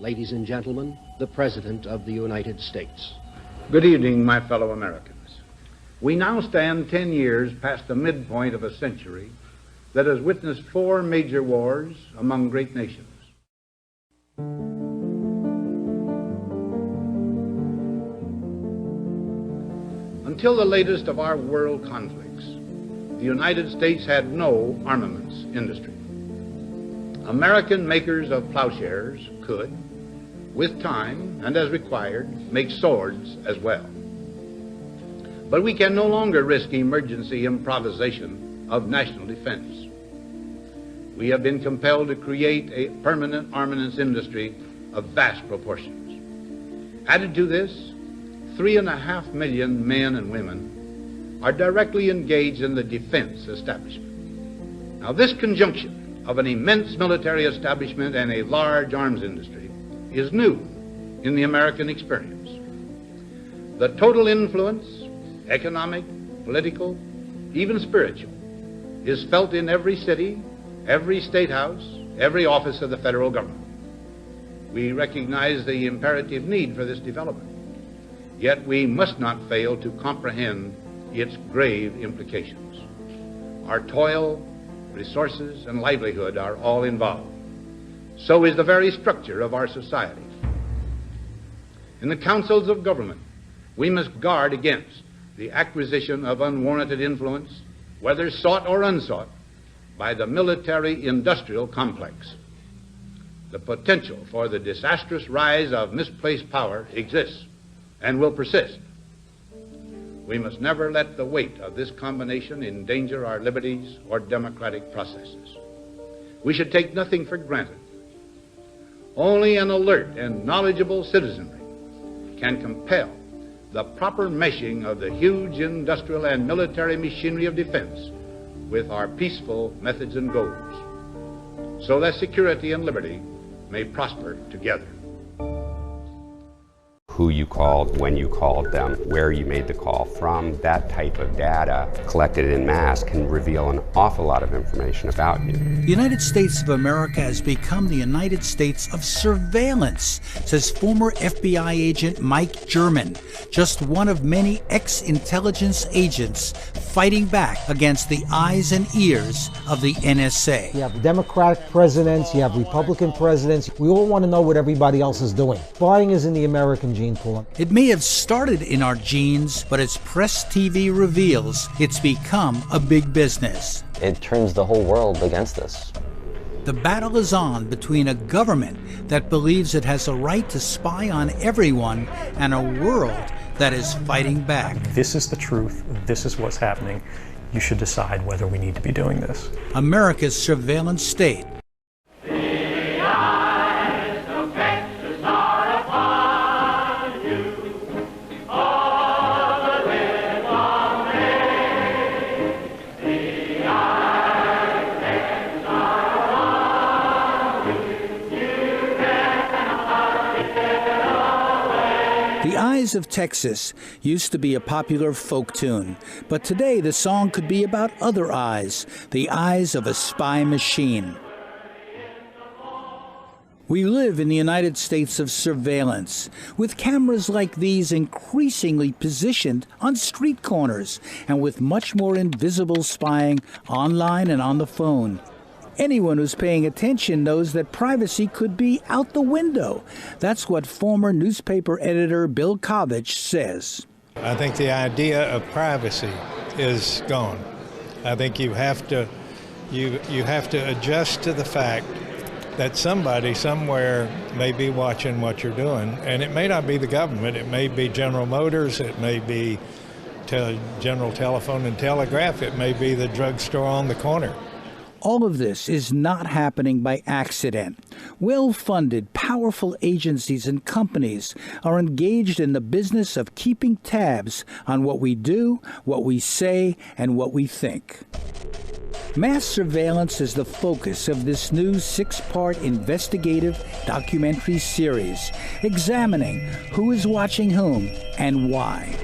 Ladies and gentlemen, the President of the United States. Good evening, my fellow Americans. We now stand 10 years past the midpoint of a century that has witnessed 4 major wars among great nations. Until the latest of our world conflicts, the United States had no armaments industry. American makers of plowshares could, with time and as required, make swords as well. But we can no longer risk emergency improvisation of national defense. We have been compelled to create a permanent armaments industry of vast proportions. Added to this, 3.5 million men and women are directly engaged in the defense establishment. Now, this conjunction of an immense military establishment and a large arms industry is new in the American experience. The total influence, economic, political, even spiritual, is felt in every city, every state house, every office of the federal government. We recognize the imperative need for this development, yet we must not fail to comprehend its grave implications. Our toil, resources, and livelihood are all involved. So is the very structure of our society. In the councils of government, we must guard against the acquisition of unwarranted influence, whether sought or unsought, by the military-industrial complex. The potential for the disastrous rise of misplaced power exists and will persist. We must never let the weight of this combination endanger our liberties or democratic processes. We should take nothing for granted. Only an alert and knowledgeable citizenry can compel the proper meshing of the huge industrial and military machinery of defense with our peaceful methods and goals, so that security and liberty may prosper together. Who you called, when you called them, where you made the call from, that type of data collected in mass can reveal an awful lot of information about you. The United States of America has become the United States of surveillance, says former FBI agent Mike German, just one of many ex-intelligence agents fighting back against the eyes and ears of the NSA. You have Democratic presidents, you have Republican presidents. We all want to know what everybody else is doing. Spying is in the American gene pool. It may have started in our genes, but as Press TV reveals, it's become a big business. It turns the whole world against us. The battle is on between a government that believes it has a right to spy on everyone and a world that is fighting back. This is the truth. This is what's happening. You should decide whether we need to be doing this. America's surveillance state. The Eyes of Texas used to be a popular folk tune, but today the song could be about other eyes, the eyes of a spy machine. We live in the United States of surveillance, with cameras like these increasingly positioned on street corners and with much more invisible spying online and on the phone. Anyone who's paying attention knows that privacy could be out the window. That's what former newspaper editor Bill Kovach says. I think the idea of privacy is gone. I think you have to adjust to the fact that somebody somewhere may be watching what you're doing, and it may not be the government. It may be General Motors. It may be General Telephone and Telegraph. It may be the drugstore on the corner. All of this is not happening by accident. Well-funded, powerful agencies and companies are engaged in the business of keeping tabs on what we do, what we say, and what we think. Mass surveillance is the focus of this new 6-part investigative documentary series, examining who is watching whom and why.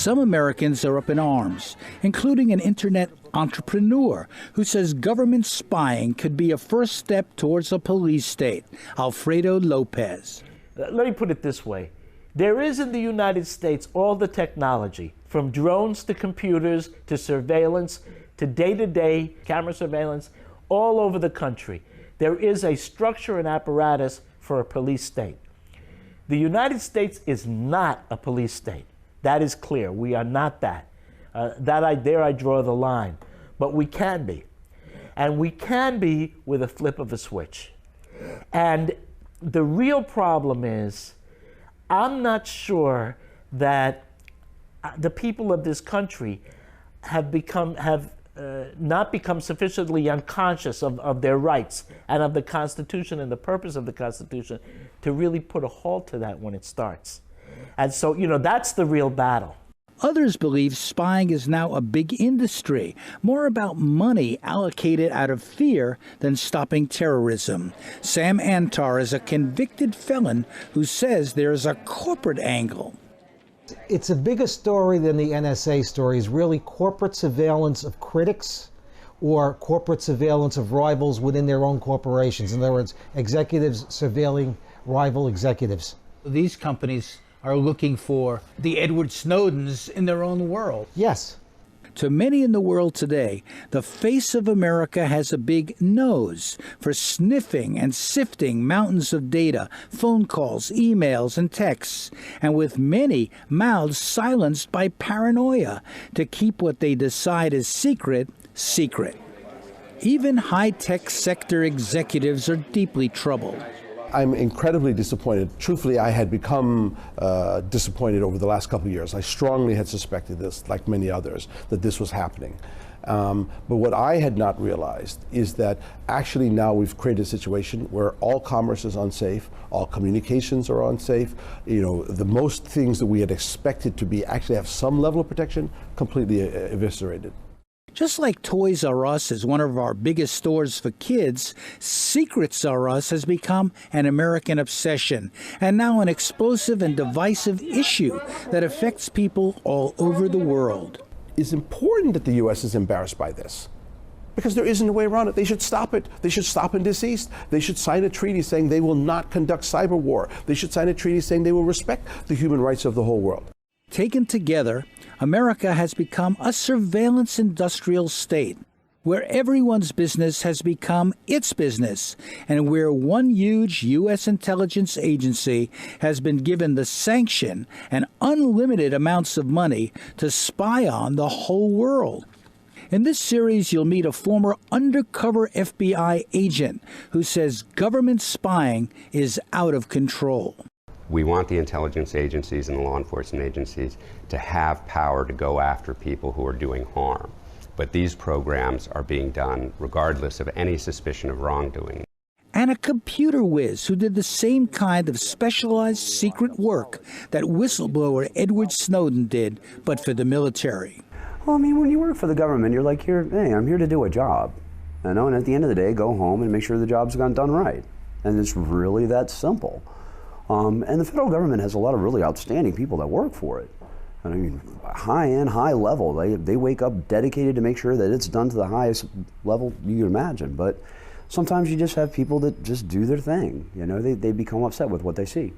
some Americans are up in arms, including an internet entrepreneur who says government spying could be a first step towards a police state. Alfredo Lopez. Let me put it this way. There is in the United States all the technology, from drones to computers to surveillance to day-to-day camera surveillance all over the country. There is a structure and apparatus for a police state. The United States is not a police state. That is clear. We are not that. There I draw the line. But we can be. And we can be with a flip of a switch. And the real problem is, I'm not sure that the people of this country have not become sufficiently unconscious of their rights and of the Constitution and the purpose of the Constitution to really put a halt to that when it starts. And so, that's the real battle. Others believe spying is now a big industry, more about money allocated out of fear than stopping terrorism. Sam Antar is a convicted felon who says there is a corporate angle. It's a bigger story than the NSA story. It's really corporate surveillance of critics or corporate surveillance of rivals within their own corporations. In other words, executives surveilling rival executives. These companies are looking for the Edward Snowdens in their own world. Yes. To many in the world today, the face of America has a big nose for sniffing and sifting mountains of data, phone calls, emails, and texts, and with many mouths silenced by paranoia to keep what they decide is secret, secret. Even high-tech sector executives are deeply troubled. I'm incredibly disappointed. Truthfully, I had become disappointed over the last couple of years. I strongly had suspected this, like many others, that this was happening. But what I had not realized is that actually now we've created a situation where all commerce is unsafe, all communications are unsafe. The most things that we had expected to be actually have some level of protection, completely eviscerated. Just like Toys R Us is one of our biggest stores for kids, Secrets R Us has become an American obsession, and now an explosive and divisive issue that affects people all over the world. It's important that the U.S. is embarrassed by this, because there isn't a way around it. They should stop it. They should stop indeceit. They should sign a treaty saying they will not conduct cyber war. They should sign a treaty saying they will respect the human rights of the whole world. Taken together, America has become a surveillance industrial state, where everyone's business has become its business, and where one huge U.S. intelligence agency has been given the sanction and unlimited amounts of money to spy on the whole world. In this series, you'll meet a former undercover FBI agent who says government spying is out of control. We want the intelligence agencies and the law enforcement agencies to have power to go after people who are doing harm. But these programs are being done regardless of any suspicion of wrongdoing. And a computer whiz who did the same kind of specialized secret work that whistleblower Edward Snowden did, but for the military. Well, when you work for the government, you're like, hey, I'm here to do a job. And at the end of the day, go home and make sure the job's done right. And it's really that simple. And the federal government has a lot of really outstanding people that work for it. High-end, high level. They wake up dedicated to make sure that it's done to the highest level you can imagine. But sometimes you just have people that just do their thing. They become upset with what they see.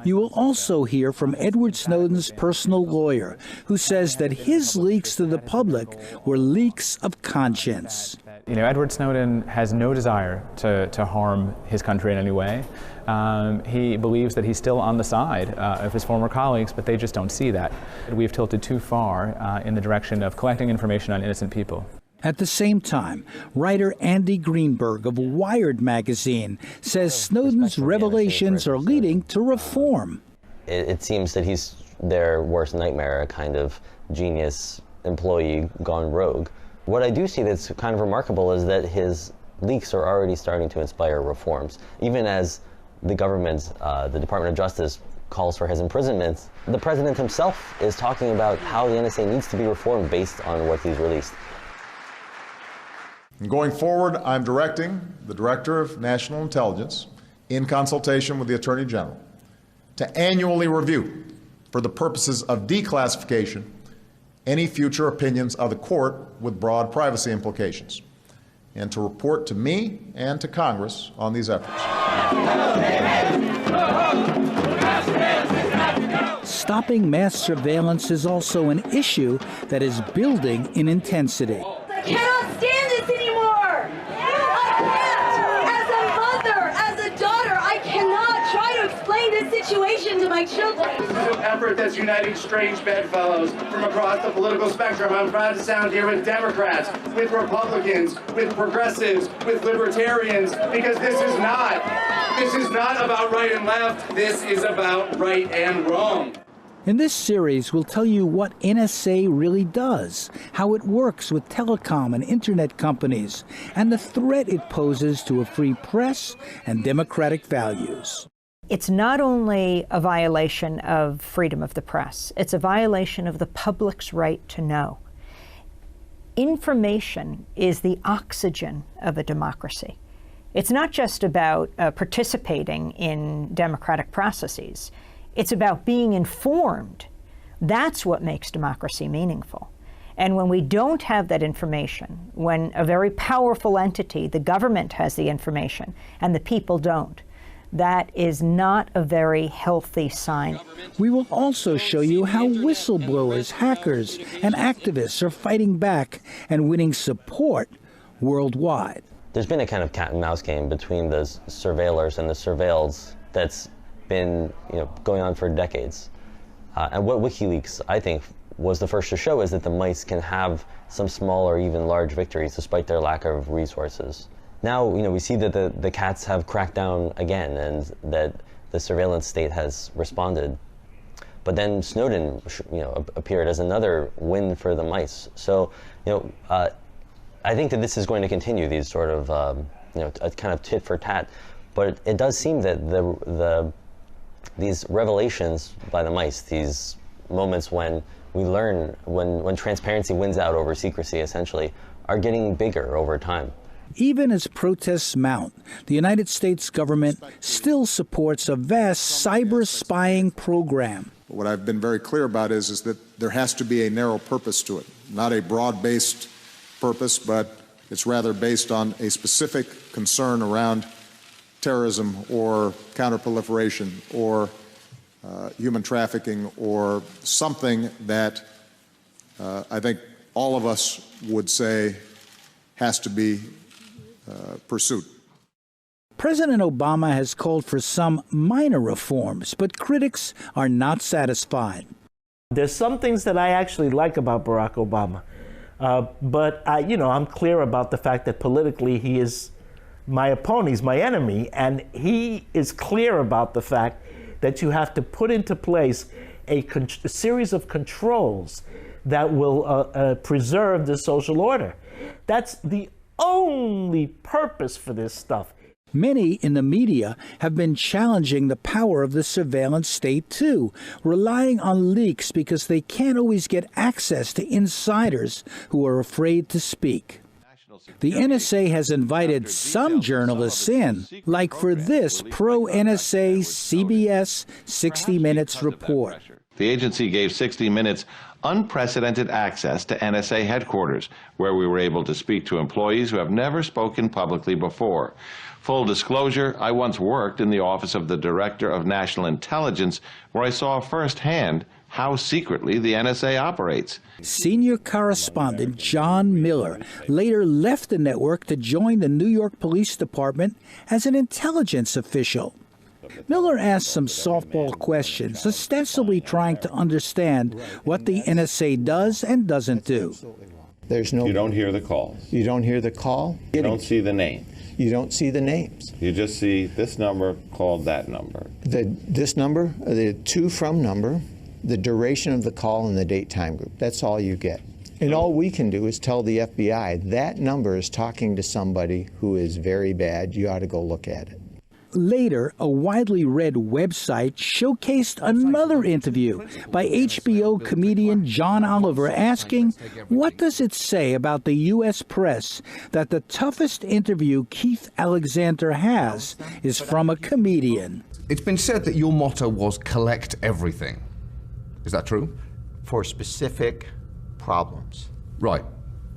You will also hear from Edward Snowden's personal lawyer, who says that his leaks to the public were leaks of conscience. Edward Snowden has no desire to harm his country in any way. He believes that he's still on the side of his former colleagues, but they just don't see that. We've tilted too far in the direction of collecting information on innocent people. At the same time, writer Andy Greenberg of Wired magazine says Snowden's revelations are leading to reform. It seems that he's their worst nightmare, a kind of genius employee gone rogue. What I do see that's kind of remarkable is that his leaks are already starting to inspire reforms. Even as the government, the Department of Justice, calls for his imprisonment, the president himself is talking about how the NSA needs to be reformed based on what he's released. Going forward, I'm directing the Director of National Intelligence, in consultation with the Attorney General, to annually review, for the purposes of declassification, any future opinions of the court with broad privacy implications, and to report to me and to Congress on these efforts. Stopping mass surveillance is also an issue that is building in intensity. I cannot stand this anymore. I can't. As a mother, as a daughter, I cannot try to explain this situation to my children. This is an effort that's uniting strange bedfellows from across the political spectrum. I'm proud to sound here with Democrats, with Republicans, with progressives, with libertarians, because this is not about right and left. This is about right and wrong. In this series, we'll tell you what NSA really does, how it works with telecom and internet companies, and the threat it poses to a free press and democratic values. It's not only a violation of freedom of the press, it's a violation of the public's right to know. Information is the oxygen of a democracy. It's not just about participating in democratic processes. It's about being informed. That's what makes democracy meaningful. And when we don't have that information, when a very powerful entity, the government, has the information and the people don't, that is not a very healthy sign. We will also show you how whistleblowers, hackers, and activists are fighting back and winning support worldwide. There's been a kind of cat and mouse game between the surveillers and the surveilled that's been going on for decades. And what WikiLeaks, I think, was the first to show is that the mice can have some small or even large victories despite their lack of resources. Now, we see that the cats have cracked down again and that the surveillance state has responded. But then Snowden, appeared as another win for the mice. So, I think that this is going to continue, these sort of, a kind of tit for tat. But it does seem that these revelations by the mice, these moments when we learn, when transparency wins out over secrecy, essentially, are getting bigger over time. Even as protests mount, the United States government still supports a vast cyber spying program. What I've been very clear about is that there has to be a narrow purpose to it, not a broad-based purpose, but it's rather based on a specific concern around terrorism or counterproliferation or human trafficking or something that I think all of us would say has to be pursued. President Obama has called for some minor reforms, but critics are not satisfied. There's some things that I actually like about Barack Obama, but I'm clear about the fact that politically he is my opponent, he's my enemy, and he is clear about the fact that you have to put into place a series of controls that will preserve the social order. That's the only purpose for this stuff. Many in the media have been challenging the power of the surveillance state too, relying on leaks because they can't always get access to insiders who are afraid to speak. The NSA has invited some journalists in, like for this pro-NSA CBS 60 Minutes report. The agency gave 60 Minutes unprecedented access to NSA headquarters, where we were able to speak to employees who have never spoken publicly before. Full disclosure, I once worked in the office of the Director of National Intelligence, where I saw firsthand how secretly the NSA operates. Senior correspondent John Miller later left the network to join the New York Police Department as an intelligence official. Miller asked some softball questions, ostensibly trying to understand what the NSA does and doesn't do. You don't hear the calls. You don't hear the call. You don't see the name. You don't see the names. You just see this number called that number. This number, the to from number, the duration of the call, and the date time group. That's all you get. And all we can do is tell the FBI that number is talking to somebody who is very bad. You ought to go look at it. Later, a widely read website showcased another interview by HBO comedian John Oliver asking, what does it say about the U.S. press that the toughest interview Keith Alexander has is from a comedian? It's been said that your motto was collect everything. Is that true? For specific problems. Right.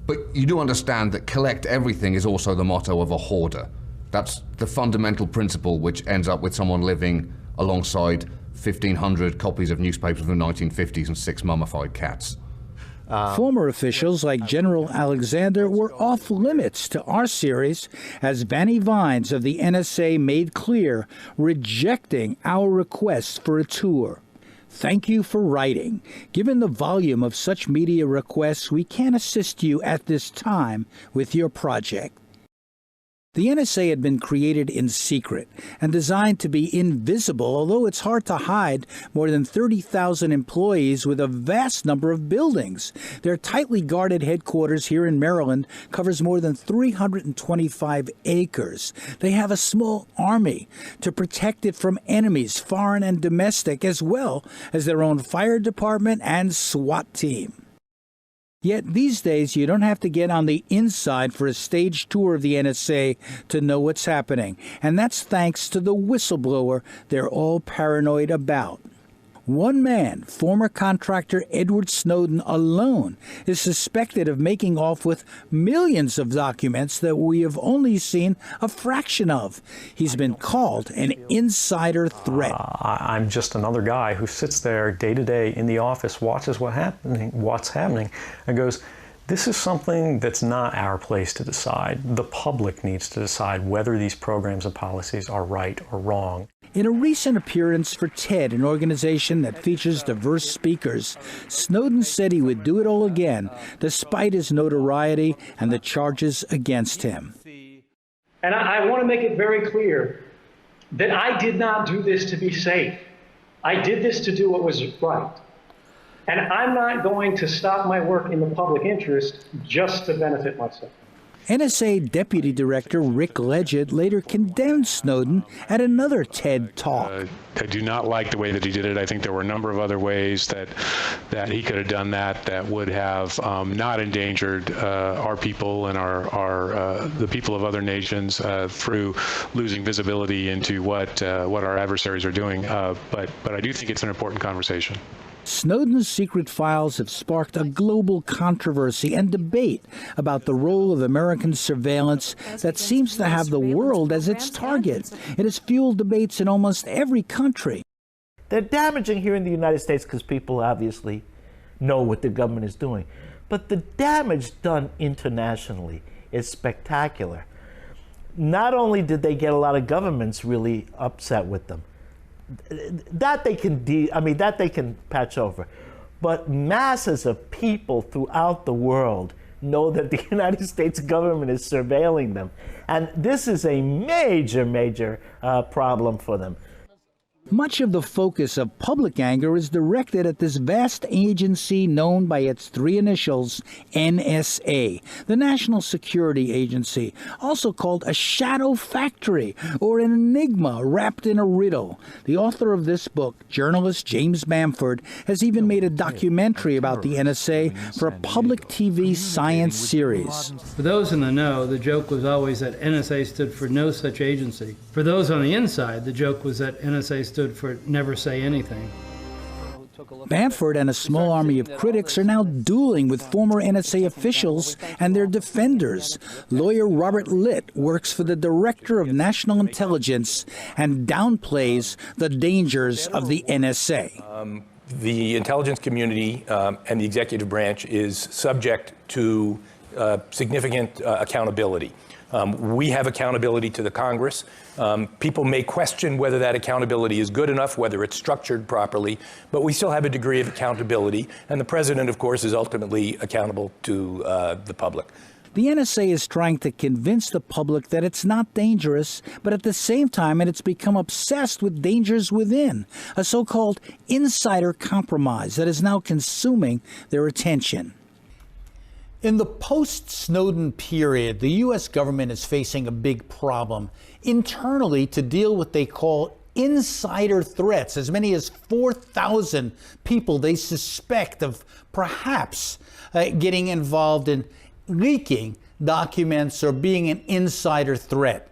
But you do understand that collect everything is also the motto of a hoarder. That's the fundamental principle which ends up with someone living alongside 1,500 copies of newspapers from the 1950s and 6 mummified cats. Former officials like General Alexander were off limits to our series, as Vanny Vines of the NSA made clear, rejecting our requests for a tour. Thank you for writing. Given the volume of such media requests, we can't assist you at this time with your project. The NSA had been created in secret and designed to be invisible, although it's hard to hide more than 30,000 employees with a vast number of buildings. Their tightly guarded headquarters here in Maryland covers more than 325 acres. They have a small army to protect it from enemies, foreign and domestic, as well as their own fire department and SWAT team. Yet these days, you don't have to get on the inside for a staged tour of the NSA to know what's happening. And that's thanks to the whistleblower they're all paranoid about. One man, former contractor Edward Snowden alone, is suspected of making off with millions of documents that we have only seen a fraction of. He's been called an insider threat. I'm just another guy who sits there day to day in the office, watches what's happening, and goes, this is something that's not our place to decide. The public needs to decide whether these programs and policies are right or wrong. In a recent appearance for TED, an organization that features diverse speakers, Snowden said he would do it all again, despite his notoriety and the charges against him. And I want to make it very clear that I did not do this to be safe. I did this to do what was right. And I'm not going to stop my work in the public interest just to benefit myself. NSA Deputy Director Rick Legend later condemned Snowden at another TED Talk. I do not like the way that he did it. I think there were a number of other ways that he could have done that would have not endangered our people and the people of other nations through losing visibility into what our adversaries are doing. But I do think it's an important conversation. Snowden's secret files have sparked a global controversy and debate about the role of American surveillance that seems to have the world as its target. It has fueled debates in almost every country. They're damaging here in the United States because people obviously know what the government is doing. But the damage done internationally is spectacular. Not only did they get a lot of governments really upset with them, that they can patch over. But masses of people throughout the world know that the United States government is surveilling them. And this is a major, major problem for them. Much of the focus of public anger is directed at this vast agency known by its three initials, NSA, the National Security Agency, also called a shadow factory or an enigma wrapped in a riddle. The author of this book, journalist James Bamford, has even made a documentary about the NSA for a public TV science series. For those in the know, the joke was always that NSA stood for no such agency. For those on the inside, the joke was that NSA stood for never say anything. Bamford and a small army of critics are now dueling with former NSA officials and their defenders. Lawyer Robert Litt works for the Director of National Intelligence and downplays the dangers of the NSA. The intelligence community and the executive branch is subject to significant accountability. We have accountability to the Congress. People may question whether that accountability is good enough, whether it's structured properly, but we still have a degree of accountability. And the president, of course, is ultimately accountable to the public. The NSA is trying to convince the public that it's not dangerous, but at the same time, it's become obsessed with dangers within, a so-called insider compromise that is now consuming their attention. In the post-Snowden period, the U.S. government is facing a big problem internally to deal with what they call insider threats. As many as 4,000 people they suspect of perhaps getting involved in leaking documents or being an insider threat.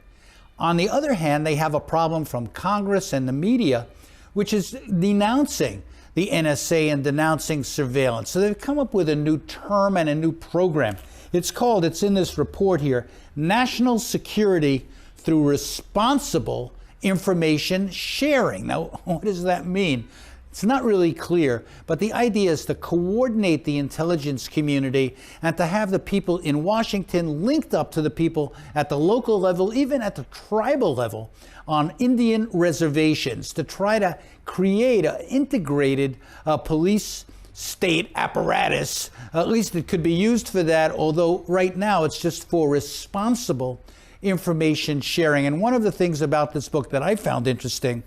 On the other hand, they have a problem from Congress and the media, which is denouncing the NSA and denouncing surveillance. So they've come up with a new term and a new program. It's in this report here, National Security Through Responsible Information Sharing. Now, what does that mean? It's not really clear, but the idea is to coordinate the intelligence community and to have the people in Washington linked up to the people at the local level, even at the tribal level, on Indian reservations to try to create an integrated police state apparatus. At least it could be used for that, although right now it's just for responsible information sharing. And one of the things about this book that I found interesting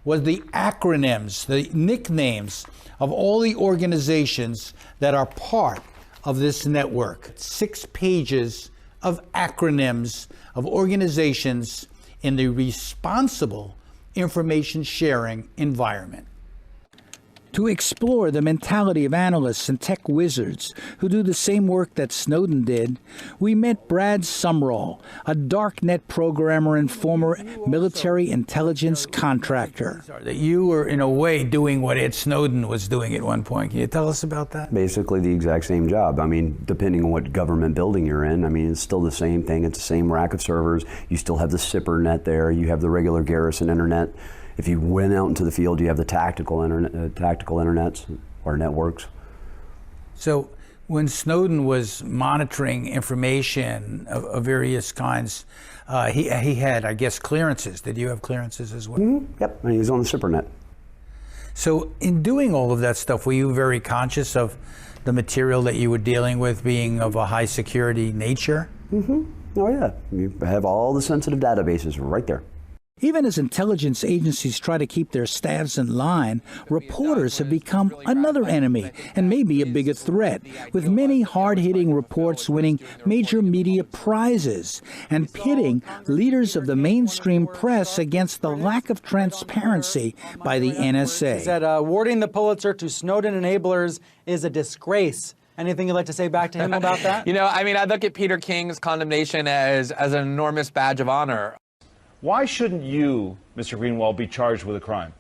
was the acronyms, the nicknames of all the organizations that are part of this network. 6 pages of acronyms of organizations in the responsible information sharing environment. To explore the mentality of analysts and tech wizards who do the same work that Snowden did, we met Brad Sumrall, a darknet programmer and former military intelligence contractor. That you were, in a way, doing what Ed Snowden was doing at one point. Can you tell us about that? Basically the exact same job. I mean, depending on what government building you're in, I mean, it's still the same thing. It's the same rack of servers. You still have the SIPR net there. You have the regular Garrison internet. If you went out into the field, you have the tactical internets or networks. So when Snowden was monitoring information of various kinds, he had, I guess, clearances. Did you have clearances as well? Mm-hmm. Yep, and he was on the SIPR net. So in doing all of that stuff, were you very conscious of the material that you were dealing with being of a high security nature? Mm-hmm. Oh yeah, you have all the sensitive databases right there. Even as intelligence agencies try to keep their staffs in line, reporters have become another enemy and maybe a bigger threat, with many hard-hitting reports winning major media prizes and pitting leaders of the mainstream press against the lack of transparency by the NSA. He said awarding the Pulitzer to Snowden enablers is a disgrace. Anything you'd like to say back to him about that? You know, I mean, I look at Peter King's condemnation as an enormous badge of honor. Why shouldn't you, Mr. Greenwald, be charged with a crime?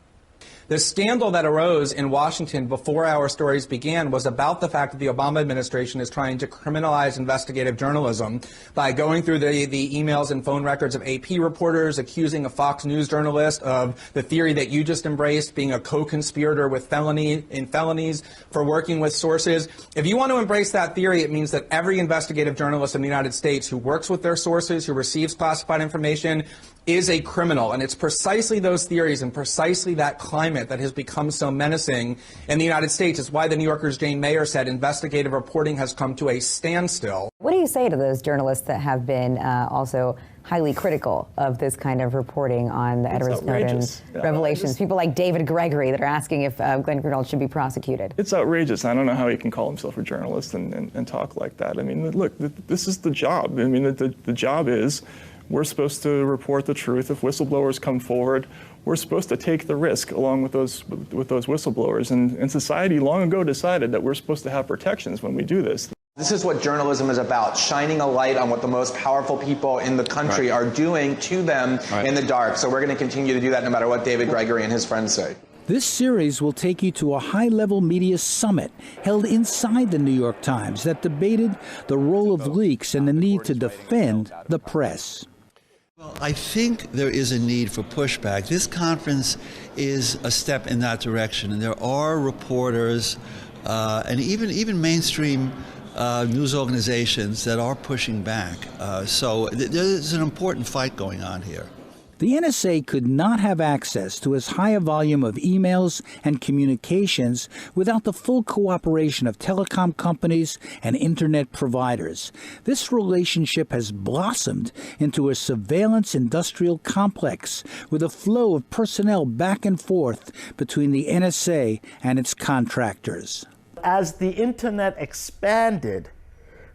The scandal that arose in Washington before our stories began was about the fact that the Obama administration is trying to criminalize investigative journalism by going through the emails and phone records of AP reporters, accusing a Fox News journalist of the theory that you just embraced, being a co-conspirator with felonies for working with sources. If you want to embrace that theory, it means that every investigative journalist in the United States who works with their sources, who receives classified information, is a criminal. And it's precisely those theories and precisely that climate that has become so menacing in the United States. It's why the New Yorker's Jane Mayer said investigative reporting has come to a standstill. What do you say to those journalists that have been also highly critical of this kind of reporting on the Edward Snowden revelations? People like David Gregory that are asking if Glenn Greenwald should be prosecuted. It's outrageous. I don't know how he can call himself a journalist and talk like that. I mean, look, this is the job. I mean, the job is we're supposed to report the truth. If whistleblowers come forward, we're supposed to take the risk along with those whistleblowers. And society long ago decided that we're supposed to have protections when we do this. This is what journalism is about, shining a light on what the most powerful people in the country are doing to them in the dark. So we're going to continue to do that no matter what David Gregory and his friends say. This series will take you to a high-level media summit held inside the New York Times that debated the role of leaks and the need to defend the press. Well, I think there is a need for pushback. This conference is a step in that direction, and there are reporters and even mainstream news organizations that are pushing back. So there's an important fight going on here. The NSA could not have access to as high a volume of emails and communications without the full cooperation of telecom companies and internet providers. This relationship has blossomed into a surveillance industrial complex with a flow of personnel back and forth between the NSA and its contractors. As the internet expanded,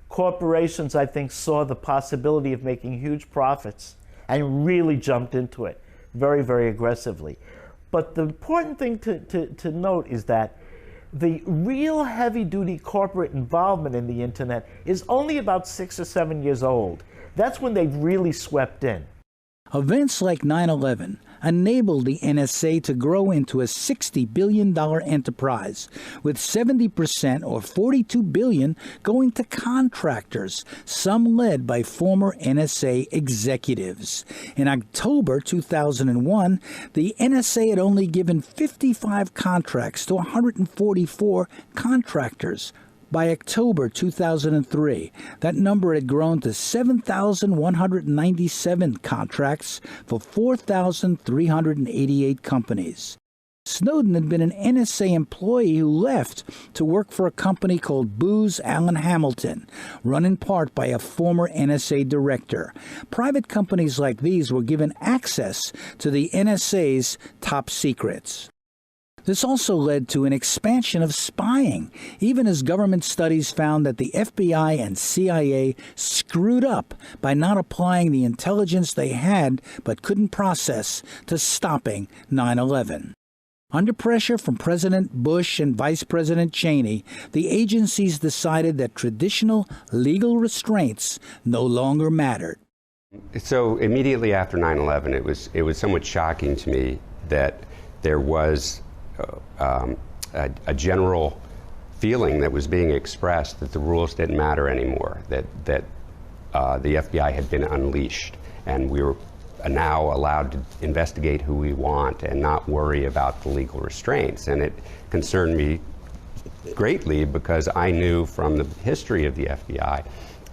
corporations, I think, saw the possibility of making huge profits and really jumped into it very, very aggressively. But the important thing to note is that the real heavy-duty corporate involvement in the internet is only about 6 or 7 years old. That's when they've really swept in. Events like 9/11 enabled the NSA to grow into a $60 billion enterprise, with 70% or $42 billion going to contractors, some led by former NSA executives. In October 2001, the NSA had only given 55 contracts to 144 contractors. By October 2003, that number had grown to 7,197 contracts for 4,388 companies. Snowden had been an NSA employee who left to work for a company called Booz Allen Hamilton, run in part by a former NSA director. Private companies like these were given access to the NSA's top secrets. This also led to an expansion of spying, even as government studies found that the FBI and CIA screwed up by not applying the intelligence they had but couldn't process to stopping 9/11. Under pressure from President Bush and Vice President Cheney, the agencies decided that traditional legal restraints no longer mattered. So immediately after 9/11, it was somewhat shocking to me that there was a general feeling that was being expressed that the rules didn't matter anymore, that the FBI had been unleashed, and we were now allowed to investigate who we want and not worry about the legal restraints. And it concerned me greatly because I knew from the history of the FBI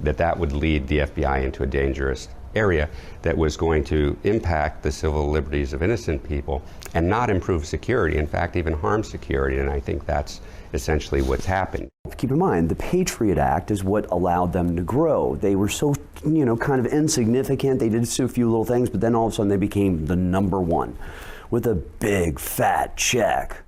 that that would lead the FBI into a dangerous area that was going to impact the civil liberties of innocent people and not improve security, in fact, even harm security. And I think that's essentially what's happened. Keep in mind, the Patriot Act is what allowed them to grow. They were so, kind of insignificant. They did so few little things, but then all of a sudden they became the number one with a big, fat check.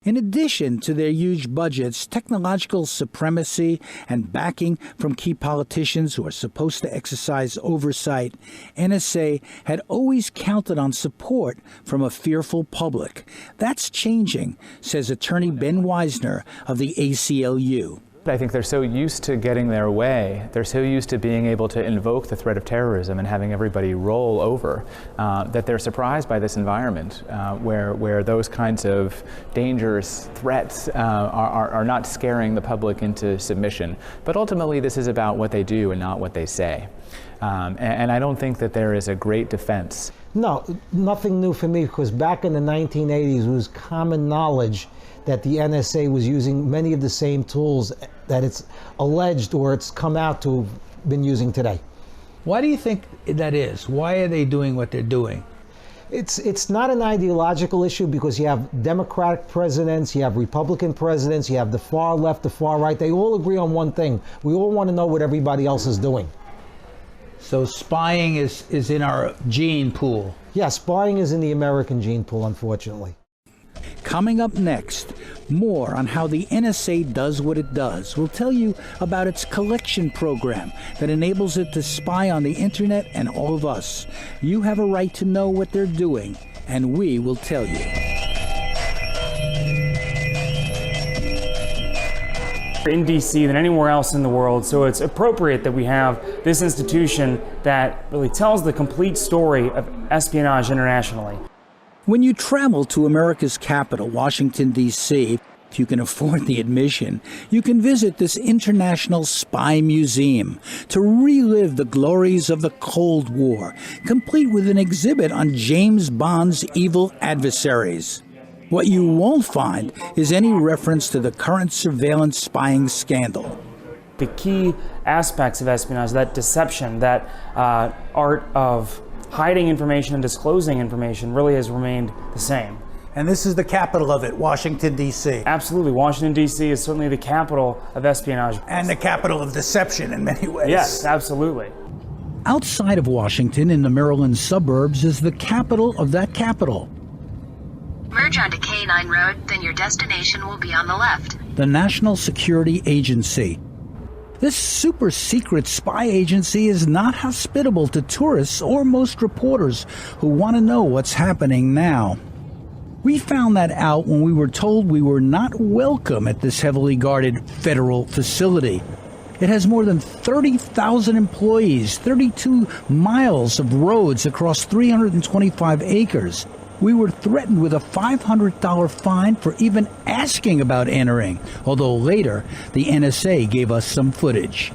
In addition to their huge budgets, technological supremacy, and backing from key politicians who are supposed to exercise oversight, NSA had always counted on support from a fearful public. That's changing, says attorney Ben Weisner of the ACLU. I think they're so used to getting their way, they're so used to being able to invoke the threat of terrorism and having everybody roll over, that they're surprised by this environment where those kinds of dangerous threats are not scaring the public into submission. But ultimately this is about what they do and not what they say. And I don't think that there is a great defense. No, nothing new for me, because back in the 1980s it was common knowledge that the NSA was using many of the same tools that it's alleged or it's come out to have been using today. Why do you think that is? Why are they doing what they're doing? It's not an ideological issue, because you have Democratic presidents, you have Republican presidents, you have the far left, the far right. They all agree on one thing. We all want to know what everybody else is doing. So spying is in our gene pool. Yeah, spying is in the American gene pool, unfortunately. Coming up next, more on how the NSA does what it does. We'll tell you about its collection program that enables it to spy on the internet and all of us. You have a right to know what they're doing, and we will tell you. In DC than anywhere else in the world, so it's appropriate that we have this institution that really tells the complete story of espionage internationally. When you travel to America's capital, Washington, D.C., if you can afford the admission, you can visit this International Spy Museum to relive the glories of the Cold War, complete with an exhibit on James Bond's evil adversaries. What you won't find is any reference to the current surveillance spying scandal. The key aspects of espionage, that deception, that art of hiding information and disclosing information, really has remained the same. And this is the capital of it, Washington, D.C. Absolutely. Washington, D.C. is certainly the capital of espionage. And the capital of deception in many ways. Yes, absolutely. Outside of Washington, in the Maryland suburbs, is the capital of that capital. Merge onto K9 Road, then your destination will be on the left. The National Security Agency. This super secret spy agency is not hospitable to tourists or most reporters who want to know what's happening now. We found that out when we were told we were not welcome at this heavily guarded federal facility. It has more than 30,000 employees, 32 miles of roads across 325 acres. We were threatened with a $500 fine for even asking about entering, although later the NSA gave us some footage.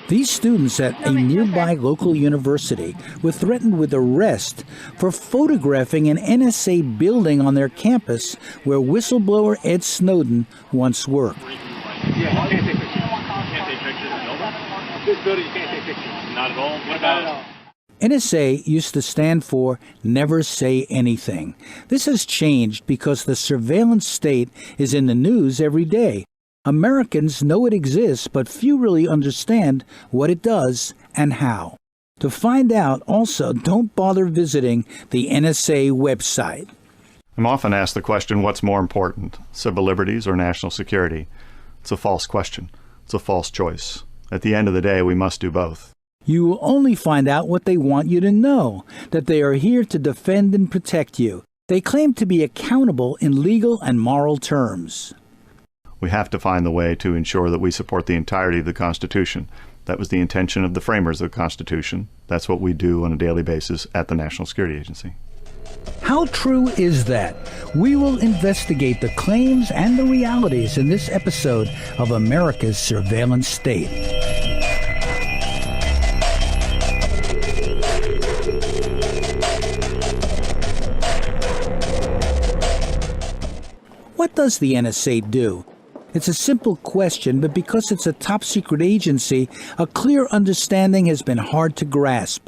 These students at a nearby local university were threatened with arrest for photographing an NSA building on their campus where whistleblower Ed Snowden once worked. Yeah, you can't take pictures. You can't take pictures in the building? This building, you can't take pictures. Not at all? What about it? NSA used to stand for Never Say Anything. This has changed because the surveillance state is in the news every day. Americans know it exists, but few really understand what it does and how. To find out, also, don't bother visiting the NSA website. I'm often asked the question, what's more important, civil liberties or national security? It's a false question. It's a false choice. At the end of the day, we must do both. You will only find out what they want you to know, that they are here to defend and protect you. They claim to be accountable in legal and moral terms. We have to find the way to ensure that we support the entirety of the Constitution. That was the intention of the framers of the Constitution. That's what we do on a daily basis at the National Security Agency. How true is that? We will investigate the claims and the realities in this episode of America's Surveillance State. What does the NSA do? It's a simple question, but because it's a top-secret agency, a clear understanding has been hard to grasp.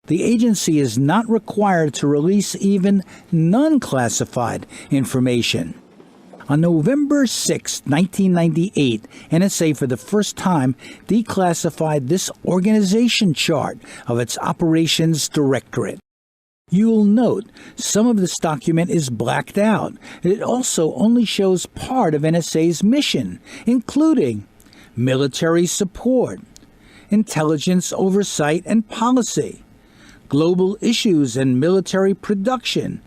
The agency is not required to release even non-classified information. On November 6, 1998, NSA for the first time declassified this organization chart of its operations directorate. You'll note some of this document is blacked out. It also only shows part of NSA's mission, including military support, intelligence oversight and policy, global issues and military production,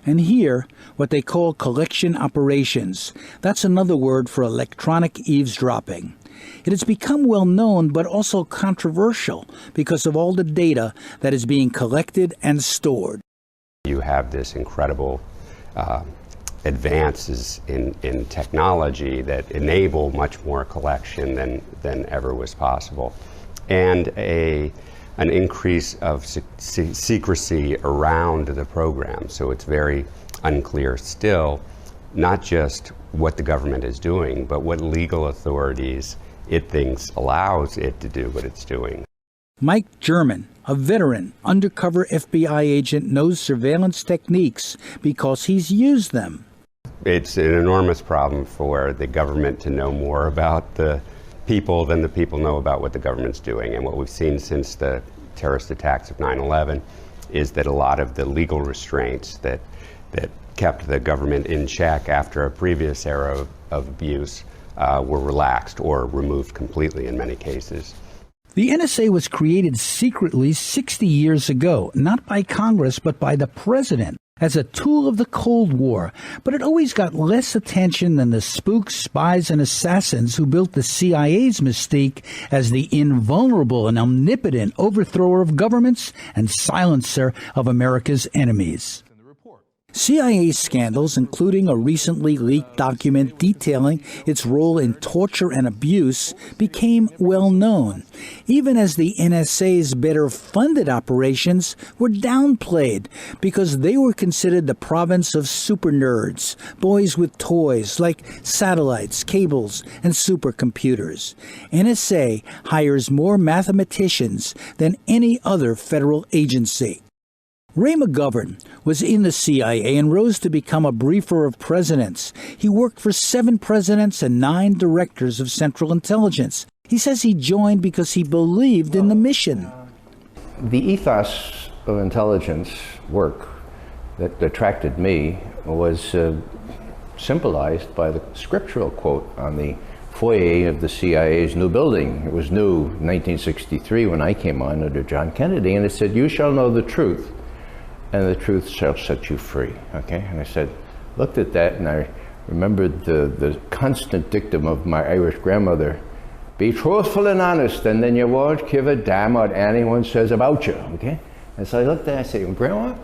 and here, what they call collection operations. That's another word for electronic eavesdropping. It has become well known but also controversial because of all the data that is being collected and stored. You have this incredible advances in technology that enable much more collection than ever was possible, and an increase of secrecy around the program. So it's very unclear still, not just what the government is doing, but what legal authorities it thinks allows it to do what it's doing. Mike German, a veteran undercover FBI agent, knows surveillance techniques because he's used them. It's an enormous problem for the government to know more about the people than the people know about what the government's doing. And what we've seen since the terrorist attacks of 9/11 is that a lot of the legal restraints that kept the government in check after a previous era of abuse were relaxed or removed completely in many cases. The NSA was created secretly 60 years ago, not by Congress, but by the president, as a tool of the Cold War. But it always got less attention than the spooks, spies, and assassins who built the CIA's mystique as the invulnerable and omnipotent overthrower of governments and silencer of America's enemies. CIA scandals, including a recently leaked document detailing its role in torture and abuse, became well known, even as the NSA's better-funded operations were downplayed because they were considered the province of super nerds, boys with toys like satellites, cables, and supercomputers. NSA hires more mathematicians than any other federal agency. Ray McGovern was in the CIA and rose to become a briefer of presidents. He worked for 7 presidents and 9 directors of Central Intelligence. He says he joined because he believed in the mission. The ethos of intelligence work that attracted me was symbolized by the scriptural quote on the foyer of the CIA's new building. It was new in 1963 when I came on under John Kennedy, and it said, "You shall know the truth, and the truth shall set you free." Okay, and I said, looked at that, and I remembered the constant dictum of my Irish grandmother, Be truthful and honest, and then you won't give a damn what anyone says about you, okay? And so I looked at it and I said, well, Grandma,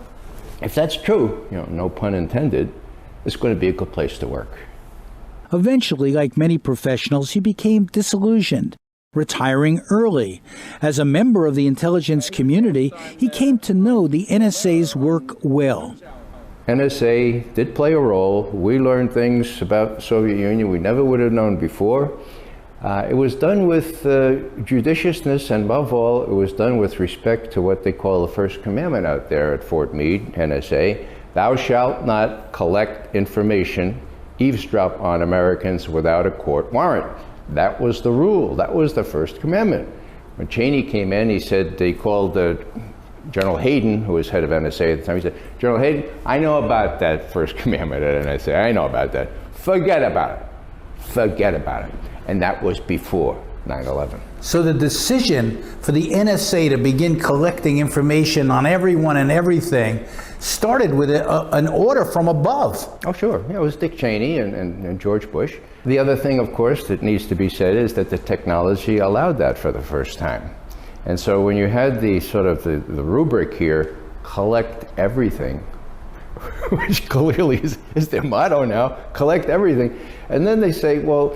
if that's true, no pun intended, it's going to be a good place to work. Eventually, like many professionals, he became disillusioned, retiring early. As a member of the intelligence community, he came to know the NSA's work well. NSA did play a role. We learned things about the Soviet Union we never would have known before. It was done with judiciousness, and above all, it was done with respect to what they call the First Commandment out there at Fort Meade, NSA. Thou shalt not collect information, eavesdrop on Americans without a court warrant. That was the rule. That was the First Commandment. When Cheney came in, he said, they called General Hayden, who was head of NSA at the time, he said, General Hayden, I know about that First Commandment at NSA. I know about that. Forget about it. Forget about it. And that was before 9/11. So the decision for the NSA to begin collecting information on everyone and everything started with an order from above. Oh, sure. Yeah, it was Dick Cheney and George Bush. The other thing, of course, that needs to be said is that the technology allowed that for the first time. And so when you had the sort of the rubric here, collect everything, which clearly is their motto now, collect everything. And then they say, well,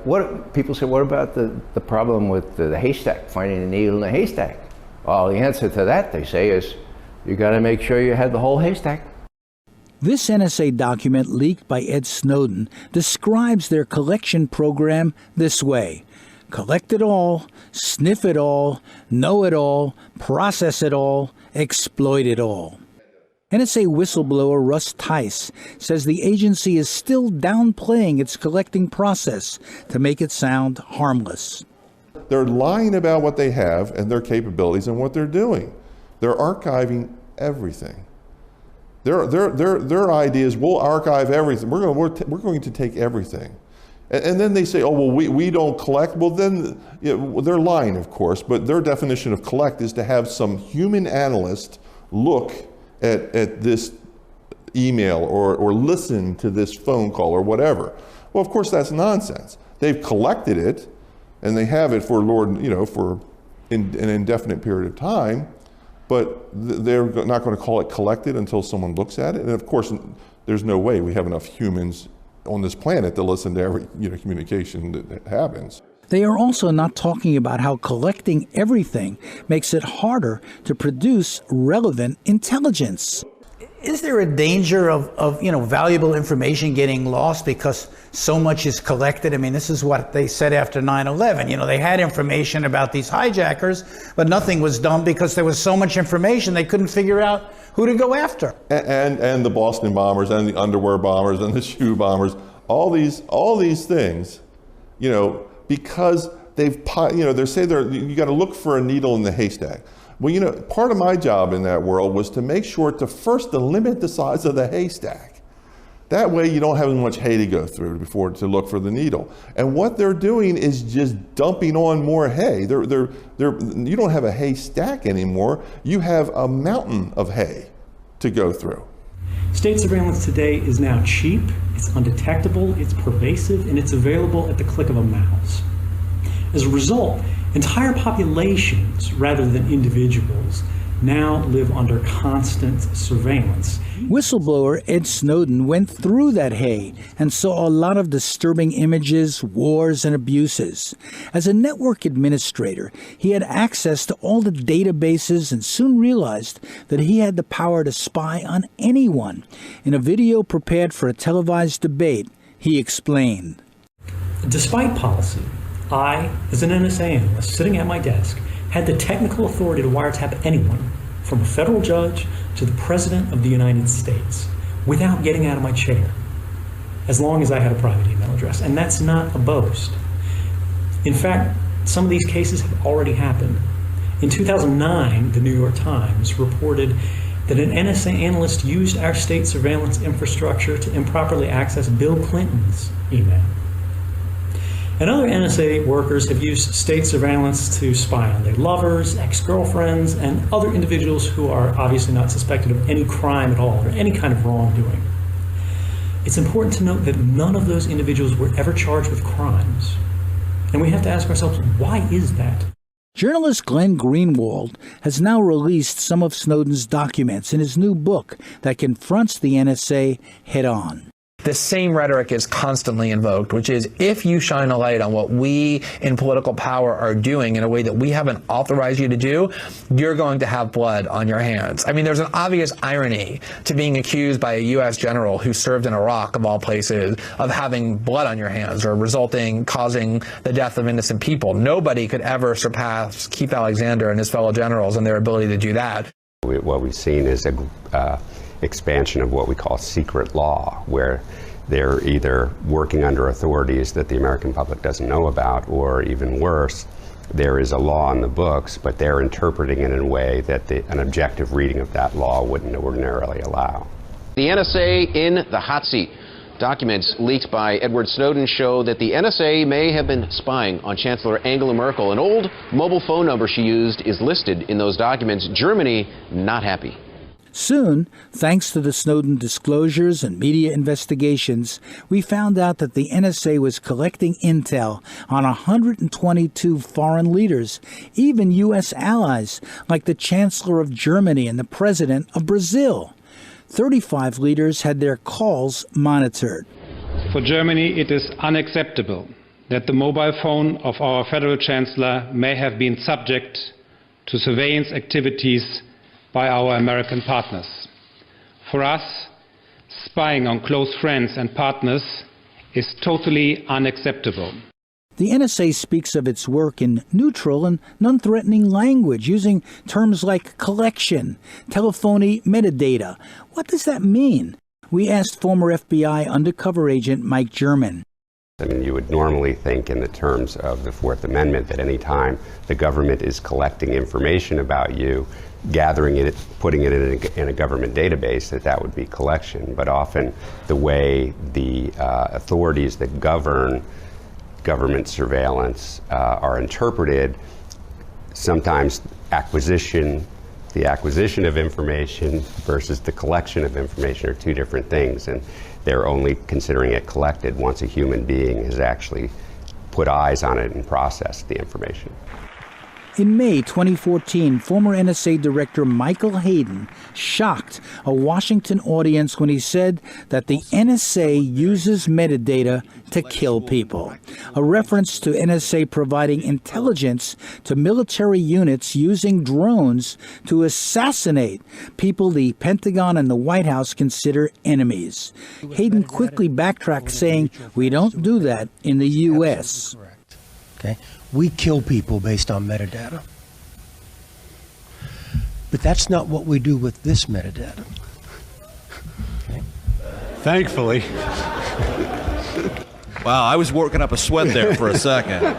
what people say, what about the problem with the haystack, finding a needle in a haystack? Well, the answer to that, they say, is you got to make sure you had the whole haystack. This NSA document leaked by Ed Snowden describes their collection program this way: collect it all, sniff it all, know it all, process it all, exploit it all. NSA whistleblower Russ Tice says the agency is still downplaying its collecting process to make it sound harmless. They're lying about what they have and their capabilities and what they're doing. They're archiving everything. Their idea is, we'll archive everything. We're going to take everything. And then they say, oh, well, we don't collect. Well, then they're lying, of course, but their definition of collect is to have some human analyst look at this email or listen to this phone call or whatever. Well, of course, that's nonsense. They've collected it, and they have it for for an indefinite period of time, but they're not going to call it collected until someone looks at it. And of course, there's no way we have enough humans on this planet to listen to every communication that happens. They are also not talking about how collecting everything makes it harder to produce relevant intelligence. Is there a danger of valuable information getting lost because so much is collected? I mean, this is what they said after 9/11. They had information about these hijackers, but nothing was done because there was so much information they couldn't figure out who to go after. And the Boston bombers and the underwear bombers and the shoe bombers, all these things, because they say you got to look for a needle in the haystack. Well, part of my job in that world was to make sure to limit the size of the haystack. That way you don't have as much hay to go through to look for the needle. And what they're doing is just dumping on more hay. You don't have a haystack anymore. You have a mountain of hay to go through. State surveillance today is now cheap, it's undetectable, it's pervasive, and it's available at the click of a mouse. As a result, entire populations, rather than individuals, now live under constant surveillance. Whistleblower Ed Snowden went through that hay and saw a lot of disturbing images, wars, and abuses. As a network administrator, he had access to all the databases and soon realized that he had the power to spy on anyone. In a video prepared for a televised debate, he explained. Despite policy, I, as an NSA analyst sitting at my desk, had the technical authority to wiretap anyone, from a federal judge to the President of the United States, without getting out of my chair, as long as I had a private email address. And that's not a boast. In fact, some of these cases have already happened. In 2009, the New York Times reported that an NSA analyst used our state surveillance infrastructure to improperly access Bill Clinton's email. And other NSA workers have used state surveillance to spy on their lovers, ex-girlfriends, and other individuals who are obviously not suspected of any crime at all or any kind of wrongdoing. It's important to note that none of those individuals were ever charged with crimes. And we have to ask ourselves, why is that? Journalist Glenn Greenwald has now released some of Snowden's documents in his new book that confronts the NSA head-on. The same rhetoric is constantly invoked, which is if you shine a light on what we in political power are doing in a way that we haven't authorized you to do, you're going to have blood on your hands. I mean, there's an obvious irony to being accused by a U.S. general who served in Iraq, of all places, of having blood on your hands or causing the death of innocent people. Nobody could ever surpass Keith Alexander and his fellow generals in their ability to do that. What we've seen is a expansion of what we call secret law, where they're either working under authorities that the American public doesn't know about, or even worse, there is a law in the books, but they're interpreting it in a way that an objective reading of that law wouldn't ordinarily allow. The NSA in the hot seat. Documents leaked by Edward Snowden show that the NSA may have been spying on Chancellor Angela Merkel. An old mobile phone number she used is listed in those documents. Germany not happy. Soon, thanks to the Snowden disclosures and media investigations, we found out that the NSA was collecting intel on 122 foreign leaders, even U.S. allies like the Chancellor of Germany and the President of Brazil. 35 leaders had their calls monitored. For Germany, it is unacceptable that the mobile phone of our Federal Chancellor may have been subject to surveillance activities by our American partners. For us, spying on close friends and partners is totally unacceptable. The NSA speaks of its work in neutral and non-threatening language, using terms like collection, telephony metadata. What does that mean? We asked former FBI undercover agent Mike German. I mean, you would normally think in the terms of the Fourth Amendment that any time the government is collecting information about you, gathering it, putting it in a government database, that would be collection. But often the way the authorities that govern government surveillance are interpreted, sometimes the acquisition of information versus the collection of information are two different things, and they're only considering it collected once a human being has actually put eyes on it and processed the information. In May 2014, former NSA Director Michael Hayden shocked a Washington audience when he said that the NSA uses metadata to kill people, a reference to NSA providing intelligence to military units using drones to assassinate people the Pentagon and the White House consider enemies. Hayden quickly backtracked, saying, "We don't do that in the U.S." Okay? We kill people based on metadata. But that's not what we do with this metadata. Okay? Thankfully. Wow, I was working up a sweat there for a second.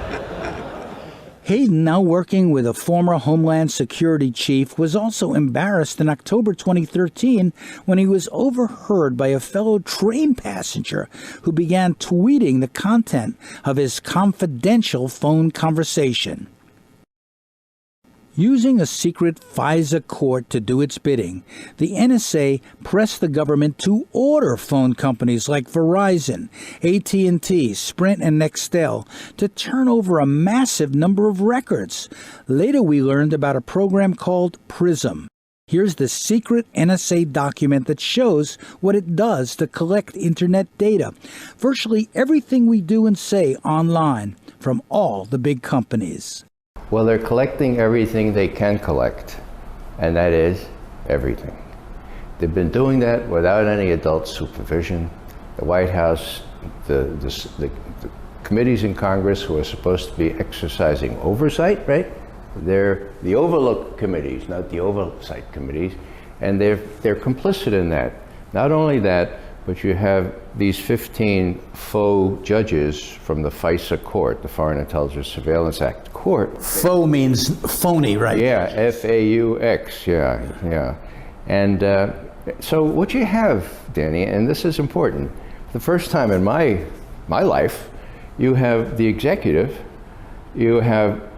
Hayden, now working with a former Homeland Security chief, was also embarrassed in October 2013 when he was overheard by a fellow train passenger who began tweeting the content of his confidential phone conversation. Using a secret FISA court to do its bidding, the NSA pressed the government to order phone companies like Verizon, AT&T, Sprint, and Nextel to turn over a massive number of records. Later we learned about a program called PRISM. Here's the secret NSA document that shows what it does to collect internet data. Virtually everything we do and say online from all the big companies. Well, they're collecting everything they can collect, and that is everything. They've been doing that without any adult supervision. The White House, the committees in Congress who are supposed to be exercising oversight, right? They're the overlook committees, not the oversight committees, and they're complicit in that. Not only that, but you have these 15 faux judges from the FISA court, the Foreign Intelligence Surveillance Act court. Faux means phony, right? Yeah, F-A-U-X, yeah. And so what you have, Danny, and this is important, the first time in my life, you have the executive, you have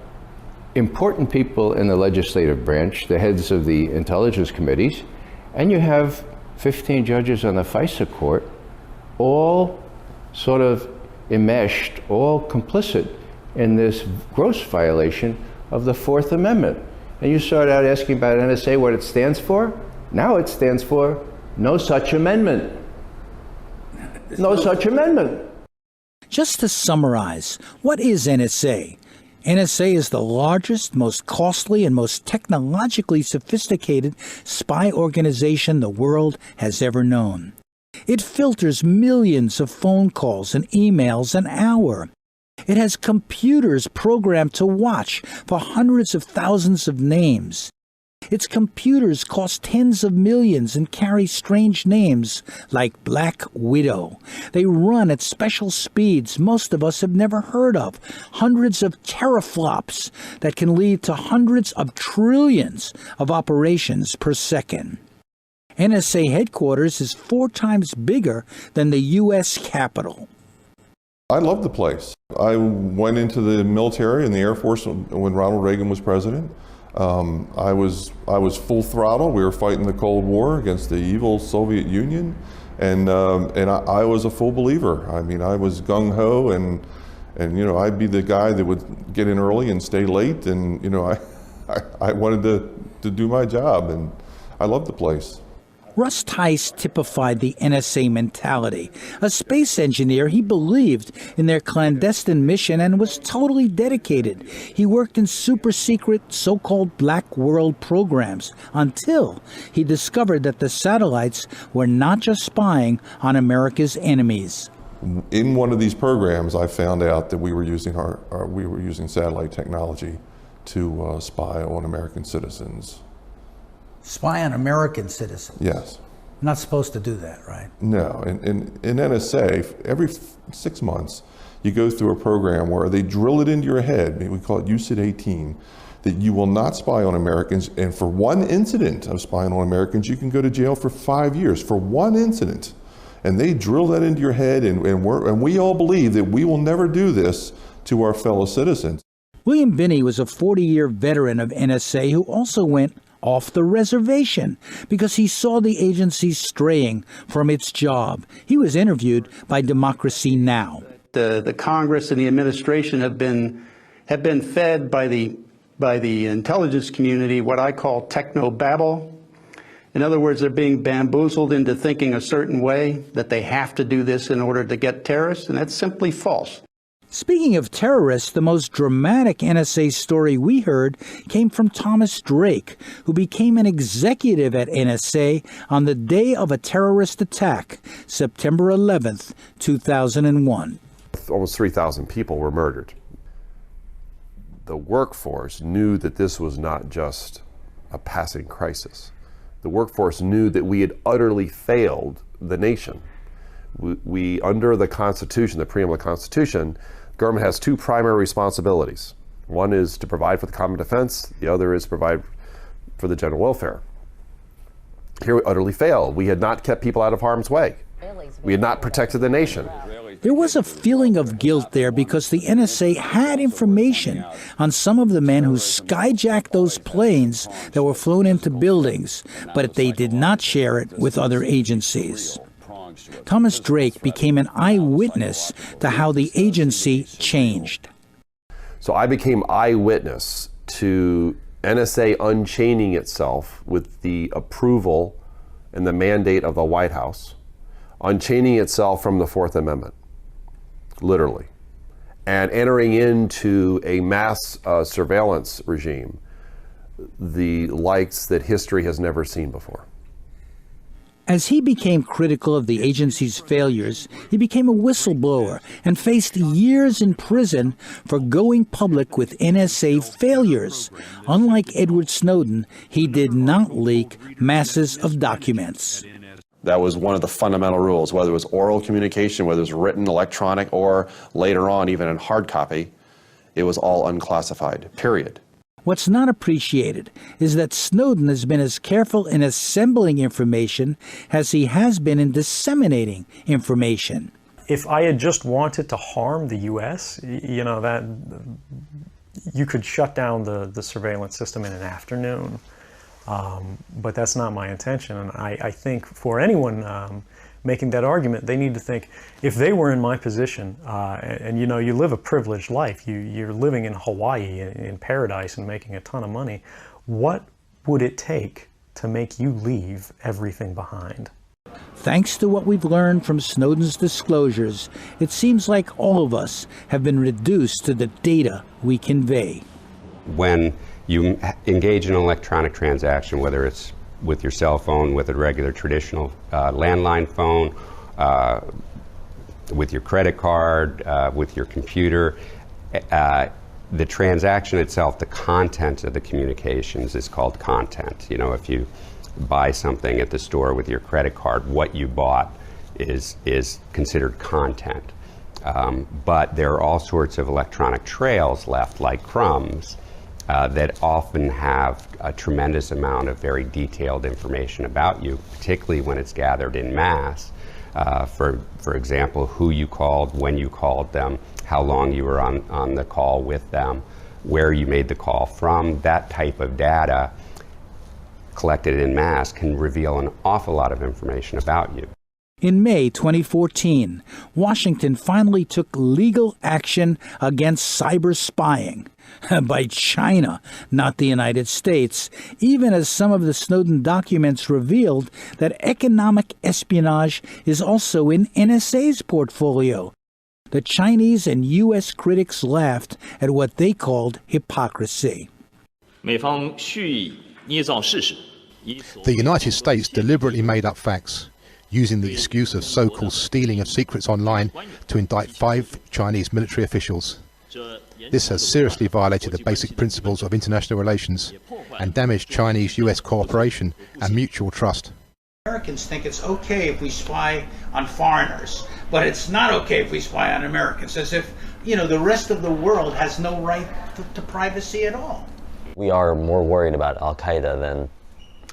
important people in the legislative branch, the heads of the intelligence committees, and you have 15 judges on the FISA court, all sort of enmeshed, all complicit in this gross violation of the Fourth Amendment. And you start out asking about NSA, what it stands for? Now it stands for no such amendment. No such amendment. Just to summarize, what is NSA? NSA is the largest, most costly, and most technologically sophisticated spy organization the world has ever known. It filters millions of phone calls and emails an hour. It has computers programmed to watch for hundreds of thousands of names. Its computers cost tens of millions and carry strange names like Black Widow. They run at special speeds most of us have never heard of, hundreds of teraflops that can lead to hundreds of trillions of operations per second. NSA headquarters is 4 times bigger than the U.S. Capitol. I love the place. I went into the military and the Air Force when Ronald Reagan was president. I was full throttle. We were fighting the Cold War against the evil Soviet Union, and I was a full believer. I mean, I was gung ho, and you know, I'd be the guy that would get in early and stay late, and you know, I wanted to do my job, and I loved the place. Russ Tice typified the NSA mentality. A space engineer, he believed in their clandestine mission and was totally dedicated. He worked in super-secret so-called black world programs until he discovered that the satellites were not just spying on America's enemies. In one of these programs, I found out that we were using using satellite technology to spy on American citizens. Spy on American citizens? Yes. Not supposed to do that, right? No. In NSA, every 6 months, you go through a program where they drill it into your head, we call it UCIT 18, that you will not spy on Americans, and for one incident of spying on Americans, you can go to jail for 5 years, for one incident. And they drill that into your head, and we all believe that we will never do this to our fellow citizens. William Binney was a 40-year veteran of NSA who also went off the reservation because he saw the agency straying from its job. He was interviewed by Democracy Now! The Congress and the administration have been fed by the intelligence community what I call techno-babble. In other words, they're being bamboozled into thinking a certain way, that they have to do this in order to get terrorists, and that's simply false. Speaking of terrorists, the most dramatic NSA story we heard came from Thomas Drake, who became an executive at NSA on the day of a terrorist attack, September 11th, 2001. Almost 3,000 people were murdered. The workforce knew that this was not just a passing crisis. The workforce knew that we had utterly failed the nation. We under the Constitution, the preamble of the Constitution, government has 2 primary responsibilities. One is to provide for the common defense, the other is to provide for the general welfare. Here we utterly failed. We had not kept people out of harm's way. We had not protected the nation. There was a feeling of guilt there because the NSA had information on some of the men who skyjacked those planes that were flown into buildings, but they did not share it with other agencies. Thomas Drake became an eyewitness to how the agency changed. So I became eyewitness to NSA unchaining itself with the approval and the mandate of the White House, unchaining itself from the Fourth Amendment, literally, and entering into a mass surveillance regime, the likes that history has never seen before. As he became critical of the agency's failures, he became a whistleblower and faced years in prison for going public with NSA failures. Unlike Edward Snowden, he did not leak masses of documents. That was one of the fundamental rules, whether it was oral communication, whether it was written, electronic, or later on even in hard copy, it was all unclassified, period. What's not appreciated is that Snowden has been as careful in assembling information as he has been in disseminating information. If I had just wanted to harm the U.S., you know, that you could shut down the surveillance system in an afternoon. But that's not my intention. And I think for anyone making that argument, they need to think, if they were in my position, and you know, you live a privileged life, you're living in Hawaii in paradise and making a ton of money, what would it take to make you leave everything behind? Thanks to what we've learned from Snowden's disclosures, it seems like all of us have been reduced to the data we convey. When you engage in an electronic transaction, whether it's with your cell phone, with a regular traditional landline phone, with your credit card, with your computer, the transaction itself, the content of the communications is called content. You know, if you buy something at the store with your credit card, what you bought is considered content. But there are all sorts of electronic trails left, like crumbs, that often have a tremendous amount of very detailed information about you, particularly when it's gathered in mass. For example, who you called, when you called them, how long you were on the call with them, where you made the call from. That type of data collected in mass can reveal an awful lot of information about you. In May 2014, Washington finally took legal action against cyber spying by China, not the United States, even as some of the Snowden documents revealed that economic espionage is also in NSA's portfolio. The Chinese and U.S. critics laughed at what they called hypocrisy. The United States deliberately made up facts, using the excuse of so-called stealing of secrets online to indict 5 Chinese military officials. This has seriously violated the basic principles of international relations and damaged Chinese-US cooperation and mutual trust. Americans think it's okay if we spy on foreigners, but it's not okay if we spy on Americans, as if, you know, the rest of the world has no right to privacy at all. We are more worried about Al-Qaeda than,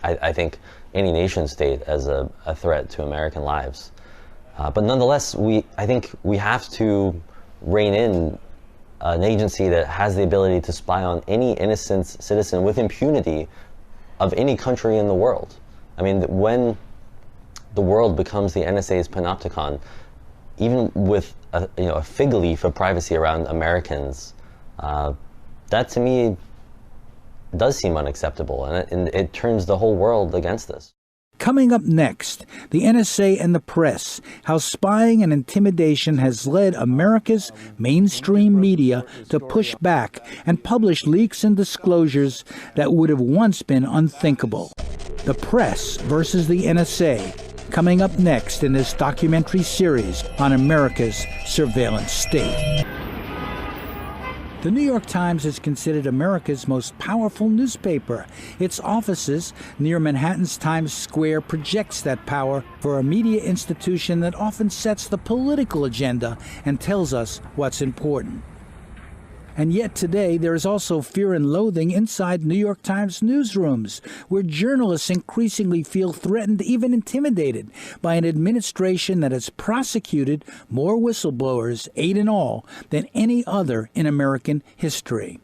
I think, any nation state as a threat to American lives. But nonetheless, I think we have to rein in an agency that has the ability to spy on any innocent citizen with impunity of any country in the world. I mean, when the world becomes the NSA's panopticon, even with a fig leaf of privacy around Americans, that to me does seem unacceptable, and it turns the whole world against us. Coming up next, the NSA and the press, how spying and intimidation has led America's mainstream media to push back and publish leaks and disclosures that would have once been unthinkable. The press versus the NSA, coming up next in this documentary series on America's surveillance state. The New York Times is considered America's most powerful newspaper. Its offices near Manhattan's Times Square projects that power for a media institution that often sets the political agenda and tells us what's important. And yet today, there is also fear and loathing inside New York Times newsrooms, where journalists increasingly feel threatened, even intimidated, by an administration that has prosecuted more whistleblowers, 8 in all, than any other in American history.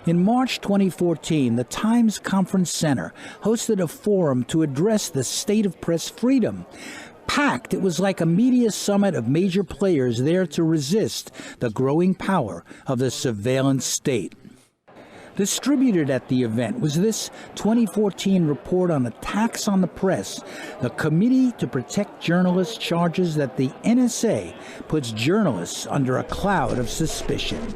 In March 2014, the Times Conference Center hosted a forum to address the state of press freedom. Packed, it was like a media summit of major players there to resist the growing power of the surveillance state. Distributed at the event was this 2014 report on attacks on the press. The Committee to Protect Journalists charges that the NSA puts journalists under a cloud of suspicion.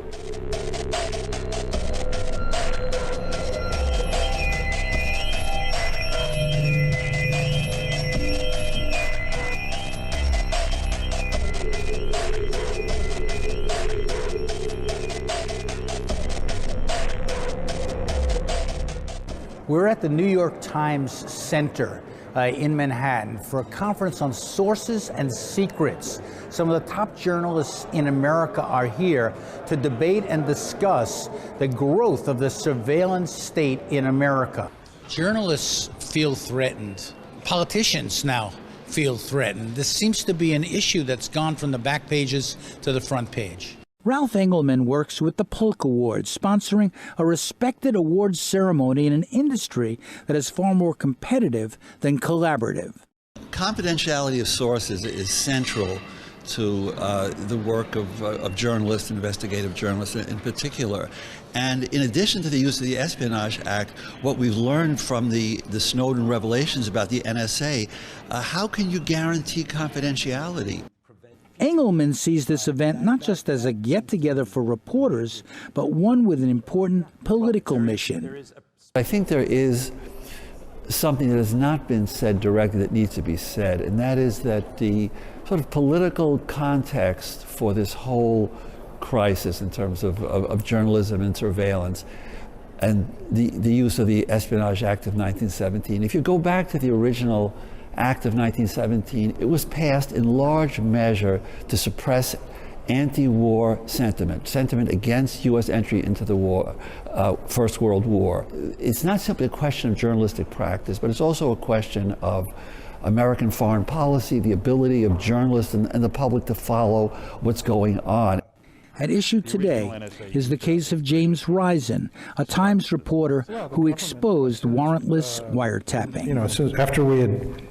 We're at the New York Times Center in Manhattan for a conference on sources and secrets. Some of the top journalists in America are here to debate and discuss the growth of the surveillance state in America. Journalists feel threatened. Politicians now feel threatened. This seems to be an issue that's gone from the back pages to the front page. Ralph Engelman works with the Polk Awards, sponsoring a respected awards ceremony in an industry that is far more competitive than collaborative. confidentiality of sources is central to the work of journalists, investigative journalists in particular. And in addition to the use of the Espionage Act, what we've learned from the Snowden revelations about the NSA, how can you guarantee confidentiality? Engelman sees this event not just as a get-together for reporters, but one with an important political mission. I think there is something that has not been said directly that needs to be said, and that is that the sort of political context for this whole crisis in terms of journalism and surveillance and the use of the Espionage Act of 1917. If you go back to the original Act of 1917, it was passed in large measure to suppress anti-war sentiment against U.S. entry into the war, First World War. It's not simply a question of journalistic practice, but it's also a question of American foreign policy, the ability of journalists and the public to follow what's going on. At issue today is the case of James Risen, a Times reporter who exposed warrantless wiretapping. You know, so after we had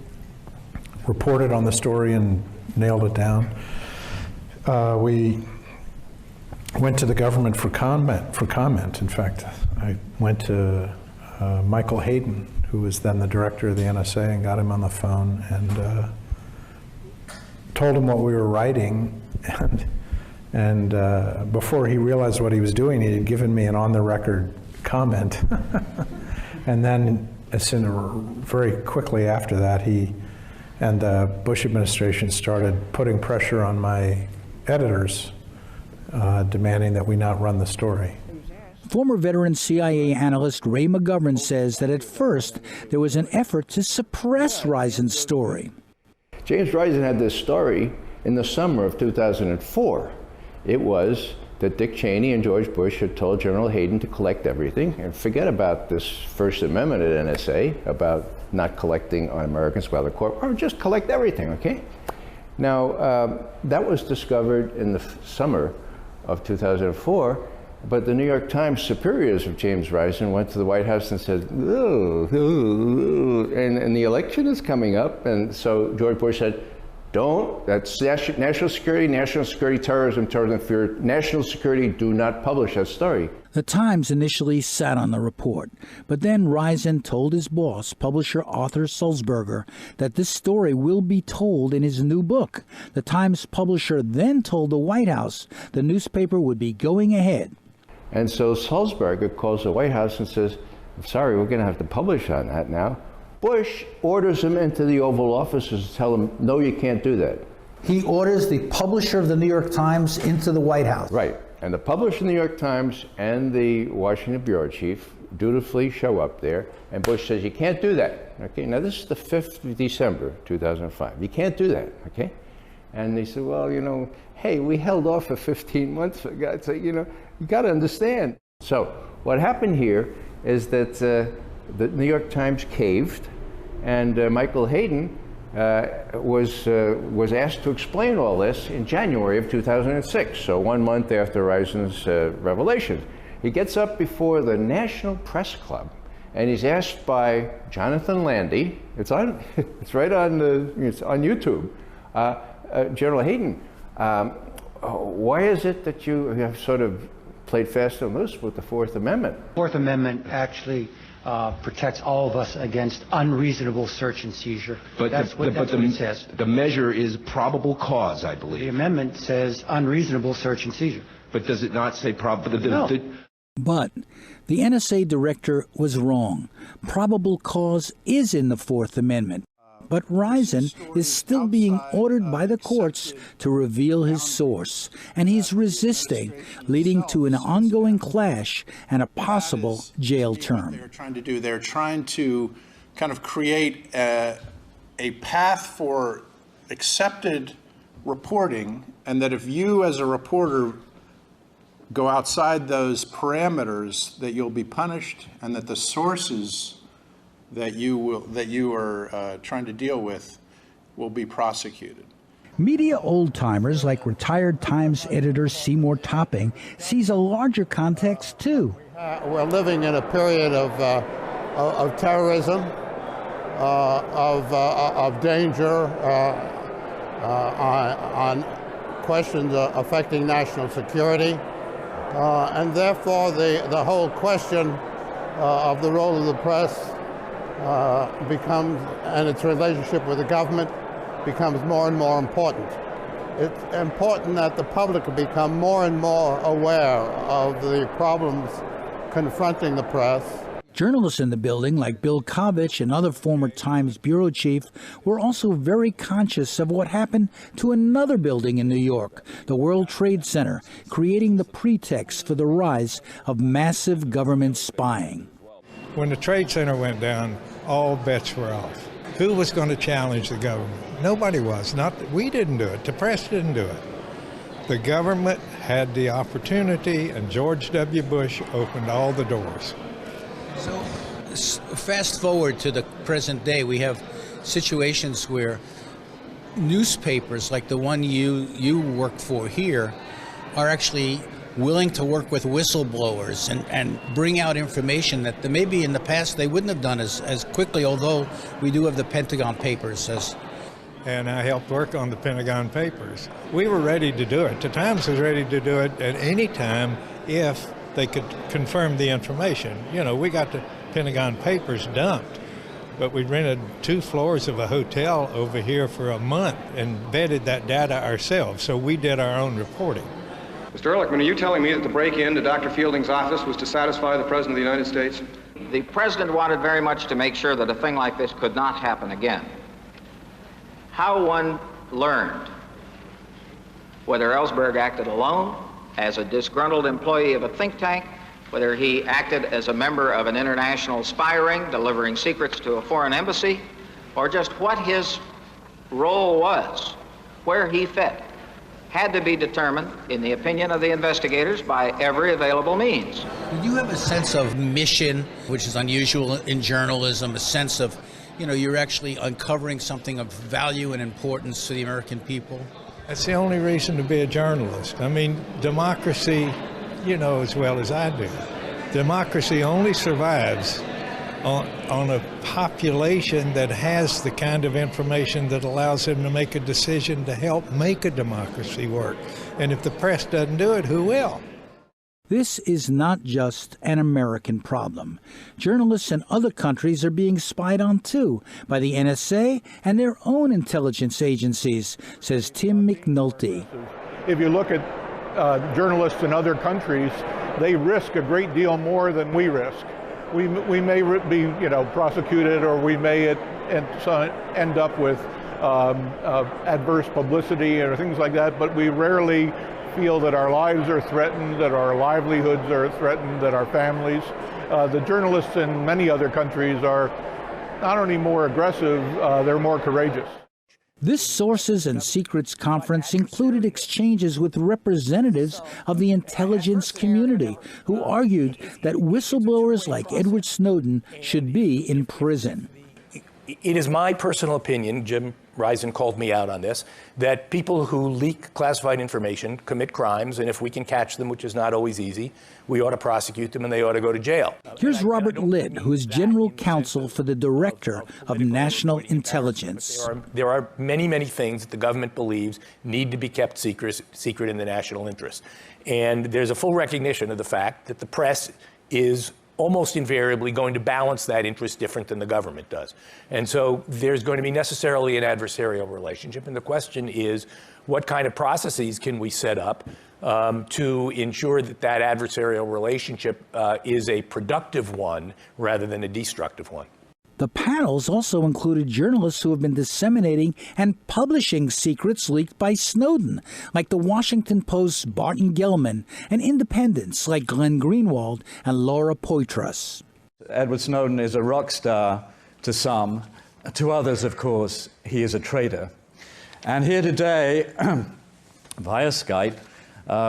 reported on the story and nailed it down, we went to the government for comment. In fact, I went to Michael Hayden, who was then the director of the NSA, and got him on the phone and told him what we were writing. And before he realized what he was doing, he had given me an on-the-record comment. And then, very quickly after that, he and the Bush administration started putting pressure on my editors, demanding that we not run the story. Former veteran CIA analyst Ray McGovern says that at first there was an effort to suppress Risen's story. James Risen had this story in the summer of 2004. It was that Dick Cheney and George Bush had told General Hayden to collect everything and forget about this First Amendment at NSA about not collecting on Americans by the court, or just collect everything, okay? Now, that was discovered in the summer of 2004, but the New York Times superiors of James Risen went to the White House and said, and the election is coming up, and so George Bush said, don't, that's national security, terrorism, fear, national security, do not publish that story. The Times initially sat on the report, but then Risen told his boss, publisher Arthur Sulzberger, that this story will be told in his new book. The Times publisher then told the White House the newspaper would be going ahead. And so Sulzberger calls the White House and says, I'm sorry, we're going to have to publish on that now. Bush orders him into the Oval Office to tell him, no, you can't do that. He orders the publisher of the New York Times into the White House. Right. And the publisher of the New York Times and the Washington bureau chief dutifully show up there, and Bush says, you can't do that. Okay, now this is the 5th of December, 2005. You can't do that, okay? And they said, well, you know, hey, we held off for 15 months, for God's sake, you know, you got to understand. So what happened here is that the New York Times caved, and Michael Hayden was asked to explain all this in January of 2006, so 1 month after Risen's revelations. He gets up before the National Press Club, and he's asked by Jonathan Landy, it's right on it's on YouTube, General Hayden, why is it that you have sort of played fast and loose with the Fourth Amendment? Fourth Amendment actually protects all of us against unreasonable search and seizure. But that's what it says. The measure is probable cause, I believe. The amendment says unreasonable search and seizure. But does it not say probable? No. But the NSA director was wrong. Probable cause is in the Fourth Amendment. But Risen is still being ordered by the courts to reveal his source, and he's resisting, leading to an ongoing clash and a possible jail term. They're trying to kind of create a path for accepted reporting, and that if you as a reporter go outside those parameters, that you'll be punished, and that the sources that you are trying to deal with will be prosecuted. Media old-timers like retired Times editor Seymour Topping sees a larger context too. We're living in a period of terrorism, of danger on questions affecting national security. And therefore, the whole question of the role of the press becomes, and its relationship with the government becomes more and more important. It's important that the public become more and more aware of the problems confronting the press. Journalists in the building, like Bill Kovach and other former Times bureau chief, were also very conscious of what happened to another building in New York, the World Trade Center, creating the pretext for the rise of massive government spying. When the Trade Center went down, all bets were off. Who was going to challenge the government? Nobody was. We didn't do it. The press didn't do it. The government had the opportunity, and George W. Bush opened all the doors. So fast forward to the present day, we have situations where newspapers like the one you work for here are actually willing to work with whistleblowers and bring out information that maybe in the past they wouldn't have done as quickly, although we do have the Pentagon Papers. And I helped work on the Pentagon Papers. We were ready to do it. The Times was ready to do it at any time if they could confirm the information. You know, we got the Pentagon Papers dumped, but we rented 2 floors of a hotel over here for a month and vetted that data ourselves, so we did our own reporting. Mr. Ehrlichman, are you telling me that the break-in to Dr. Fielding's office was to satisfy the President of the United States? The President wanted very much to make sure that a thing like this could not happen again. How one learned whether Ellsberg acted alone, as a disgruntled employee of a think tank, whether he acted as a member of an international spy ring delivering secrets to a foreign embassy, or just what his role was, where he fit, had to be determined, in the opinion of the investigators, by every available means. Do you have a sense of mission, which is unusual in journalism, a sense of, you know, you're actually uncovering something of value and importance to the American people? That's the only reason to be a journalist. I mean, democracy, you know as well as I do, democracy only survives on a population that has the kind of information that allows them to make a decision to help make a democracy work. And if the press doesn't do it, who will? This is not just an American problem. Journalists in other countries are being spied on too by the NSA and their own intelligence agencies, says Tim McNulty. If you look at journalists in other countries, they risk a great deal more than we risk. We may be, prosecuted, or we may end up with adverse publicity or things like that, but we rarely feel that our lives are threatened, that our livelihoods are threatened, that our families. The journalists in many other countries are not only more aggressive, they're more courageous. This Sources and Secrets conference included exchanges with representatives of the intelligence community who argued that whistleblowers like Edward Snowden should be in prison. It is my personal opinion, Jim Risen called me out on this, that people who leak classified information commit crimes, and if we can catch them, which is not always easy, we ought to prosecute them and they ought to go to jail. Here's Robert Litt, who is general counsel for the Director of National Intelligence. There are many, many things that the government believes need to be kept secret in the national interest. And there's a full recognition of the fact that the press is almost invariably going to balance that interest different than the government does. And so there's going to be necessarily an adversarial relationship. And the question is, what kind of processes can we set up to ensure that that adversarial relationship is a productive one rather than a destructive one? The panels also included journalists who have been disseminating and publishing secrets leaked by Snowden, like the Washington Post's Barton Gellman, and independents like Glenn Greenwald and Laura Poitras. Edward Snowden is a rock star to some. To others, of course, he is a traitor. And here today, via Skype,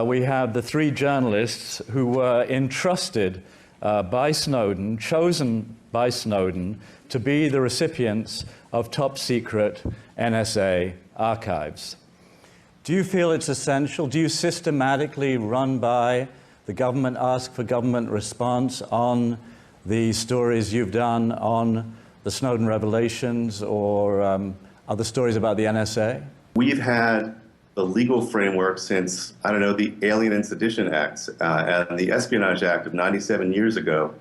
we have the 3 journalists who were entrusted by Snowden, chosen by Snowden, to be the recipients of top secret NSA archives. Do you feel it's essential? Do you systematically run by the government, ask for government response on the stories you've done on the Snowden revelations or other stories about the NSA? We've had the legal framework since, I don't know, the Alien and Sedition Acts and the Espionage Act of 97 years ago,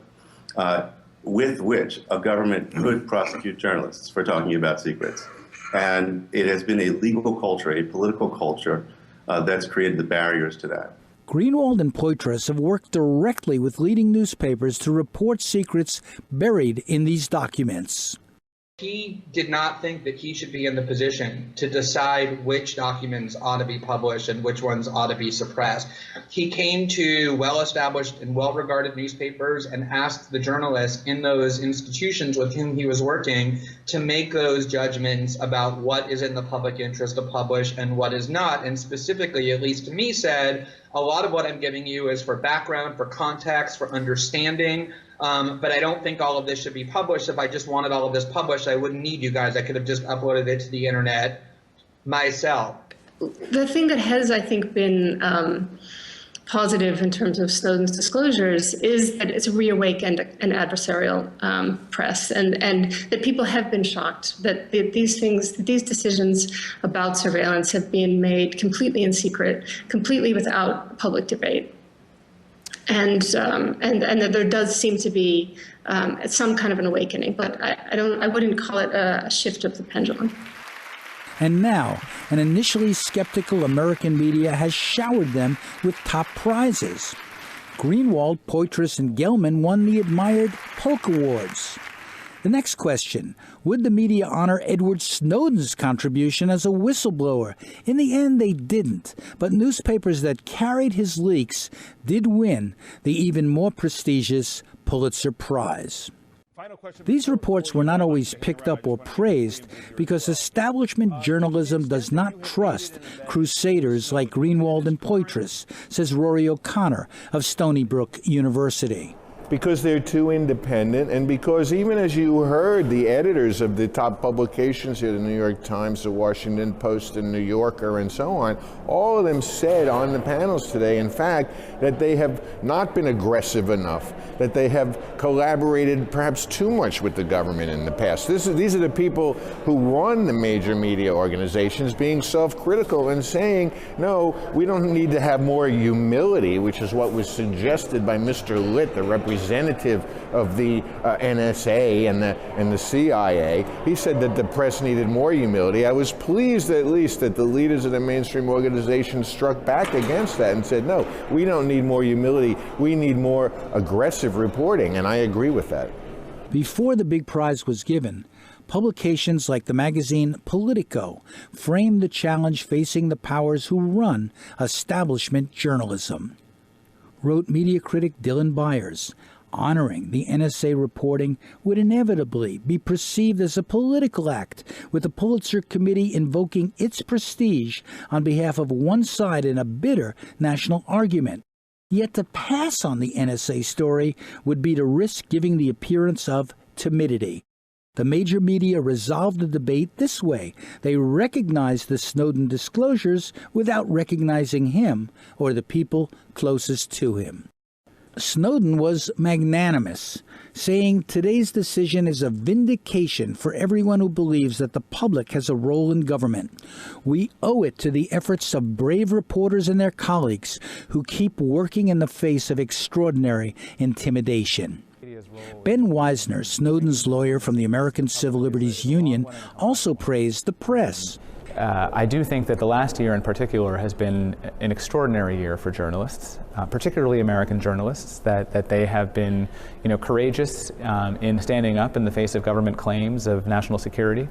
with which a government could prosecute journalists for talking about secrets. And it has been a legal culture, a political culture, that's created the barriers to that. Greenwald and Poitras have worked directly with leading newspapers to report secrets buried in these documents. He did not think that he should be in the position to decide which documents ought to be published and which ones ought to be suppressed. He came to well-established and well-regarded newspapers and asked the journalists in those institutions with whom he was working to make those judgments about what is in the public interest to publish and what is not. And specifically, at least to me, said, a lot of what I'm giving you is for background, for context, for understanding. But I don't think all of this should be published. If I just wanted all of this published, I wouldn't need you guys. I could have just uploaded it to the internet myself. The thing that has, I think, been positive in terms of Snowden's disclosures is that it's reawakened an adversarial press, and that people have been shocked that these decisions about surveillance have been made completely in secret, completely without public debate. And that there does seem to be some kind of an awakening, but I wouldn't call it a shift of the pendulum. And now, an initially skeptical American media has showered them with top prizes. Greenwald, Poitras, and Gelman won the admired Polk Awards. The next question, would the media honor Edward Snowden's contribution as a whistleblower? In the end, they didn't, but newspapers that carried his leaks did win the even more prestigious Pulitzer Prize. These reports were not always picked up or praised because establishment journalism does not trust crusaders like Greenwald and Poitras, says Rory O'Connor of Stony Brook University. Because they're too independent, and because even as you heard, the editors of the top publications here, the New York Times, the Washington Post, the New Yorker, and so on, all of them said on the panels today, in fact, that they have not been aggressive enough, that they have collaborated perhaps too much with the government in the past. These are the people who run the major media organizations being self-critical and saying, no, we don't need to have more humility, which is what was suggested by Mr. Litt, the representative of the NSA and the CIA. He said that the press needed more humility. I was pleased at least that the leaders of the mainstream organizations struck back against that and said, no, we don't need more humility. We need more aggressive reporting, and I agree with that. Before the big prize was given, publications like the magazine Politico framed the challenge facing the powers who run establishment journalism. Wrote media critic Dylan Byers, honoring the NSA reporting would inevitably be perceived as a political act, with the Pulitzer Committee invoking its prestige on behalf of one side in a bitter national argument. Yet to pass on the NSA story would be to risk giving the appearance of timidity. The major media resolved the debate this way. They recognized the Snowden disclosures without recognizing him or the people closest to him. Snowden was magnanimous, saying today's decision is a vindication for everyone who believes that the public has a role in government. We owe it to the efforts of brave reporters and their colleagues who keep working in the face of extraordinary intimidation. Ben Wisner, Snowden's lawyer from the American Civil Liberties Union, also praised the press. I do think that the last year in particular has been an extraordinary year for journalists, particularly American journalists, that they have been, courageous in standing up in the face of government claims of national security.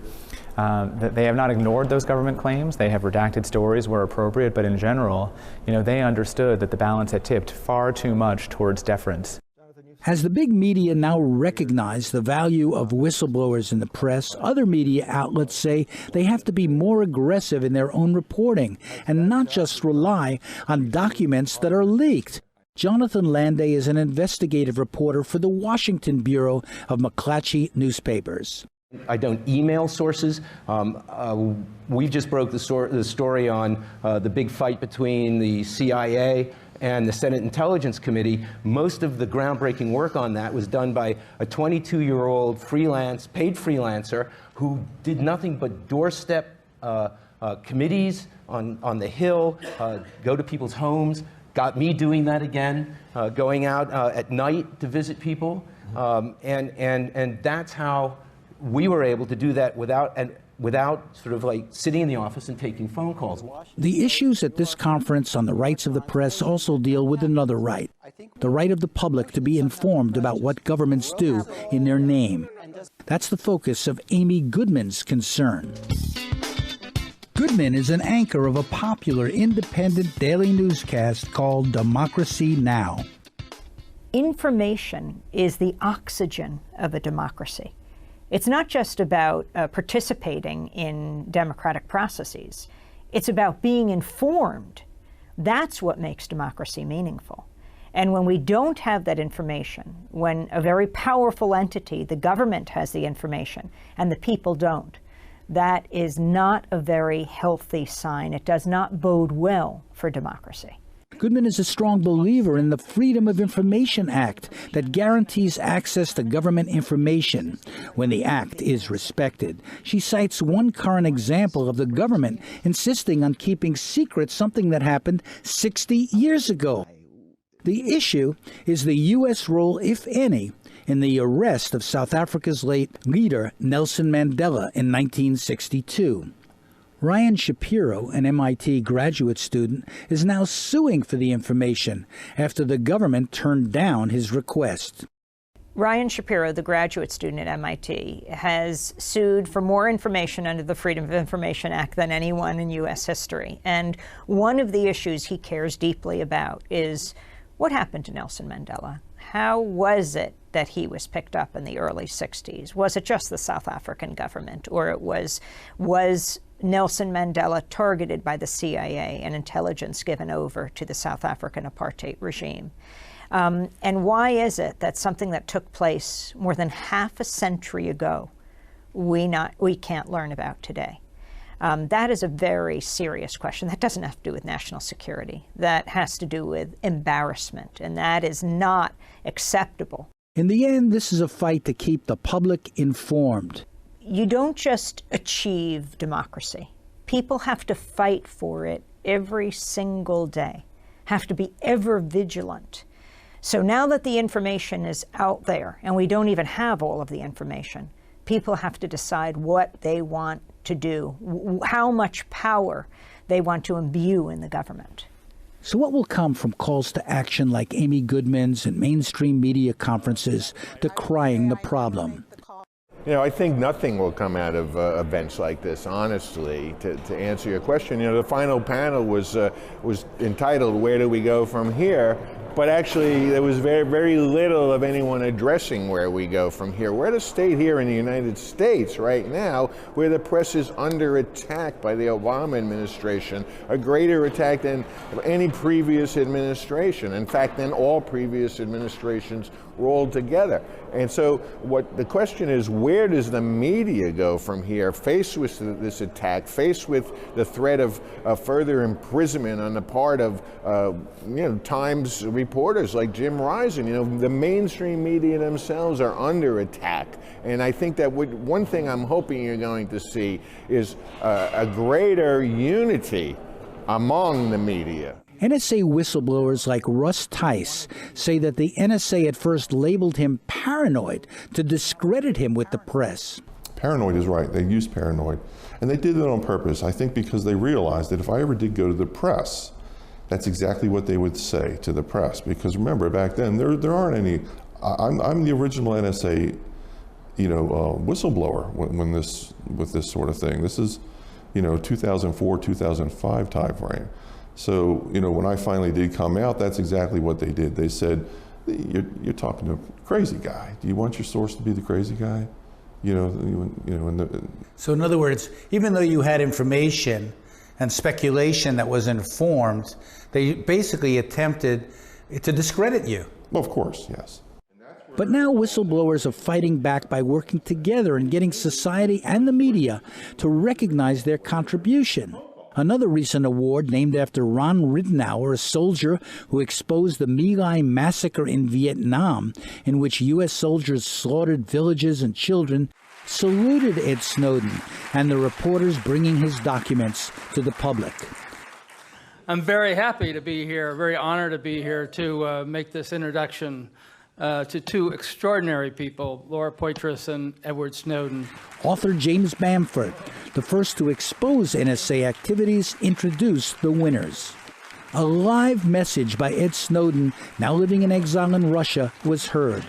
That they have not ignored those government claims. They have redacted stories where appropriate, but in general, they understood that the balance had tipped far too much towards deference. As the big media now recognize the value of whistleblowers in the press, other media outlets say they have to be more aggressive in their own reporting and not just rely on documents that are leaked. Jonathan Landay is an investigative reporter for the Washington Bureau of McClatchy Newspapers. I don't email sources. We just broke the story on the big fight between the CIA and the Senate Intelligence Committee, most of the groundbreaking work on that was done by a 22-year-old paid freelancer who did nothing but doorstep committees on the Hill, go to people's homes, got me doing that again, going out at night to visit people. And that's how we were able to do that without sort of like sitting in the office and taking phone calls. The issues at this conference on the rights of the press also deal with another right, the right of the public to be informed about what governments do in their name. That's the focus of Amy Goodman's concern. Goodman is an anchor of a popular independent daily newscast called Democracy Now! Information is the oxygen of a democracy. It's not just about participating in democratic processes. It's about being informed. That's what makes democracy meaningful. And when we don't have that information, when a very powerful entity, the government, has the information and the people don't, that is not a very healthy sign. It does not bode well for democracy. Goodman is a strong believer in the Freedom of Information Act that guarantees access to government information when the act is respected. She cites one current example of the government insisting on keeping secret something that happened 60 years ago. The issue is the U.S. role, if any, in the arrest of South Africa's late leader Nelson Mandela in 1962. Ryan Shapiro, an MIT graduate student, is now suing for the information after the government turned down his request. Ryan Shapiro, the graduate student at MIT, has sued for more information under the Freedom of Information Act than anyone in U.S. history. And one of the issues he cares deeply about is what happened to Nelson Mandela? How was it that he was picked up in the early 60s? Was it just the South African government, or was Nelson Mandela targeted by the CIA and intelligence given over to the South African apartheid regime? And why is it that something that took place more than half a century ago, we can't learn about today? That is a very serious question. That doesn't have to do with national security. That has to do with embarrassment, and that is not acceptable. In the end, this is a fight to keep the public informed. You don't just achieve democracy. People have to fight for it every single day, have to be ever vigilant. So now that the information is out there, and we don't even have all of the information, people have to decide what they want to do, how much power they want to imbue in the government. So what will come from calls to action like Amy Goodman's and mainstream media conferences decrying the problem? You know, I think nothing will come out of events like this, honestly, to answer your question. You know, the final panel was entitled, "Where do we go from here?" But actually, there was very, very little of anyone addressing where we go from here. We're at a state here in the United States right now where the press is under attack by the Obama administration, a greater attack than any previous administration. In fact, than all previous administrations rolled together. And so the question is, where does the media go from here, faced with this attack, faced with the threat of further imprisonment on the part of Times reporters like Jim Risen? You know, the mainstream media themselves are under attack. And I think that one thing I'm hoping you're going to see is a greater unity among the media. NSA whistleblowers like Russ Tice say that the NSA at first labeled him paranoid to discredit him with the press. Paranoid is right. They used paranoid. And they did it on purpose, I think, because they realized that if I ever did go to the press, that's exactly what they would say to the press. Because remember, back then, there aren't any, I'm the original NSA, whistleblower with this sort of thing. This is, 2004, 2005 time frame. So, when I finally did come out, that's exactly what they did. They said, you're talking to a crazy guy. Do you want your source to be the crazy guy? So in other words, even though you had information and speculation that was informed, they basically attempted to discredit you. Well, of course, yes. But now whistleblowers are fighting back by working together and getting society and the media to recognize their contribution. Another recent award named after Ron Ridenour, a soldier who exposed the My Lai massacre in Vietnam, in which U.S. soldiers slaughtered villages and children, saluted Ed Snowden and the reporters bringing his documents to the public. I'm very happy to be here, very honored to be here to make this introduction to two extraordinary people, Laura Poitras and Edward Snowden. Author James Bamford, the first to expose NSA activities, introduced the winners. A live message by Ed Snowden, now living in exile in Russia, was heard.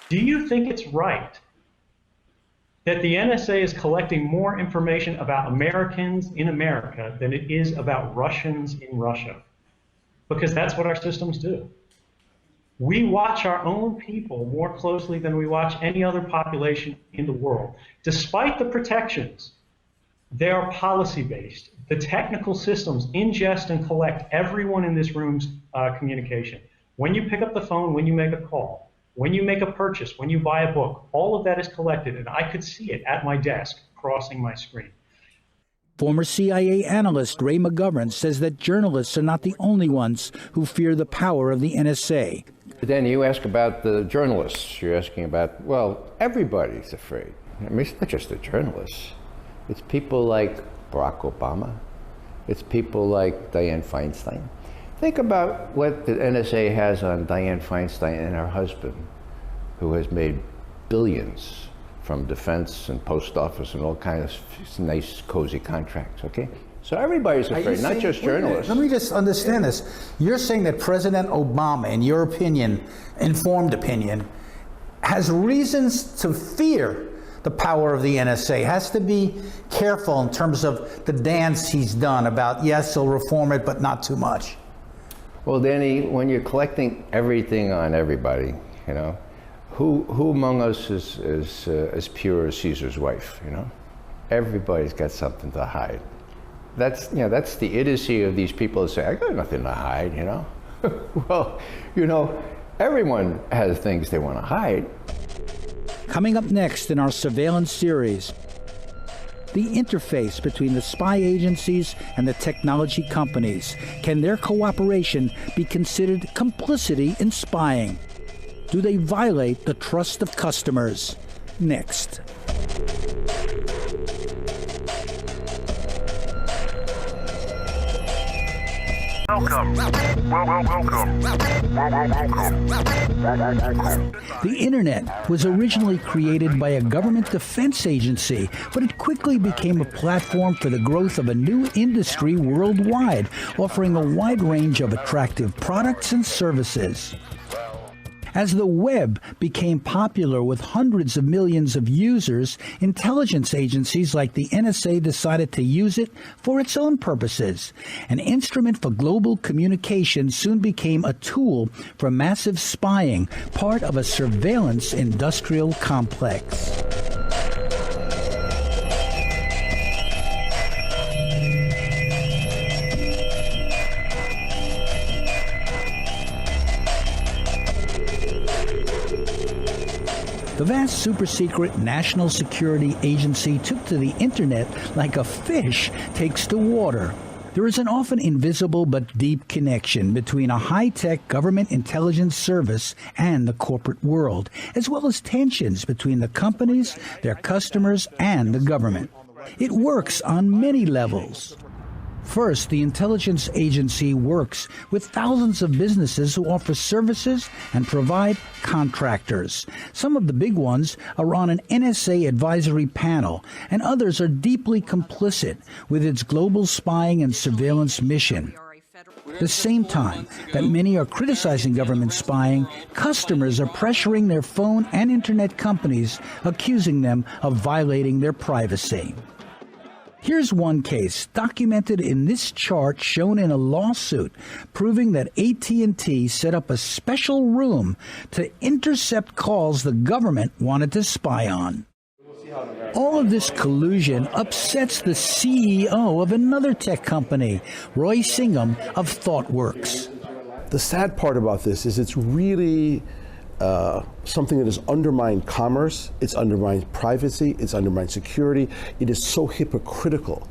Do you think it's right that the NSA is collecting more information about Americans in America than it is about Russians in Russia? Because that's what our systems do. We watch our own people more closely than we watch any other population in the world. Despite the protections, they are policy-based. The technical systems ingest and collect everyone in this room's communication. When you pick up the phone, when you make a call, when you make a purchase, when you buy a book, all of that is collected, and I could see it at my desk crossing my screen. Former CIA analyst Ray McGovern says that journalists are not the only ones who fear the power of the NSA. Then you ask about the journalists. You're asking about, well, everybody's afraid. I mean, it's not just the journalists. It's people like Barack Obama. It's people like Dianne Feinstein. Think about what the NSA has on Dianne Feinstein and her husband, who has made billions from defense and post office and all kinds of nice, cozy contracts, okay? So everybody's afraid, not just journalists. Let me just understand this. You're saying that President Obama, in your opinion, informed opinion, has reasons to fear the power of the NSA, has to be careful in terms of the dance he's done about, yes, he'll reform it, but not too much. Well, Danny, when you're collecting everything on everybody, you know, who among us is as pure as Caesar's wife, you know? Everybody's got something to hide. That's, you know, that's the idiocy of these people that say, I got nothing to hide, you know? Well, you know, everyone has things they want to hide. Coming up next in our surveillance series, the interface between the spy agencies and the technology companies. Can their cooperation be considered complicity in spying? Do they violate the trust of customers? Next. Welcome. Welcome. The Internet was originally created by a government defense agency, but it quickly became a platform for the growth of a new industry worldwide, offering a wide range of attractive products and services. As the web became popular with hundreds of millions of users, intelligence agencies like the NSA decided to use it for its own purposes. An instrument for global communication soon became a tool for massive spying, part of a surveillance industrial complex. The vast super-secret National Security Agency took to the Internet like a fish takes to water. There is an often invisible but deep connection between a high-tech government intelligence service and the corporate world, as well as tensions between the companies, their customers, and the government. It works on many levels. First, the intelligence agency works with thousands of businesses who offer services and provide contractors. Some of the big ones are on an NSA advisory panel, and others are deeply complicit with its global spying and surveillance mission. At the same time that many are criticizing government spying, customers are pressuring their phone and internet companies, accusing them of violating their privacy. Here's one case documented in this chart shown in a lawsuit proving that AT&T set up a special room to intercept calls the government wanted to spy on. All of this collusion upsets the CEO of another tech company, Roy Singham of ThoughtWorks. The sad part about this is it's really something that has undermined commerce, it's undermined privacy, it's undermined security. It is so hypocritical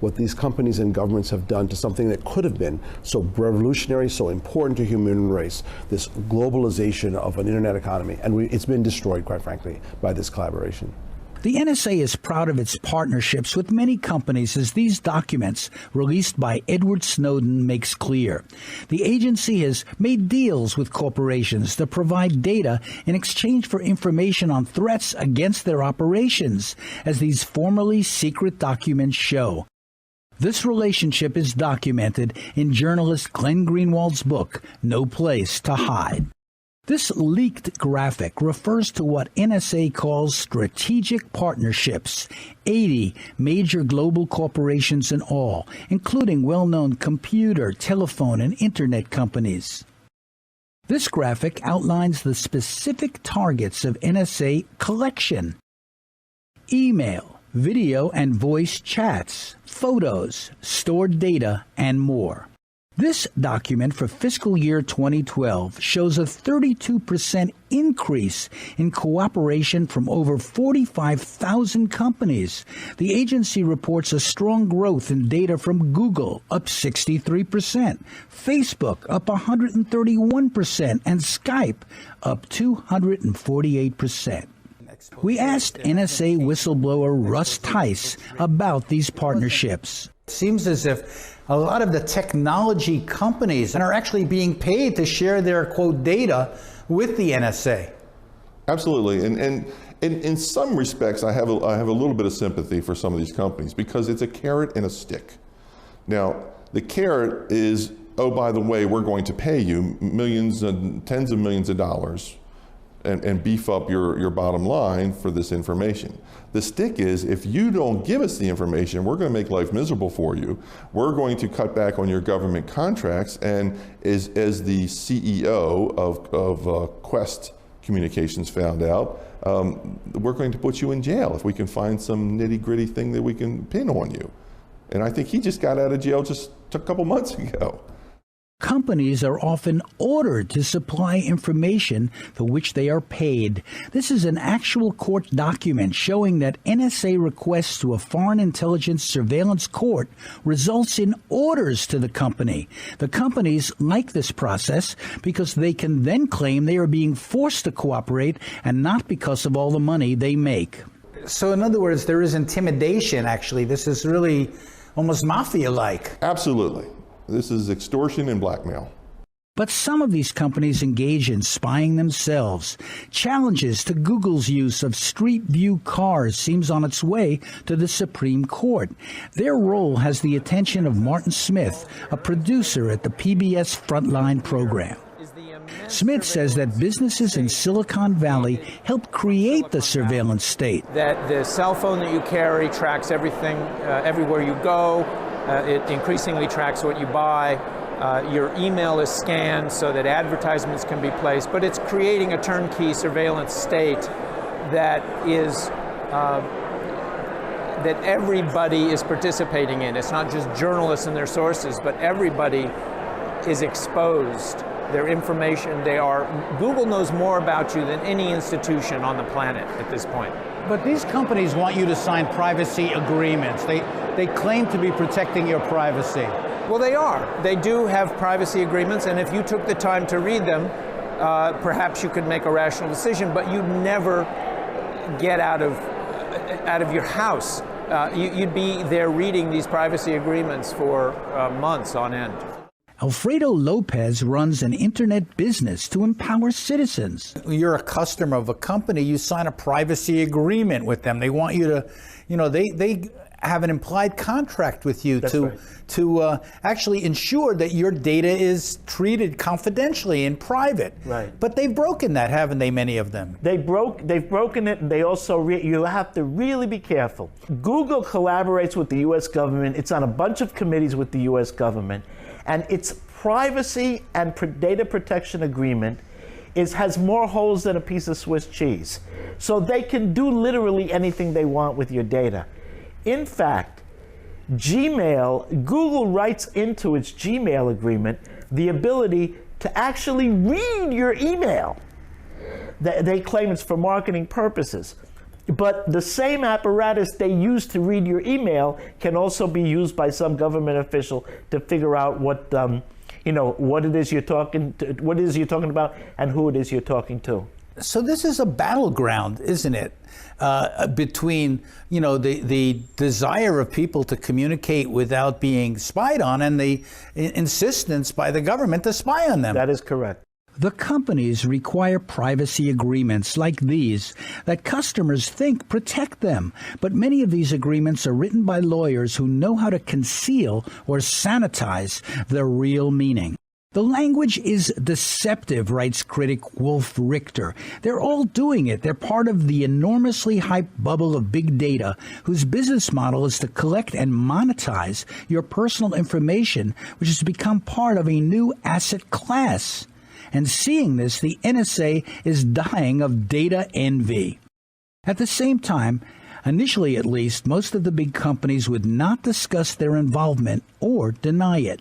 what these companies and governments have done to something that could have been so revolutionary, so important to human race, this globalization of an internet economy. And it's been destroyed, quite frankly, by this collaboration. The NSA is proud of its partnerships with many companies, as these documents released by Edward Snowden makes clear. The agency has made deals with corporations to provide data in exchange for information on threats against their operations, as these formerly secret documents show. This relationship is documented in journalist Glenn Greenwald's book, No Place to Hide. This leaked graphic refers to what NSA calls strategic partnerships, 80 major global corporations in all, including well-known computer, telephone, and internet companies. This graphic outlines the specific targets of NSA collection: email, video and voice chats, photos, stored data, and more. This document for fiscal year 2012 shows a 32% increase in cooperation from over 45,000 companies. The agency reports a strong growth in data from Google, up 63%, Facebook, up 131%, and Skype, up 248%. We asked NSA whistleblower Russ Tice about these partnerships. It seems as if a lot of the technology companies are actually being paid to share their, quote, data with the NSA. Absolutely. And in some respects, I have a little bit of sympathy for some of these companies, because it's a carrot and a stick. Now, the carrot is, oh, by the way, we're going to pay you millions and tens of millions of dollars and beef up your bottom line for this information. The stick is, if you don't give us the information, we're going to make life miserable for you. We're going to cut back on your government contracts, and as the CEO of Quest Communications found out, we're going to put you in jail if we can find some nitty-gritty thing that we can pin on you. And I think he just got out of jail just a couple months ago. Companies are often ordered to supply information for which they are paid. This is an actual court document showing that NSA requests to a foreign intelligence surveillance court results in orders to the company. The companies like this process because they can then claim they are being forced to cooperate and not because of all the money they make. So in other words, there is intimidation, actually. This is really almost mafia-like. Absolutely. This is extortion and blackmail. But some of these companies engage in spying themselves. Challenges to Google's use of Street View cars seems on its way to the Supreme Court. Their role has the attention of Martin Smith, a producer at the PBS Frontline program. Smith says that businesses in Silicon Valley helped create the surveillance state. That the cell phone that you carry tracks everything, everywhere you go. It increasingly tracks what you buy. Your email is scanned so that advertisements can be placed, but it's creating a turnkey surveillance state that is that everybody is participating in. It's not just journalists and their sources, but everybody is exposed. Their information, Google knows more about you than any institution on the planet at this point. But these companies want you to sign privacy agreements. They claim to be protecting your privacy. Well, they are. They do have privacy agreements, and if you took the time to read them, perhaps you could make a rational decision, but you'd never get out of your house. You'd be there reading these privacy agreements for months on end. Alfredo Lopez runs an internet business to empower citizens. You're a customer of a company, you sign a privacy agreement with them. They want you to, they have an implied contract with you to actually ensure that your data is treated confidentially and private. Right. But they've broken that, haven't they, many of them? They've broken it, and they also, you have to really be careful. Google collaborates with the U.S. government. It's on a bunch of committees with the U.S. government. And its privacy and data protection agreement has more holes than a piece of Swiss cheese. So they can do literally anything they want with your data. In fact, Google writes into its Gmail agreement the ability to actually read your email. They claim it's for marketing purposes. But the same apparatus they use to read your email can also be used by some government official to figure out what what it is you're talking to, what it is you're talking about, and who it is you're talking to. So this is a battleground, isn't it? Between the desire of people to communicate without being spied on and the insistence by the government to spy on them. That is correct. The companies require privacy agreements like these that customers think protect them. But many of these agreements are written by lawyers who know how to conceal or sanitize their real meaning. The language is deceptive, writes critic Wolf Richter. They're all doing it. They're part of the enormously hyped bubble of big data, whose business model is to collect and monetize your personal information, which has become part of a new asset class. And seeing this, the NSA is dying of data envy. At the same time, initially at least, most of the big companies would not discuss their involvement or deny it.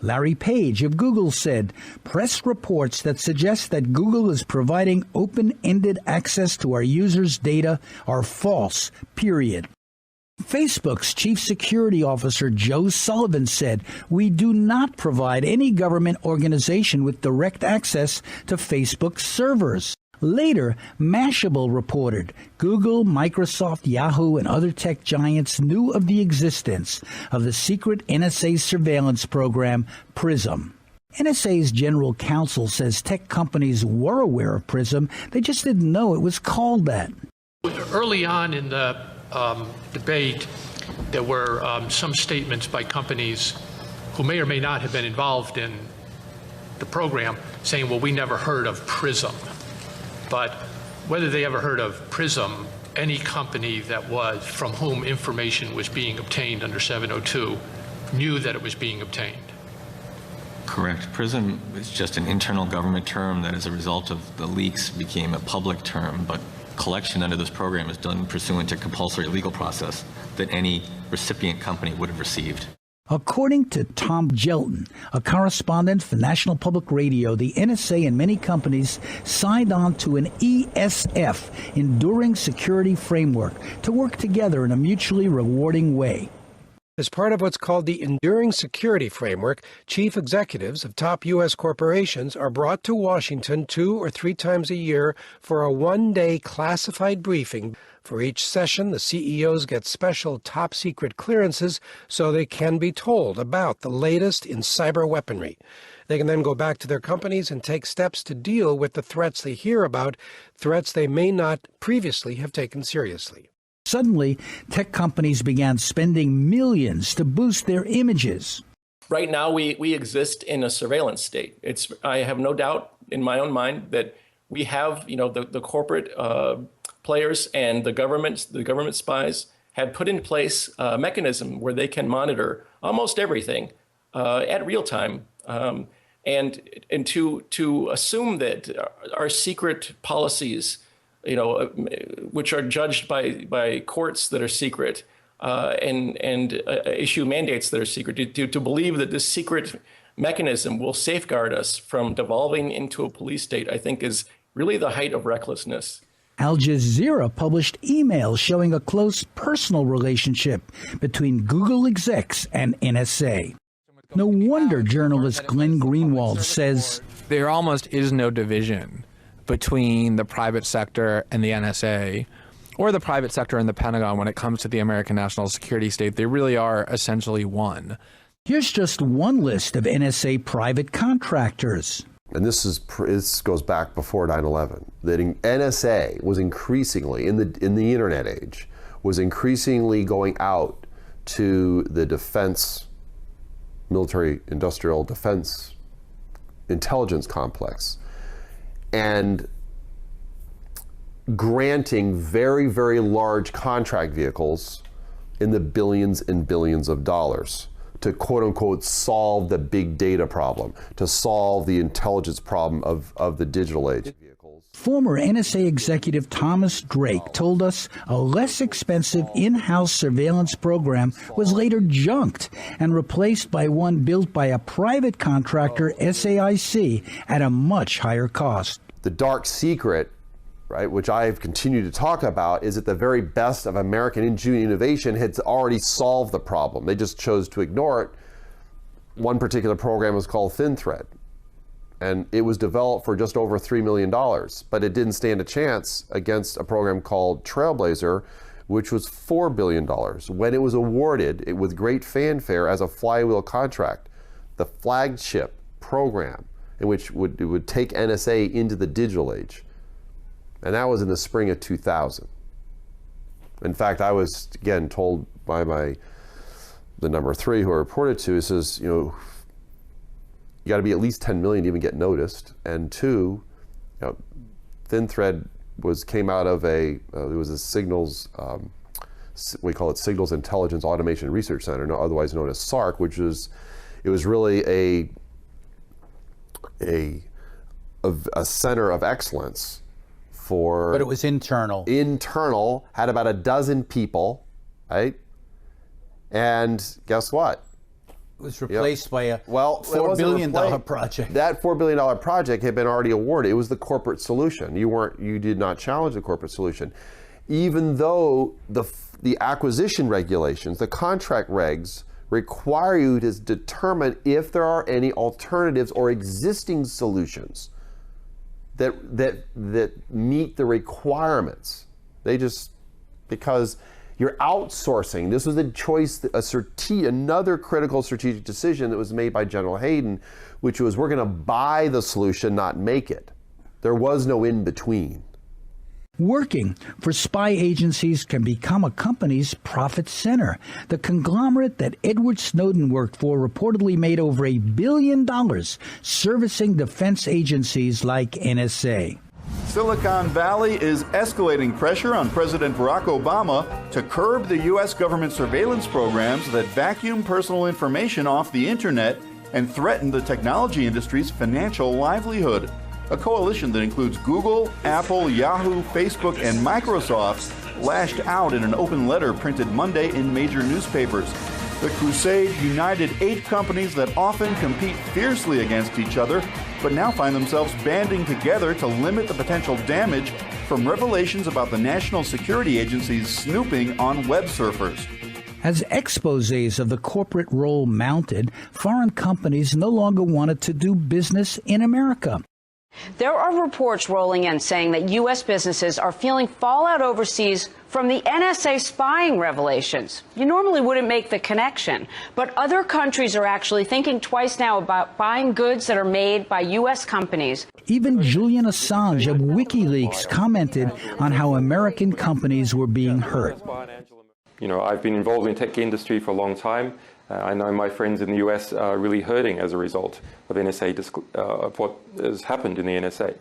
Larry Page of Google said, press reports that suggest that Google is providing open-ended access to our users' data are false, period. Facebook's chief security officer, Joe Sullivan, said, we do not provide any government organization with direct access to Facebook servers. Later, Mashable reported Google, Microsoft, Yahoo, and other tech giants knew of the existence of the secret NSA surveillance program, PRISM. NSA's general counsel says tech companies were aware of PRISM, they just didn't know it was called that. Early on in the debate, there were some statements by companies who may or may not have been involved in the program saying, well, we never heard of PRISM. But whether they ever heard of PRISM, any company that was from whom information was being obtained under 702 knew that it was being obtained. Correct. PRISM is just an internal government term that as a result of the leaks became a public term, but collection under this program is done pursuant to compulsory legal process that any recipient company would have received. According to Tom Gelton, a correspondent for National Public Radio, the NSA and many companies signed on to an ESF, Enduring Security Framework, to work together in a mutually rewarding way. As part of what's called the Enduring Security Framework, chief executives of top U.S. corporations are brought to Washington 2 or 3 times a year for a one-day classified briefing. For each session, the CEOs get special top-secret clearances so they can be told about the latest in cyber weaponry. They can then go back to their companies and take steps to deal with the threats they hear about, threats they may not previously have taken seriously. Suddenly, tech companies began spending millions to boost their images. Right now, we exist in a surveillance state. I have no doubt in my own mind that we have, the corporate players and the government spies have put in place a mechanism where they can monitor almost everything at real time. And to assume that our secret policies, which are judged by courts that are secret, and issue mandates that are secret, to believe that this secret mechanism will safeguard us from devolving into a police state, I think is really the height of recklessness. Al Jazeera published emails showing a close personal relationship between Google execs and NSA. No wonder journalist Glenn Greenwald says, there almost is no division between the private sector and the NSA, or the private sector and the Pentagon when it comes to the American national security state. They really are essentially one. Here's just one list of NSA private contractors. And this goes back before 9/11. That NSA was increasingly, in the internet age, was increasingly going out to the defense, military industrial defense intelligence complex, and granting very, very large contract vehicles in the billions and billions of dollars to quote unquote solve the big data problem, to solve the intelligence problem of the digital age. Former NSA executive Thomas Drake told us a less expensive in-house surveillance program was later junked and replaced by one built by a private contractor, SAIC, at a much higher cost. The dark secret right, which I've continued to talk about, is that the very best of American engineering innovation had already solved the problem. They just chose to ignore it. One particular program was called ThinThread, and it was developed for just over $3 million, but it didn't stand a chance against a program called Trailblazer, which was $4 billion. When it was awarded with great fanfare as a flywheel contract, the flagship program in which it would take NSA into the digital age. And that was in the spring of 2000. In fact, I was, again, told by the number 3 who I reported to, he says, you know, you got to be at least 10 million to even get noticed. And 2, you know, ThinThread came out of it was a signals, we call it Signals Intelligence Automation Research Center, otherwise known as SARC, which was, it was really a center of excellence for. But it was internal. Internal, had about a dozen people, right? And guess what? It was replaced by a $4 billion project. That $4 billion project had been already awarded. It was the corporate solution. You did not challenge the corporate solution. Even though the acquisition regulations, the contract regs, require you to determine if there are any alternatives or existing solutions that meet the requirements. They just, because you're outsourcing. This was a choice, another critical strategic decision that was made by General Hayden, which was we're going to buy the solution, not make it. There was no in between. Working for spy agencies can become a company's profit center. The conglomerate that Edward Snowden worked for reportedly made over $1 billion servicing defense agencies like NSA. Silicon Valley is escalating pressure on President Barack Obama to curb the U.S. government surveillance programs that vacuum personal information off the internet and threaten the technology industry's financial livelihood. A coalition that includes Google, Apple, Yahoo, Facebook, and Microsoft lashed out in an open letter printed Monday in major newspapers. The crusade united 8 companies that often compete fiercely against each other, but now find themselves banding together to limit the potential damage from revelations about the National Security Agency's snooping on web surfers. As exposés of the corporate role mounted, foreign companies no longer wanted to do business in America. There are reports rolling in saying that U.S. businesses are feeling fallout overseas from the NSA spying revelations. You normally wouldn't make the connection, but other countries are actually thinking twice now about buying goods that are made by U.S. companies. Even Julian Assange of WikiLeaks commented on how American companies were being hurt. You know, I've been involved in the tech industry for a long time. I know my friends in the US are really hurting as a result of NSA, of what has happened in the NSA.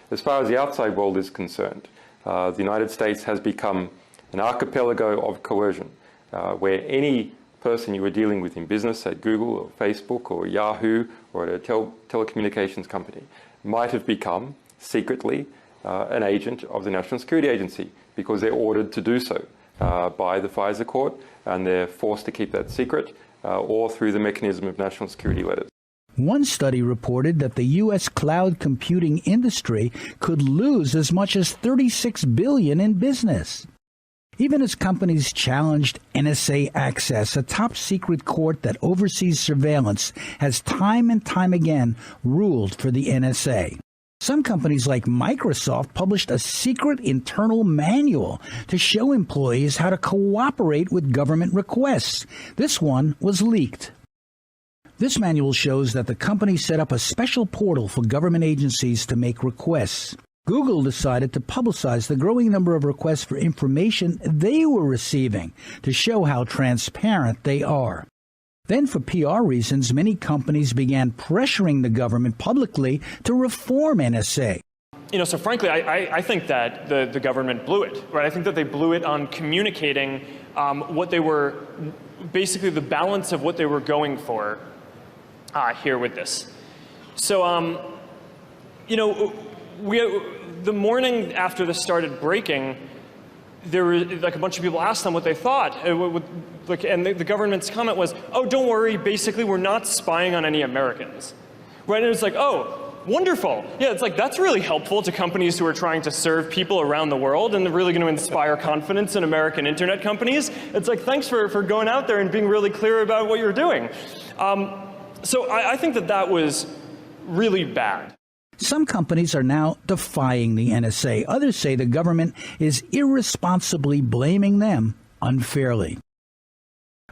As far as the outside world is concerned, the United States has become an archipelago of coercion, where any person you were dealing with in business at Google or Facebook or Yahoo or at a telecommunications company might have become secretly an agent of the National Security Agency because they're ordered to do so by the FISA court, and they're forced to keep that secret or through the mechanism of national security letters. One study reported that the U.S. cloud computing industry could lose as much as $36 billion in business. Even as companies challenged NSA access, a top-secret court that oversees surveillance has time and time again ruled for the NSA. Some companies like Microsoft published a secret internal manual to show employees how to cooperate with government requests. This one was leaked. This manual shows that the company set up a special portal for government agencies to make requests. Google decided to publicize the growing number of requests for information they were receiving to show how transparent they are. Then, for PR reasons, many companies began pressuring the government publicly to reform NSA. You know, so frankly, I think that the government blew it, right? I think that they blew it on communicating what they were, basically the balance of what they were going for here with this. So, you know, the morning after this started breaking, there were like a bunch of people asked them what they thought, and the government's comment was, "Oh, don't worry. Basically, we're not spying on any Americans." Right? And it's like, oh, Wonderful. Yeah, it's like that's really helpful to companies who are trying to serve people around the world and really going to inspire confidence in American internet companies. It's like, thanks for going out there and being really clear about what you're doing. So I think that was really bad. Some companies are now defying the NSA. Others say the government is irresponsibly blaming them unfairly.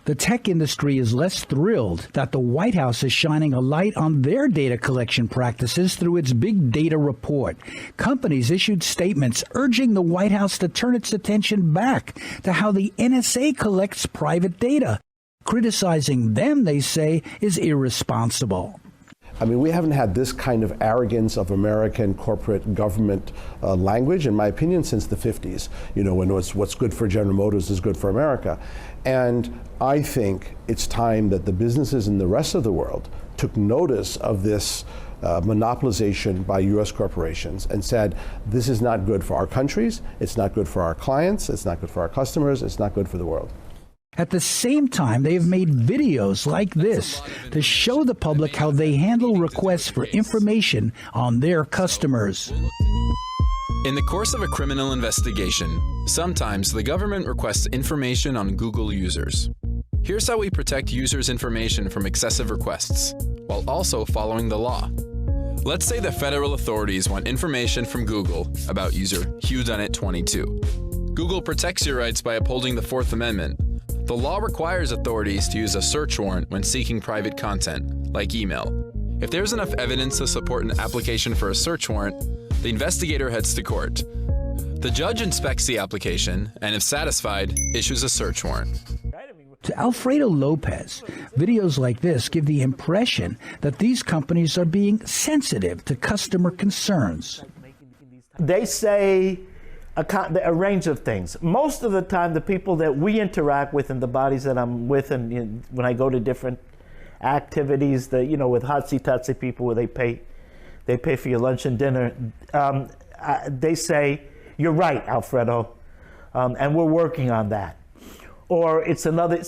The tech industry is less thrilled that the White House is shining a light on their data collection practices through its big data report. Companies issued statements urging the White House to turn its attention back to how the NSA collects private data. Criticizing them, they say, is irresponsible. I mean, we haven't had this kind of arrogance of American corporate government language, in my opinion, since the 50s. You know, when what's good for General Motors is good for America. And I think it's time that the businesses in the rest of the world took notice of this monopolization by U.S. corporations and said, this is not good for our countries, it's not good for our clients, it's not good for our customers, it's not good for the world. At the same time, they have made videos like this to show the public how they handle requests for information on their customers. In the course of a criminal investigation, sometimes the government requests information on Google users. Here's how we protect users' information from excessive requests, while also following the law. Let's say the federal authorities want information from Google about user HughDunnit22. Google protects your rights by upholding the Fourth Amendment. The law requires authorities to use a search warrant when seeking private content, like email. If there's enough evidence to support an application for a search warrant, the investigator heads to court. The judge inspects the application, and if satisfied, issues a search warrant. To Alfredo Lopez, videos like this give the impression that these companies are being sensitive to customer concerns. They say a range of things. Most of the time, the people that we interact with and the bodies that I'm with, and when I go to different activities, with hotsy-totsy people where they pay for your lunch and dinner, they say, you're right, Alfredo, and we're working on that. Or it's another,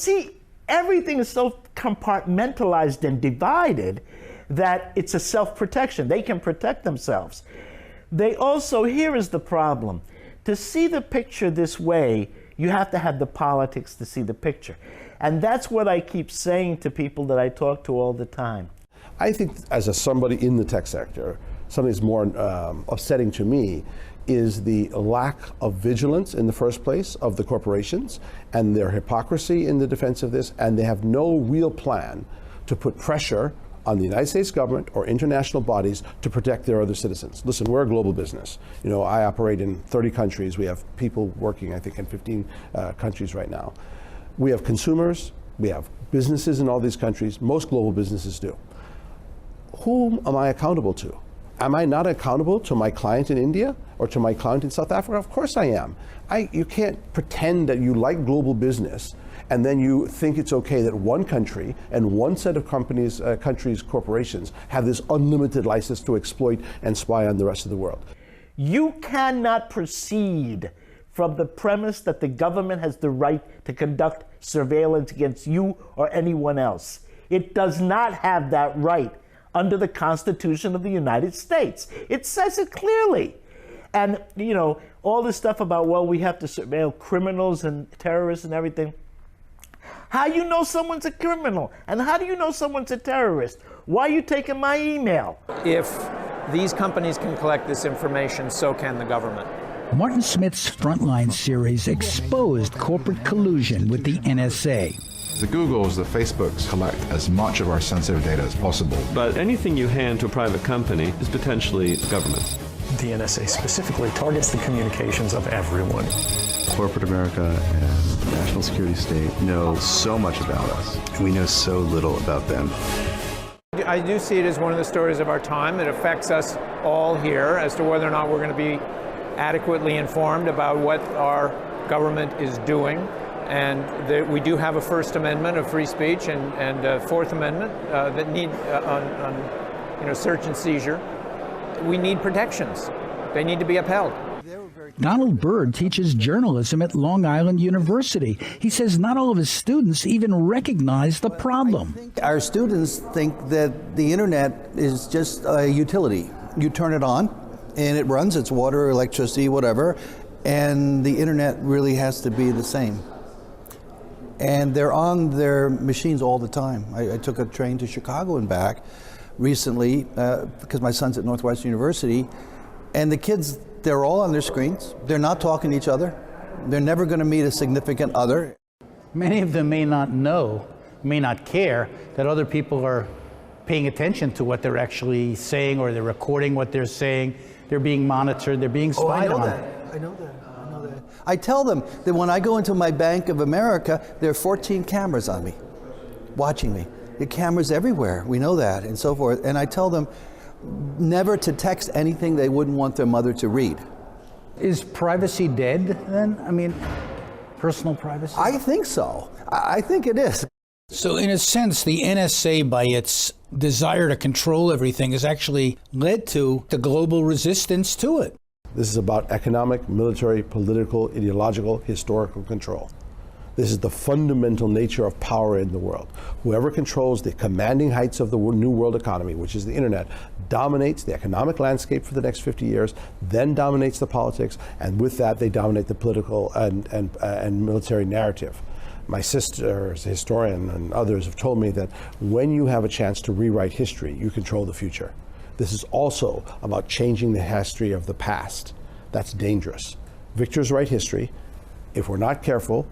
everything is so compartmentalized and divided that it's a self-protection. They can protect themselves. They also, here is the problem. To see the picture this way, you have to have the politics to see the picture. And that's what I keep saying to people that I talk to all the time. I think as somebody in the tech sector, something that's more upsetting to me is the lack of vigilance in the first place of the corporations and their hypocrisy in the defense of this, and they have no real plan to put pressure on the United States government or international bodies to protect their other citizens. Listen, we're a global business. I operate in 30 countries. We have people working, I think, in 15 countries right now. We have consumers, we have businesses in all these countries. Most global businesses do. Whom am I accountable to? Am I not accountable to my client in India or to my client in South Africa? Of course I am. You can't pretend that you like global business and then you think it's okay that one country and one set of countries' corporations have this unlimited license to exploit and spy on the rest of the world. You cannot proceed from the premise that the government has the right to conduct surveillance against you or anyone else. It does not have that right under the Constitution of the United States. It says it clearly. And, all this stuff about, we have to surveil criminals and terrorists and everything. How do you know someone's a criminal? And how do you know someone's a terrorist? Why are you taking my email? If these companies can collect this information, so can the government. Martin Smith's Frontline series exposed corporate collusion with the NSA. The Googles, the Facebooks collect as much of our sensitive data as possible. But anything you hand to a private company is potentially government. The NSA specifically targets the communications of everyone. Corporate America and the national security state know so much about us, and we know so little about them. I do see it as one of the stories of our time. It affects us all here as to whether or not we're going to be adequately informed about what our government is doing. And we do have a First Amendment of free speech and a Fourth Amendment that need on search and seizure. We need protections. They need to be upheld. Donald Byrd teaches journalism at Long Island University. He says not all of his students even recognize the problem. Our students think that the internet is just a utility. You turn it on, and it runs. It's water, electricity, whatever, and the internet really has to be the same. And they're on their machines all the time. I took a train to Chicago and back recently because my son's at Northwestern University, and the kids, they're all on their screens. They're not talking to each other. They're never going to meet a significant other. Many of them may not know, may not care that other people are paying attention to what they're actually saying, or they're recording what they're saying. They're being monitored. They're being spied on. I know that. I tell them that when I go into my Bank of America, there are 14 cameras on me, watching me. The cameras everywhere, we know that, and so forth. And I tell them never to text anything they wouldn't want their mother to read. Is privacy dead then? I mean, personal privacy? I think so. I think it is. So in a sense, the NSA, by its desire to control everything, has actually led to the global resistance to it. This is about economic, military, political, ideological, historical control. This is the fundamental nature of power in the world. Whoever controls the commanding heights of the new world economy, which is the internet, dominates the economic landscape for the next 50 years, then dominates the politics, and with that they dominate the political and military narrative. My sister, as a historian, and others have told me that when you have a chance to rewrite history, you control the future. This is also about changing the history of the past. That's dangerous. Victors write history. If we're not careful,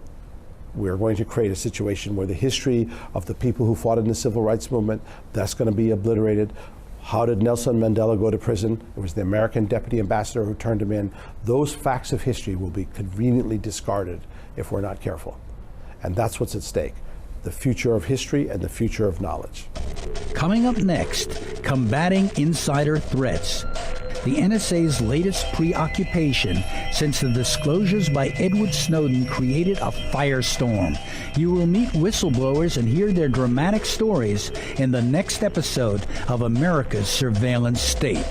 we're going to create a situation where the history of the people who fought in the civil rights movement, that's going to be obliterated. How did Nelson Mandela go to prison? It was the American deputy ambassador who turned him in. Those facts of history will be conveniently discarded if we're not careful. And that's what's at stake. The future of history and the future of knowledge. Coming up next, combating insider threats. The NSA's latest preoccupation since the disclosures by Edward Snowden created a firestorm. You will meet whistleblowers and hear their dramatic stories in the next episode of America's Surveillance State.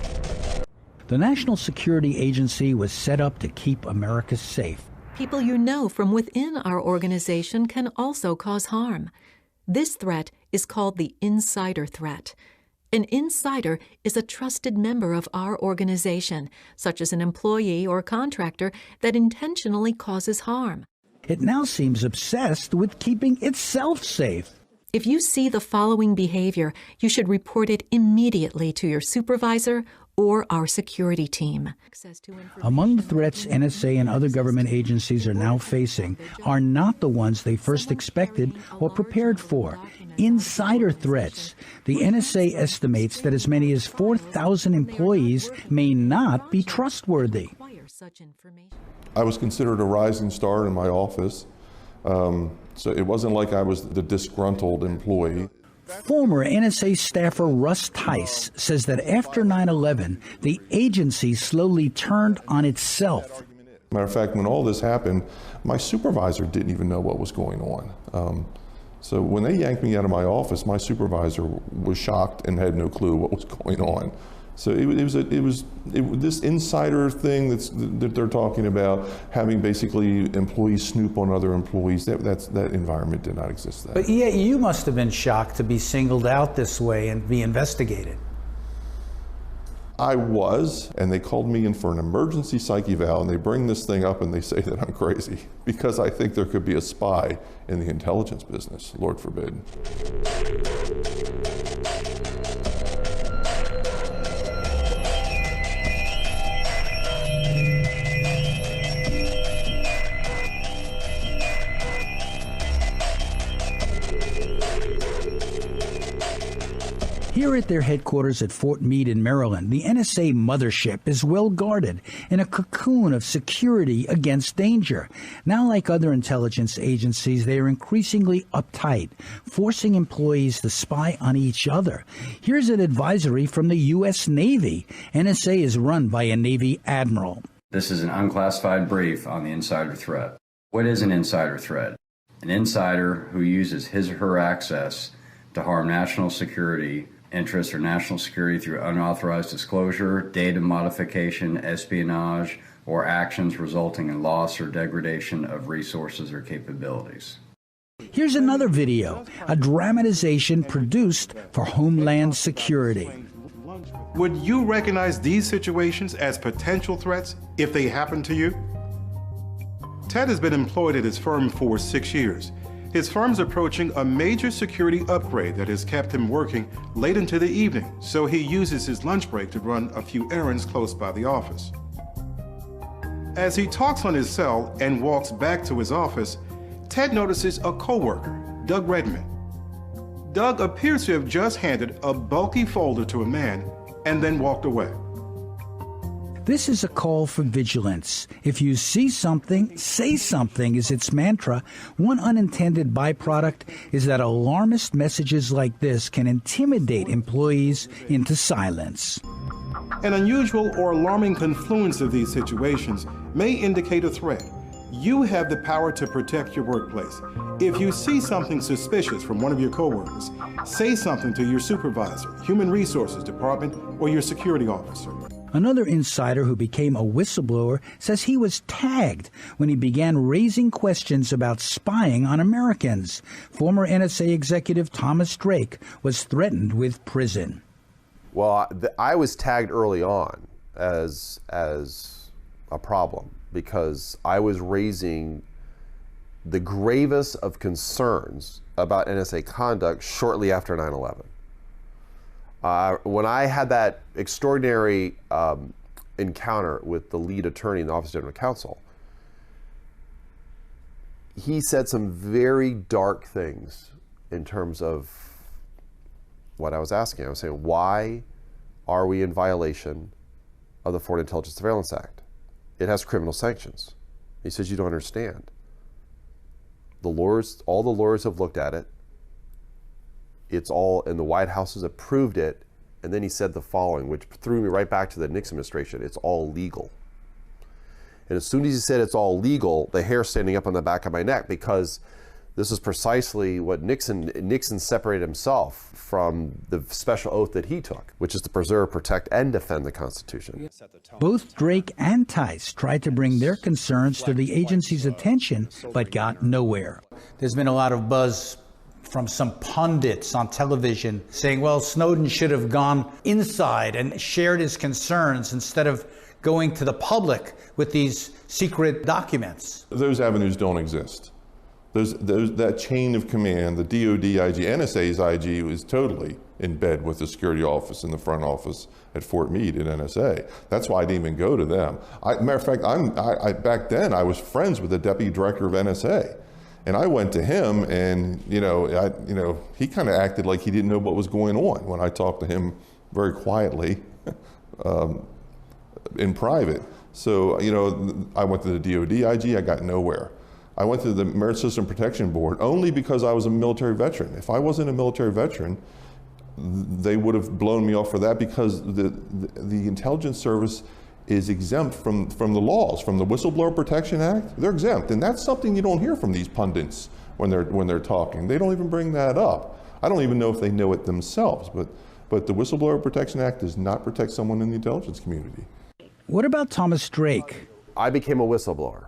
The National Security Agency was set up to keep America safe. People you know from within our organization can also cause harm. This threat is called the insider threat. An insider is a trusted member of our organization, such as an employee or contractor that intentionally causes harm. It now seems obsessed with keeping itself safe. If you see the following behavior, you should report it immediately to your supervisor or our security team. Among the threats NSA and other government agencies are now facing are not the ones they first expected or prepared for. Insider threats. The NSA estimates that as many as 4,000 employees may not be trustworthy. I was considered a rising star in my office, so it wasn't like I was the disgruntled employee. Former NSA staffer Russ Tice says that after 9/11, the agency slowly turned on itself. Matter of fact, when all this happened, my supervisor didn't even know what was going on. So when they yanked me out of my office, my supervisor was shocked and had no clue what was going on. So it was this insider thing that they're talking about, having basically employees snoop on other employees. That environment did not exist then. But yet you must have been shocked to be singled out this way and be investigated. I was, and they called me in for an emergency psych eval, and they bring this thing up and they say that I'm crazy because I think there could be a spy in the intelligence business, Lord forbid. Here at their headquarters at Fort Meade in Maryland, the NSA mothership is well guarded in a cocoon of security against danger. Now, like other intelligence agencies, they are increasingly uptight, forcing employees to spy on each other. Here's an advisory from the U.S. Navy. NSA is run by a Navy admiral. This is an unclassified brief on the insider threat. What is an insider threat? An insider who uses his or her access to harm national security interests or national security through unauthorized disclosure, data modification, espionage, or actions resulting in loss or degradation of resources or capabilities. Here's another video, a dramatization produced for Homeland Security. Would you recognize these situations as potential threats if they happen to you? Ted has been employed at his firm for 6 years. His firm's approaching a major security upgrade that has kept him working late into the evening, so he uses his lunch break to run a few errands close by the office. As he talks on his cell and walks back to his office, Ted notices a coworker, Doug Redman. Doug appears to have just handed a bulky folder to a man and then walked away. This is a call for vigilance. If you see something, say something is its mantra. One unintended byproduct is that alarmist messages like this can intimidate employees into silence. An unusual or alarming confluence of these situations may indicate a threat. You have the power to protect your workplace. If you see something suspicious from one of your coworkers, say something to your supervisor, human resources department, or your security officer. Another insider who became a whistleblower says he was tagged when he began raising questions about spying on Americans. Former NSA executive Thomas Drake was threatened with prison. Well, I was tagged early on as a problem because I was raising the gravest of concerns about NSA conduct shortly after 9/11. When I had that extraordinary encounter with the lead attorney in the Office of General Counsel, he said some very dark things in terms of what I was asking. I was saying, why are we in violation of the Foreign Intelligence Surveillance Act? It has criminal sanctions. He says, you don't understand. The lawyers, all the lawyers have looked at it. It's all, and the White House has approved it. And then he said the following, which threw me right back to the Nixon administration. It's all legal. And as soon as he said it's all legal, the hair standing up on the back of my neck, because this is precisely what Nixon separated himself from the special oath that he took, which is to preserve, protect, and defend the Constitution. Both Drake and Tice tried to bring their concerns to the agency's attention, but got nowhere. There's been a lot of buzz from some pundits on television saying, well, Snowden should have gone inside and shared his concerns instead of going to the public with these secret documents. Those avenues don't exist. That chain of command, the DOD IG, NSA's IG was totally in bed with the security office in the front office at Fort Meade at NSA. That's why I didn't even go to them. Matter of fact, back then I was friends with the deputy director of NSA. And I went to him, and he kind of acted like he didn't know what was going on when I talked to him very quietly in private. So I went to the DOD IG, I got nowhere. I went to the Merit System Protection Board only because I was a military veteran. If I wasn't a military veteran, they would have blown me off for that, because the intelligence service is exempt from the laws, from the Whistleblower Protection Act. They're exempt, and that's something you don't hear from these pundits when they're talking. They don't even bring that up. I don't even know if they know it themselves, but the Whistleblower Protection Act does not protect someone in the intelligence community. What about Thomas Drake? I became a whistleblower,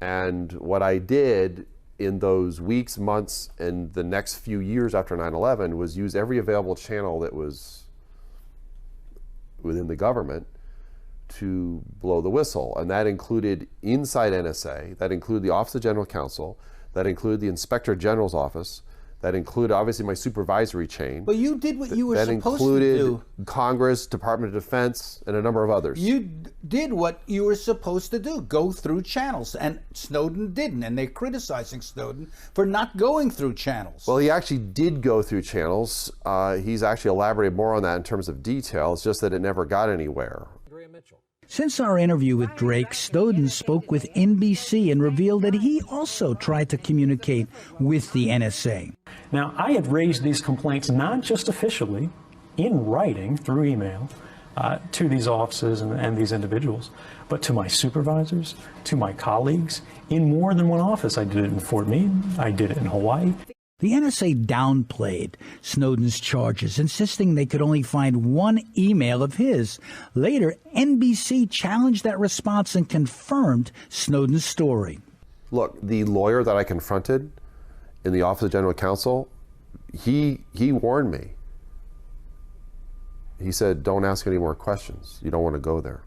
and what I did in those weeks, months, and the next few years after 9/11 was use every available channel that was within the government to blow the whistle. And that included inside NSA, that included the Office of General Counsel, that included the Inspector General's office, that included obviously my supervisory chain. But you did what you were supposed to do. That included Congress, Department of Defense, and a number of others. You did what you were supposed to do, go through channels, and Snowden didn't, and they're criticizing Snowden for not going through channels. Well, he actually did go through channels. He's actually elaborated more on that in terms of detail. It's just that it never got anywhere. Since our interview with Drake, Snowden spoke with NBC and revealed that he also tried to communicate with the NSA. Now, I had raised these complaints not just officially, in writing, through email, to these offices and these individuals, but to my supervisors, to my colleagues, in more than one office. I did it in Fort Meade, I did it in Hawaii. The NSA downplayed Snowden's charges, insisting they could only find one email of his. Later, NBC challenged that response and confirmed Snowden's story. Look, the lawyer that I confronted in the Office of General Counsel, he warned me. He said, don't ask any more questions. You don't want to go there.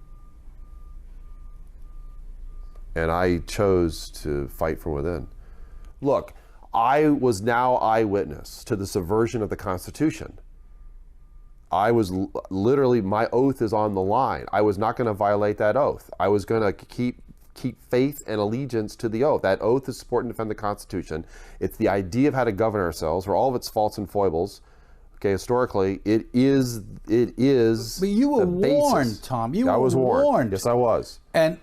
And I chose to fight from within. Look, I was now eyewitness to the subversion of the Constitution. I was literally, my oath is on the line. I was not going to violate that oath. I was going to keep faith and allegiance to the oath. That oath is support and defend the Constitution. It's the idea of how to govern ourselves, for all of its faults and foibles. Okay, historically, it is. But you were warned, Tom. I was warned. Yes, I was. And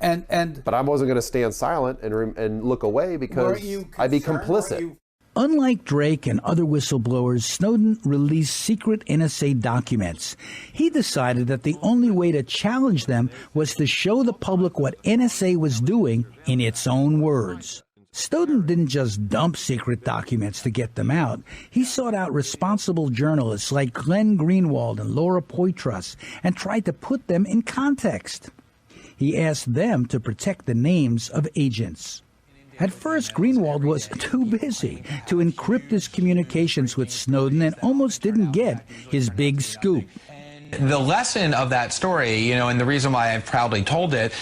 but I wasn't going to stand silent and look away because I'd be complicit. Unlike Drake and other whistleblowers, Snowden released secret NSA documents. He decided that the only way to challenge them was to show the public what NSA was doing in its own words. Snowden didn't just dump secret documents to get them out. He sought out responsible journalists like Glenn Greenwald and Laura Poitras and tried to put them in context. He asked them to protect the names of agents. At first, Greenwald was too busy to encrypt his communications with Snowden and almost didn't get his big scoop. The lesson of that story, and the reason why I've proudly told it,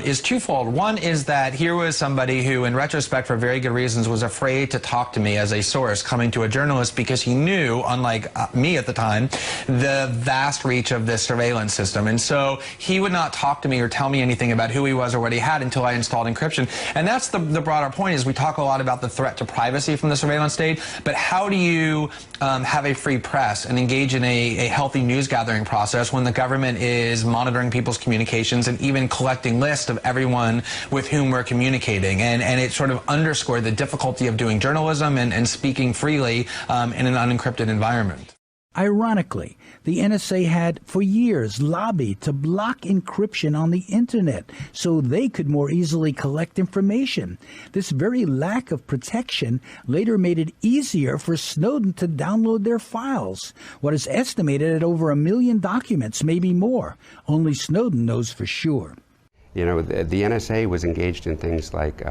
is twofold. One is that here was somebody who, in retrospect, for very good reasons, was afraid to talk to me as a source coming to a journalist because he knew, unlike me at the time, the vast reach of this surveillance system. And so he would not talk to me or tell me anything about who he was or what he had until I installed encryption. And that's the broader point, is we talk a lot about the threat to privacy from the surveillance state, but how do you have a free press and engage in a healthy news gathering process when the government is monitoring people's communications and even collecting lists of everyone with whom we're communicating? And it sort of underscored the difficulty of doing journalism and speaking freely in an unencrypted environment. Ironically, the NSA had for years lobbied to block encryption on the internet so they could more easily collect information. This very lack of protection later made it easier for Snowden to download their files, what is estimated at over 1 million documents, maybe more. Only Snowden knows for sure. The NSA was engaged in things like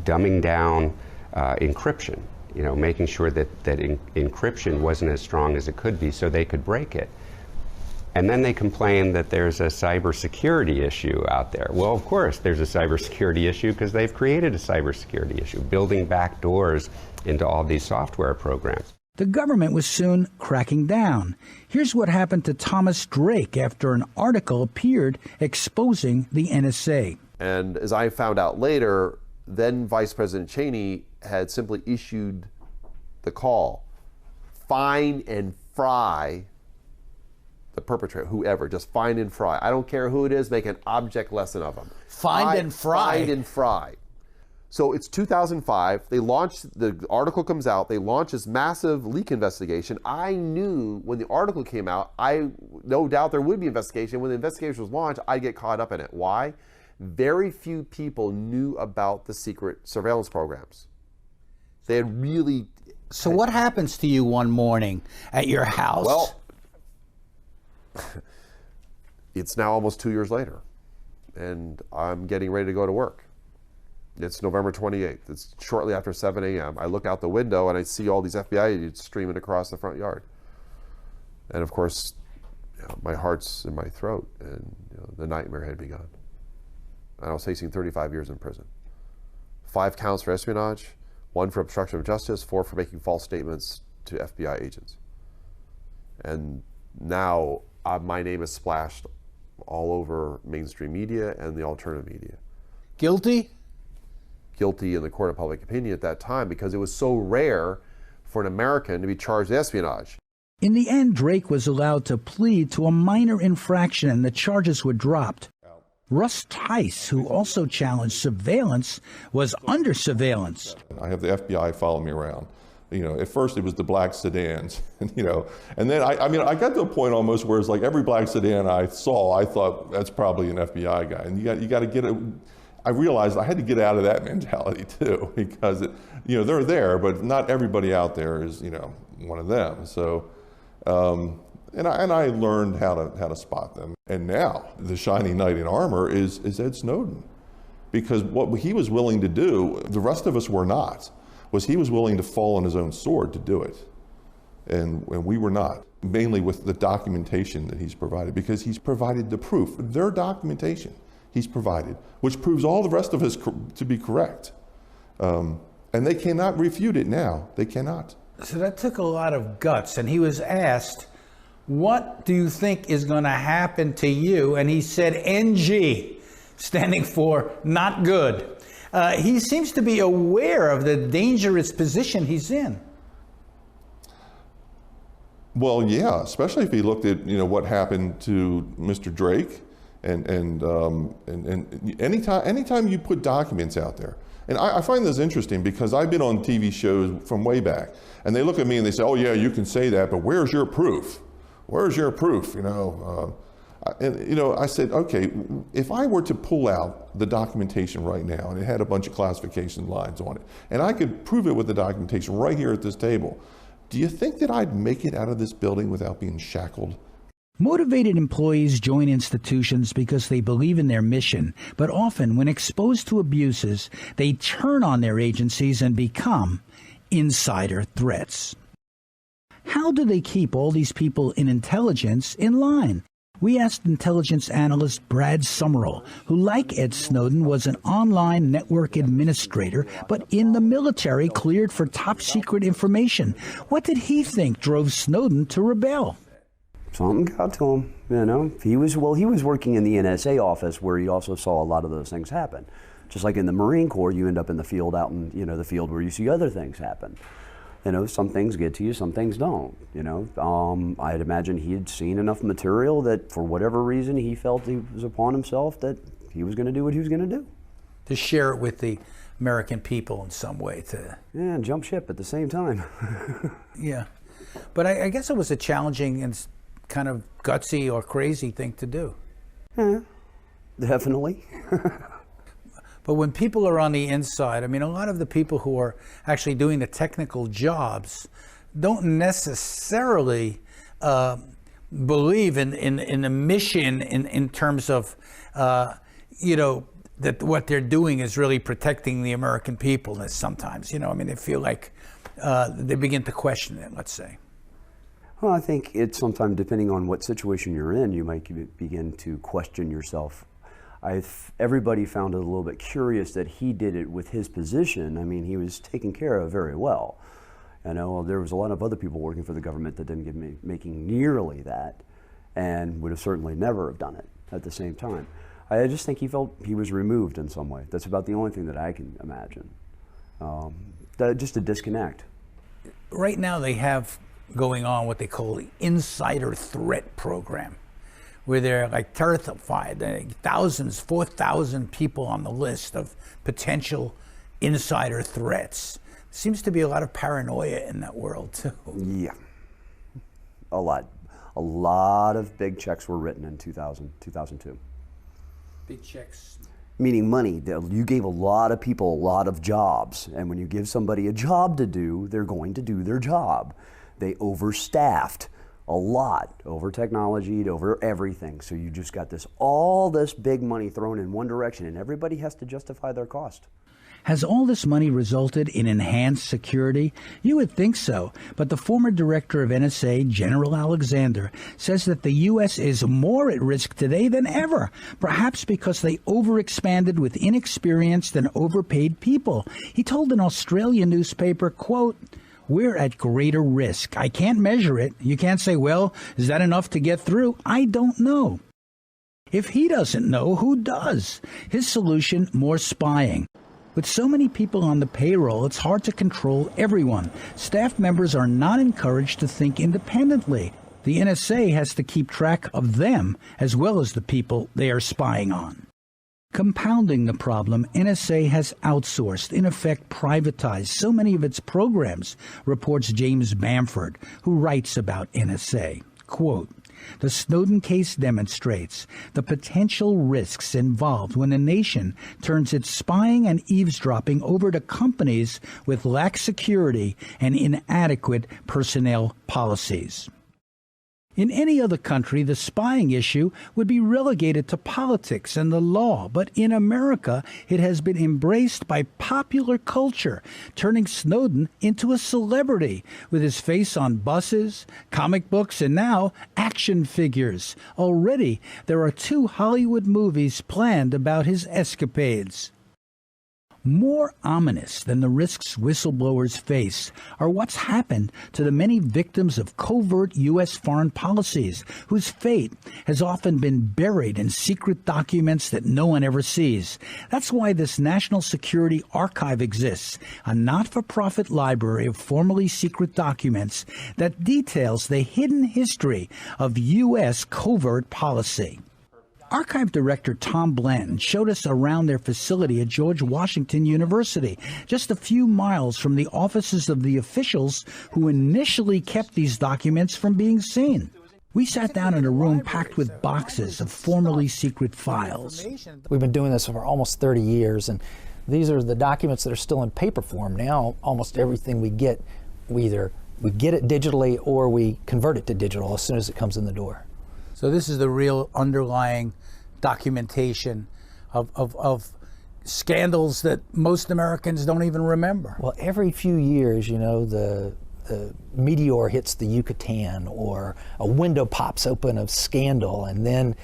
dumbing down encryption. Making sure that encryption wasn't as strong as it could be so they could break it. And then they complain that there's a cybersecurity issue out there. Well, of course there's a cybersecurity issue because they've created a cybersecurity issue, building back doors into all these software programs. The government was soon cracking down. Here's what happened to Thomas Drake after an article appeared exposing the NSA. And as I found out later, then Vice President Cheney had simply issued the call, fine and fry the perpetrator, whoever, just fine and fry. I don't care who it is, make an object lesson of them. Find and fry. Find and fry. So it's 2005, they launched, the article comes out, they launch this massive leak investigation. I knew when the article came out, no doubt there would be investigation. When the investigation was launched, I'd get caught up in it. Why? Very few people knew about the secret surveillance programs. They had really... So what happens to you one morning at your house? Well, it's now almost 2 years later, and I'm getting ready to go to work. It's November 28th. It's shortly after 7 a.m. I look out the window and I see all these FBI agents streaming across the front yard. And of course, my heart's in my throat, and the nightmare had begun. And I was facing 35 years in prison. 5 counts for espionage, 1 for obstruction of justice, 4 for making false statements to FBI agents. And now my name is splashed all over mainstream media and the alternative media. Guilty? Guilty in the court of public opinion at that time because it was so rare for an American to be charged with espionage. In the end, Drake was allowed to plead to a minor infraction and the charges were dropped. Russ Tice, who also challenged surveillance, was under surveillance. I have the FBI follow me around. At first it was the black sedans, and then I got to a point almost where it's like every black sedan I saw, I thought that's probably an FBI guy, and you got to get it. I realized I had to get out of that mentality too, because they're there, but not everybody out there is one of them. So, and I learned how to spot them. And now the shining knight in armor is Ed Snowden, because what he was willing to do, the rest of us were not. Was he was willing to fall on his own sword to do it, and we were not. mainly with the documentation that he's provided, because he's provided the proof. Their documentation he's provided, which proves all the rest of us to be correct. And they cannot refute it now. They cannot. So that took a lot of guts. And he was asked, what do you think is going to happen to you? And he said NG, standing for not good. He seems to be aware of the dangerous position he's in. Well, yeah, especially if he looked at what happened to Mr. Drake, and anytime you put documents out there, and I find this interesting because I've been on TV shows from way back, and they look at me and they say, "Oh yeah, you can say that, but where's your proof? Where's your proof?" I said, okay, if I were to pull out the documentation right now, and it had a bunch of classification lines on it, and I could prove it with the documentation right here at this table, do you think that I'd make it out of this building without being shackled? Motivated employees join institutions because they believe in their mission, but often when exposed to abuses, they turn on their agencies and become insider threats. How do they keep all these people in intelligence in line? We asked intelligence analyst Brad Summerall, who, like Ed Snowden, was an online network administrator, but in the military cleared for top-secret information. What did he think drove Snowden to rebel? Something got to him, He was working in the NSA office, where he also saw a lot of those things happen. Just like in the Marine Corps, you end up in the field out in, the field where you see other things happen. Some things get to you, some things don't, I'd imagine he had seen enough material that for whatever reason he felt he was upon himself that he was going to do what he was going to do. To share it with the American people in some way. Yeah, and jump ship at the same time. Yeah. But I guess it was a challenging and kind of gutsy or crazy thing to do. Yeah, definitely. But when people are on the inside, a lot of the people who are actually doing the technical jobs don't necessarily believe in the mission in terms of, that what they're doing is really protecting the American people sometimes. They feel like they begin to question it, let's say. Well, I think it's sometimes, depending on what situation you're in, you might begin to question yourself. Everybody found it a little bit curious that he did it with his position. He was taken care of very well. There was a lot of other people working for the government that didn't get making nearly that, and would have certainly never have done it at the same time. I just think he felt he was removed in some way. That's about the only thing that I can imagine. Just a disconnect. Right now they have going on what they call the insider threat program, where they're terrified. 4,000 people on the list of potential insider threats. Seems to be a lot of paranoia in that world too. Yeah, a lot. A lot of big checks were written in 2002. Big checks? Meaning money. You gave a lot of people a lot of jobs, and when you give somebody a job to do, they're going to do their job. They overstaffed a lot, over technology, over everything. So you just got all this big money thrown in one direction, and everybody has to justify their cost. Has all this money resulted in enhanced security? You would think so, but the former director of NSA, General Alexander, says that the U.S. is more at risk today than ever, perhaps because they overexpanded with inexperienced and overpaid people. He told an Australian newspaper, quote, "We're at greater risk. I can't measure it. You can't say, well, is that enough to get through? I don't know." If he doesn't know, who does? His solution, more spying. With so many people on the payroll, it's hard to control everyone. Staff members are not encouraged to think independently. The NSA has to keep track of them as well as the people they are spying on. Compounding the problem, NSA has outsourced, in effect privatized, so many of its programs, reports James Bamford, who writes about NSA. Quote, "The Snowden case demonstrates the potential risks involved when a nation turns its spying and eavesdropping over to companies with lax security and inadequate personnel policies." In any other country, the spying issue would be relegated to politics and the law. But in America, it has been embraced by popular culture, turning Snowden into a celebrity with his face on buses, comic books, and now action figures. Already, there are 2 Hollywood movies planned about his escapades. More ominous than the risks whistleblowers face are what's happened to the many victims of covert U.S. foreign policies, whose fate has often been buried in secret documents that no one ever sees. That's why this National Security Archive exists, a not-for-profit library of formerly secret documents that details the hidden history of U.S. covert policy. Archive Director Tom Blanton showed us around their facility at George Washington University, just a few miles from the offices of the officials who initially kept these documents from being seen. We sat down in a room packed with boxes of formerly secret files. We've been doing this for almost 30 years, and these are the documents that are still in paper form. Now, almost everything we get, we get it digitally or we convert it to digital as soon as it comes in the door. So this is the real underlying documentation of scandals that most Americans don't even remember. Well, every few years, you know, the meteor hits the Yucatan or a window pops open of scandal, and then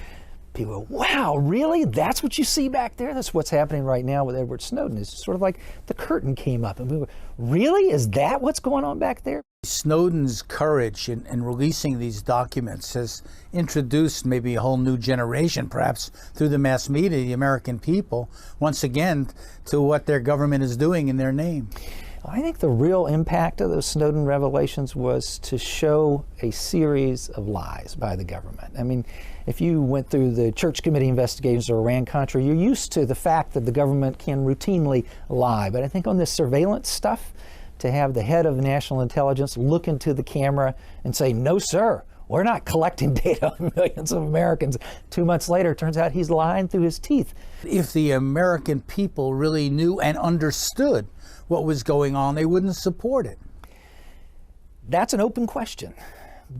people go, wow, really? That's what you see back there? That's what's happening right now with Edward Snowden. It's sort of like the curtain came up and we were, really? Is that what's going on back there? Snowden's courage in releasing these documents has introduced maybe a whole new generation, perhaps through the mass media, the American people, once again, to what their government is doing in their name. I think the real impact of those Snowden revelations was to show a series of lies by the government. I mean, if you went through the Church Committee investigations or Iran-Contra, you're used to the fact that the government can routinely lie. But I think on this surveillance stuff, to have the head of national intelligence look into the camera and say, no, sir, we're not collecting data on millions of Americans. 2 months later, it turns out he's lying through his teeth. If the American people really knew and understood what was going on, they wouldn't support it. That's an open question,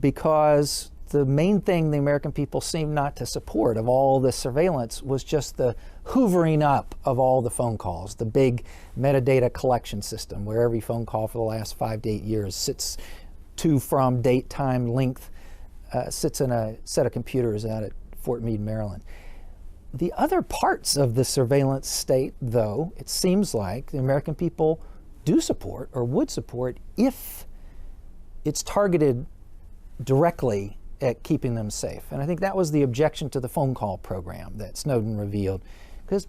because the main thing the American people seem not to support of all this surveillance was just the hoovering up of all the phone calls, the big metadata collection system where every phone call for the last 5 to 8 years sits to, from, date, time, length, sits in a set of computers out at Fort Meade, Maryland. The other parts of the surveillance state, though, it seems like the American people do support or would support if it's targeted directly at keeping them safe. And I think that was the objection to the phone call program that Snowden revealed, because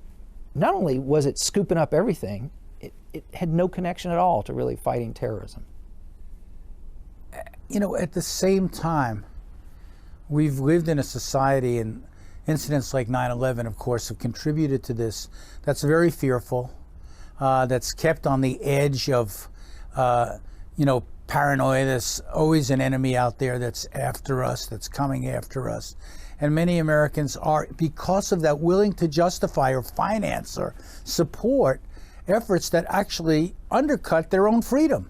not only was it scooping up everything, it had no connection at all to really fighting terrorism. You know, at the same time, we've lived in a society, and incidents like 9/11, of course, have contributed to this, that's very fearful, that's kept on the edge of, paranoia. There's always an enemy out there that's after us, that's coming after us. And many Americans are, because of that, willing to justify or finance or support efforts that actually undercut their own freedom.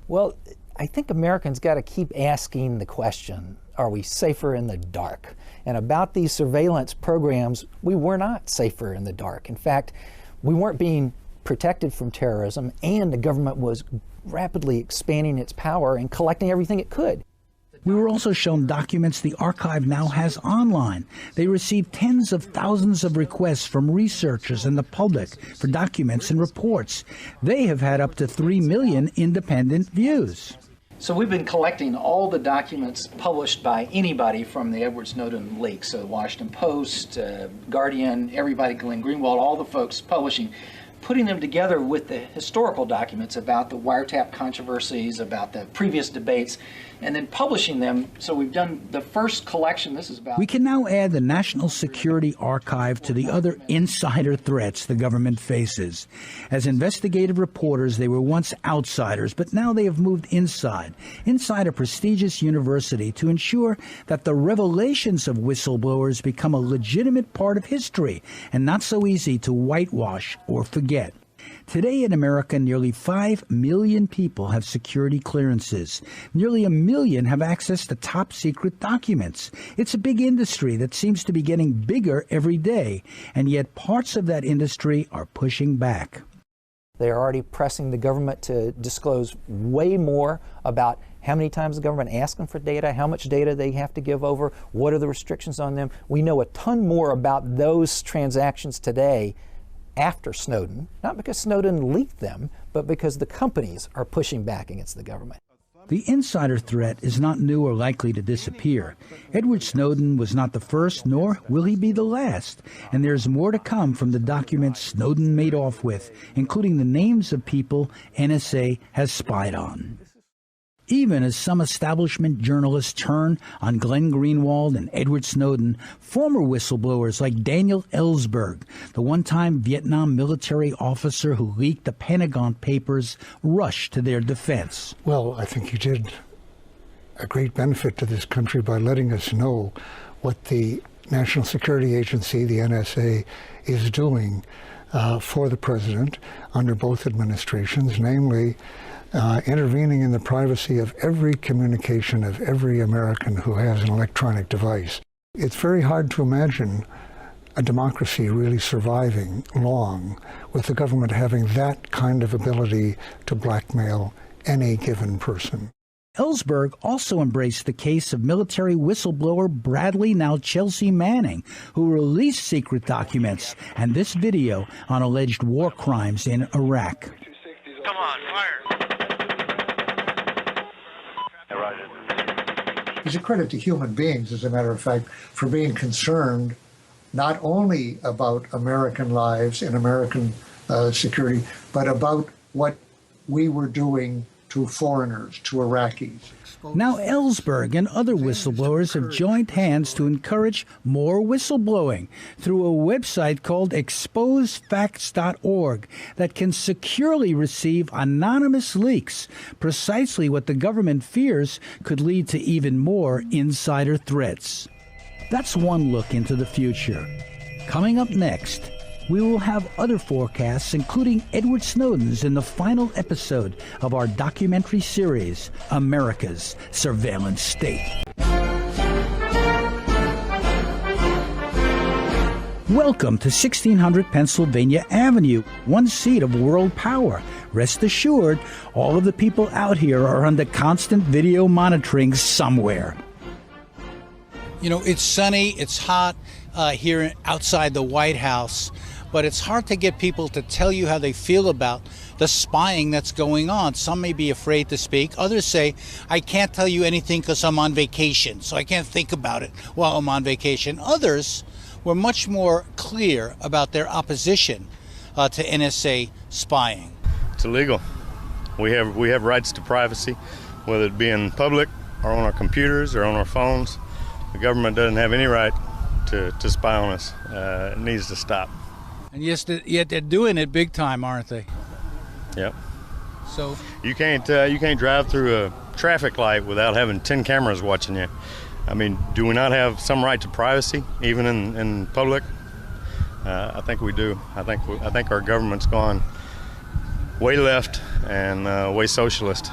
Well, I think Americans got to keep asking the question, are we safer in the dark? And about these surveillance programs, we were not safer in the dark. In fact, we weren't being protected from terrorism, and the government was rapidly expanding its power and collecting everything it could. We were also shown documents the archive now has online. They received tens of thousands of requests from researchers and the public for documents and reports. They have had up to 3 million independent views. So we've been collecting all the documents published by anybody from the Edward Snowden leaks. So the Washington Post, Guardian, everybody, Glenn Greenwald, all the folks publishing, putting them together with the historical documents about the wiretap controversies, about the previous debates, and then publishing them. So we've done the first collection. This is about... We can now add the National Security Archive to the other insider threats the government faces. As investigative reporters, they were once outsiders, but now they have moved inside a prestigious university to ensure that the revelations of whistleblowers become a legitimate part of history and not so easy to whitewash or forget. Today in America, nearly 5 million people have security clearances. Nearly 1 million have access to top-secret documents. It's a big industry that seems to be getting bigger every day, and yet parts of that industry are pushing back. They're already pressing the government to disclose way more about how many times the government asks them for data, how much data they have to give over, what are the restrictions on them. We know a ton more about those transactions today after Snowden, not because Snowden leaked them, but because the companies are pushing back against the government. The insider threat is not new or likely to disappear. Edward Snowden was not the first, nor will he be the last. And there's more to come from the documents Snowden made off with, including the names of people NSA has spied on. Even as some establishment journalists turn on Glenn Greenwald and Edward Snowden, former whistleblowers like Daniel Ellsberg, the one-time Vietnam military officer who leaked the Pentagon Papers, rush to their defense. Well, I think you did a great benefit to this country by letting us know what the National Security Agency, the NSA, is doing for the president under both administrations, namely intervening in the privacy of every communication of every American who has an electronic device. It's very hard to imagine a democracy really surviving long with the government having that kind of ability to blackmail any given person. Ellsberg also embraced the case of military whistleblower Bradley, now Chelsea Manning, who released secret documents and this video on alleged war crimes in Iraq. Come on, fire. It's a credit to human beings, as a matter of fact, for being concerned not only about American lives and American security, but about what we were doing to foreigners, to Iraqis. Now Ellsberg and other whistleblowers have joined hands to encourage more whistleblowing through a website called exposefacts.org that can securely receive anonymous leaks, precisely what the government fears could lead to even more insider threats. That's one look into the future. Coming up next, we will have other forecasts, including Edward Snowden's, in the final episode of our documentary series, America's Surveillance State. Welcome to 1600 Pennsylvania Avenue, one seat of world power. Rest assured, all of the people out here are under constant video monitoring somewhere. You know, it's sunny, it's hot here outside the White House, but it's hard to get people to tell you how they feel about the spying that's going on. Some may be afraid to speak. Others say, I can't tell you anything because I'm on vacation, so I can't think about it while I'm on vacation. Others were much more clear about their opposition to NSA spying. It's illegal. We have rights to privacy, whether it be in public or on our computers or on our phones. The government doesn't have any right to spy on us. It needs to stop. And yet they're doing it big time, aren't they? Yep. So you can't drive through a traffic light without having 10 cameras watching you. I mean, do we not have some right to privacy, even in public? I think we do. I think our government's gone way left and way socialist.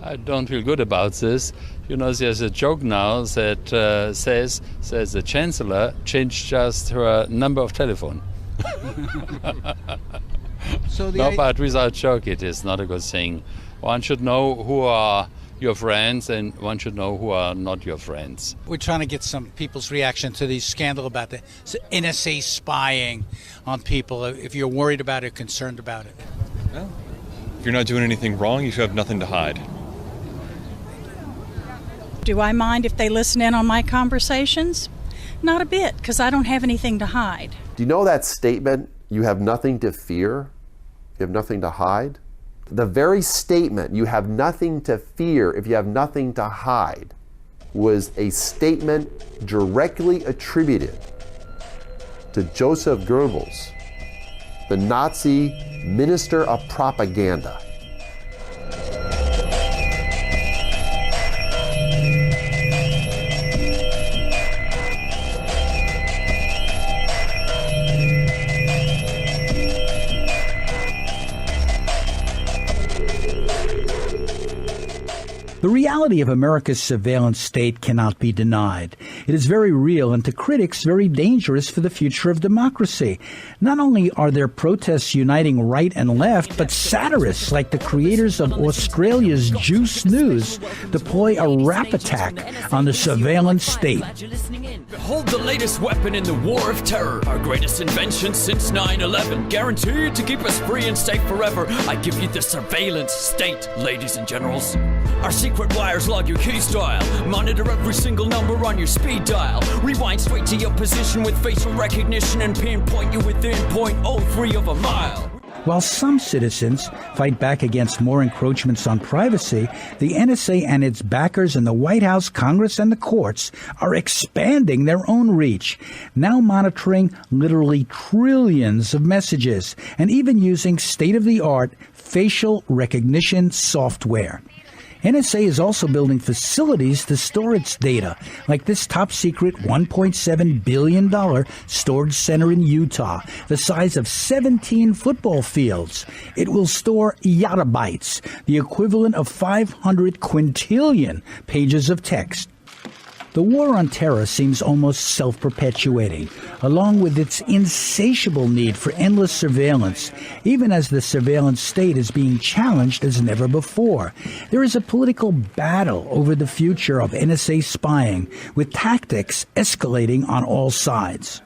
I don't feel good about this. You know, there's a joke now that says the chancellor changed just her number of telephone. But without joke, it is not a good thing. One should know who are your friends and one should know who are not your friends. We're trying to get some people's reaction to the scandal about the NSA spying on people, if you're worried about it, concerned about it. Well, if you're not doing anything wrong, you should have nothing to hide. Do I mind if they listen in on my conversations? Not a bit, because I don't have anything to hide. Do you know that statement, you have nothing to fear, you have nothing to hide? The very statement, you have nothing to fear if you have nothing to hide, was a statement directly attributed to Joseph Goebbels, the Nazi minister of propaganda. The reality of America's surveillance state cannot be denied. It is very real and to critics very dangerous for the future of democracy. Not only are there protests uniting right and left, but satirists like the creators of Australia's Juice News deploy a rap attack on the surveillance state. Behold the latest weapon in the war of terror, our greatest invention since 9/11, guaranteed to keep us free and safe forever. I give you the surveillance state, ladies and generals. Our secret wires log your keys dial, monitor every single number on your speed dial, rewind straight to your position with facial recognition and pinpoint you within 0.03 of a mile. While some citizens fight back against more encroachments on privacy, the NSA and its backers in the White House, Congress, and the courts are expanding their own reach, now monitoring literally trillions of messages and even using state-of-the-art facial recognition software. NSA is also building facilities to store its data, like this top-secret $1.7 billion storage center in Utah, the size of 17 football fields. It will store yottabytes, the equivalent of 500 quintillion pages of text. The war on terror seems almost self-perpetuating, along with its insatiable need for endless surveillance, even as the surveillance state is being challenged as never before. There is a political battle over the future of NSA spying, with tactics escalating on all sides.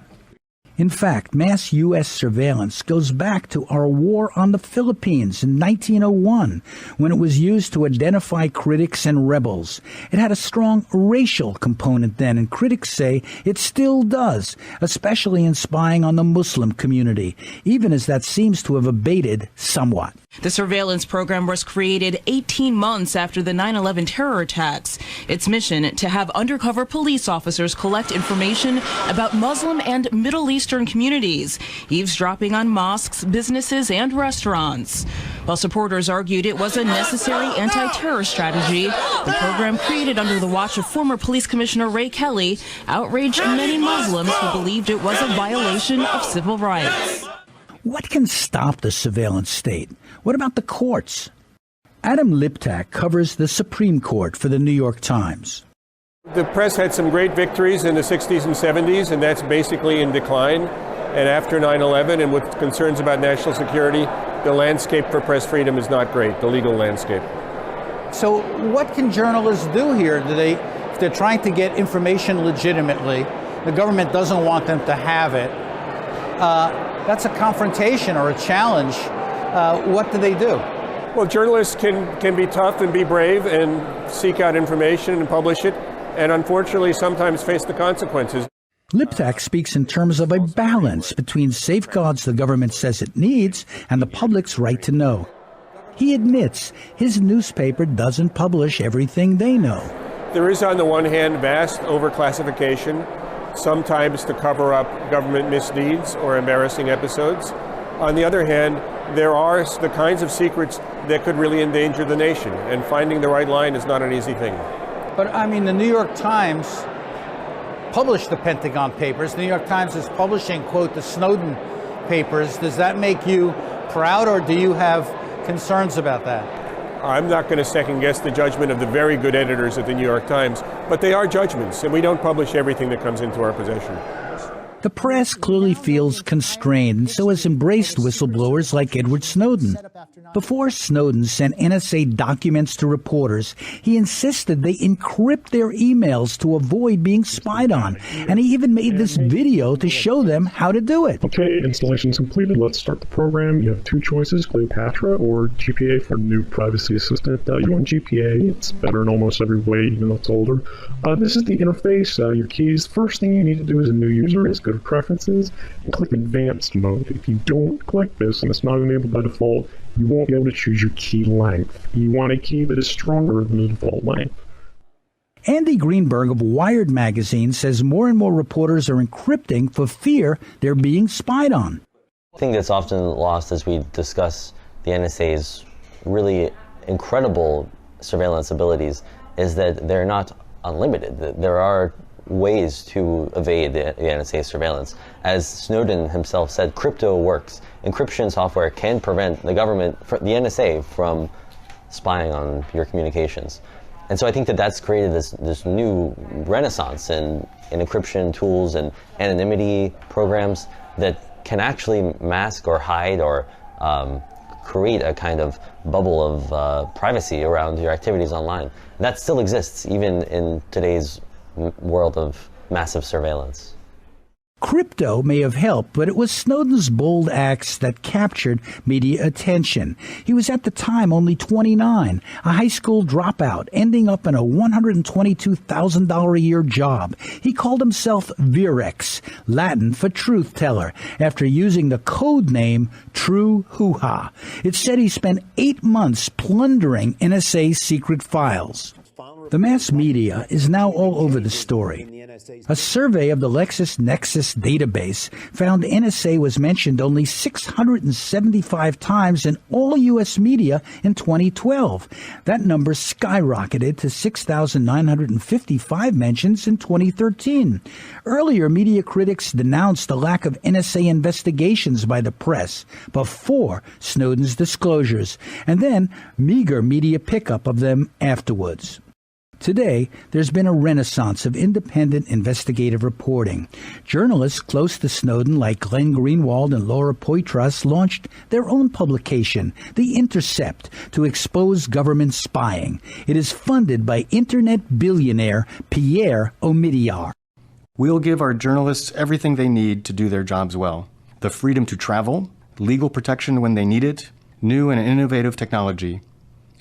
In fact, mass U.S. surveillance goes back to our war on the Philippines in 1901, when it was used to identify critics and rebels. It had a strong racial component then, and critics say it still does, especially in spying on the Muslim community, even as that seems to have abated somewhat. The surveillance program was created 18 months after the 9/11 terror attacks. Its mission to have undercover police officers collect information about Muslim and Middle Eastern communities, eavesdropping on mosques, businesses, and restaurants. While supporters argued it was a necessary anti-terror strategy, the program, created under the watch of former Police Commissioner Ray Kelly, outraged many Muslims who believed it was a violation of civil rights. What can stop the surveillance state? What about the courts? Adam Liptak covers the Supreme Court for the New York Times. The press had some great victories in the 60s and 70s, and that's basically in decline. And after 9/11, and with concerns about national security, the landscape for press freedom is not great, the legal landscape. So what can journalists do here? If they're trying to get information legitimately, the government doesn't want them to have it, that's a confrontation or a challenge. What do they do? Well, journalists can be tough and be brave and seek out information and publish it, and unfortunately sometimes face the consequences. Liptak speaks in terms of a balance between safeguards the government says it needs and the public's right to know. He admits his newspaper doesn't publish everything they know. There is, on the one hand, vast overclassification, sometimes to cover up government misdeeds or embarrassing episodes. On the other hand, there are the kinds of secrets that could really endanger the nation, and finding the right line is not an easy thing. But I mean, the New York Times published the Pentagon Papers. The New York Times is publishing, quote, the Snowden Papers. Does that make you proud, or do you have concerns about that? I'm not going to second guess the judgment of the very good editors at the New York Times, but they are judgments, and we don't publish everything that comes into our possession. The press clearly feels constrained and so has embraced whistleblowers like Edward Snowden. Before Snowden sent NSA documents to reporters, he insisted they encrypt their emails to avoid being spied on, and he even made this video to show them how to do it. Okay, installation's completed. Let's start the program. You have two choices, Cleopatra or GPA for new privacy assistant. You want GPA. It's better in almost every way, even though it's older. This is the interface. Your keys. First thing you need to do as a new user is go to Preferences and click Advanced Mode. If you don't click this, and it's not enabled by default, you won't be able to choose your key length. You want a key that is stronger than the default length. Andy Greenberg of Wired magazine says more and more reporters are encrypting for fear they're being spied on. I think that's often lost as we discuss the NSA's really incredible surveillance abilities is that they're not unlimited. There are ways to evade the NSA surveillance. As Snowden himself said, crypto works. Encryption software can prevent the government, the NSA, from spying on your communications. And so I think that that's created this new renaissance in encryption tools and anonymity programs that can actually mask or hide or create a kind of bubble of privacy around your activities online. And that still exists even in today's world of massive surveillance. Crypto may have helped, but it was Snowden's bold acts that captured media attention. He was at the time only 29, a high school dropout, ending up in a $122,000 a year job. He called himself Virex, Latin for truth teller, after using the code name True Hoo-Ha. It said he spent 8 months plundering NSA secret files. The mass media is now all over the story. A survey of the LexisNexis database found NSA was mentioned only 675 times in all U.S. media in 2012. That number skyrocketed to 6,955 mentions in 2013. Earlier, media critics denounced the lack of NSA investigations by the press before Snowden's disclosures, and then meager media pickup of them afterwards. Today, there's been a renaissance of independent investigative reporting. Journalists close to Snowden like Glenn Greenwald and Laura Poitras launched their own publication, The Intercept, to expose government spying. It is funded by internet billionaire Pierre Omidyar. We'll give our journalists everything they need to do their jobs well. The freedom to travel, legal protection when they need it, new and innovative technology,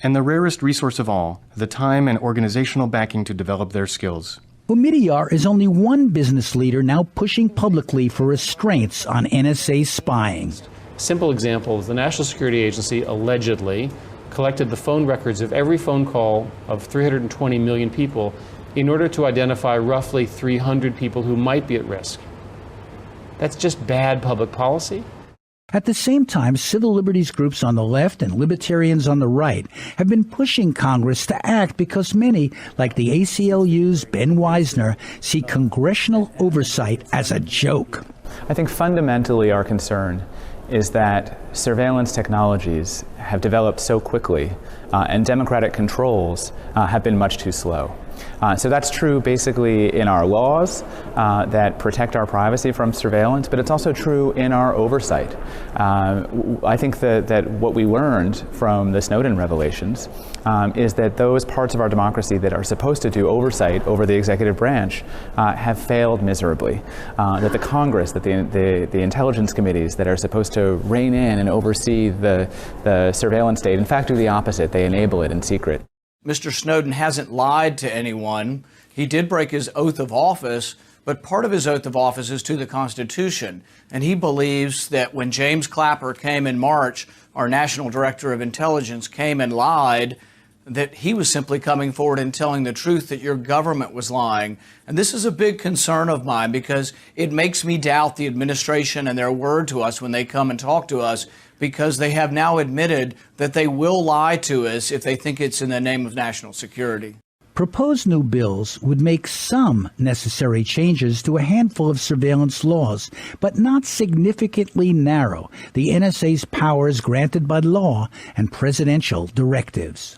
and the rarest resource of all, the time and organizational backing to develop their skills. Omidyar is only one business leader now pushing publicly for restraints on NSA spying. Simple example is the National Security Agency allegedly collected the phone records of every phone call of 320 million people in order to identify roughly 300 people who might be at risk. That's just bad public policy. At the same time, civil liberties groups on the left and libertarians on the right have been pushing Congress to act because many, like the ACLU's Ben Weisner, see congressional oversight as a joke. I think fundamentally our concern is that surveillance technologies have developed so quickly and democratic controls have been much too slow. So that's true basically in our laws that protect our privacy from surveillance, but it's also true in our oversight. I think that what we learned from the Snowden revelations is that those parts of our democracy that are supposed to do oversight over the executive branch have failed miserably. That the Congress, that the intelligence committees that are supposed to rein in and oversee the surveillance state, in fact, do the opposite. They enable it in secret. Mr. Snowden hasn't lied to anyone. He did break his oath of office, but part of his oath of office is to the Constitution. And he believes that when James Clapper came in March, our National Director of Intelligence came and lied, that he was simply coming forward and telling the truth, that your government was lying. And this is a big concern of mine because it makes me doubt the administration and their word to us when they come and talk to us, because they have now admitted that they will lie to us if they think it's in the name of national security. Proposed new bills would make some necessary changes to a handful of surveillance laws, but not significantly narrow the NSA's powers granted by law and presidential directives.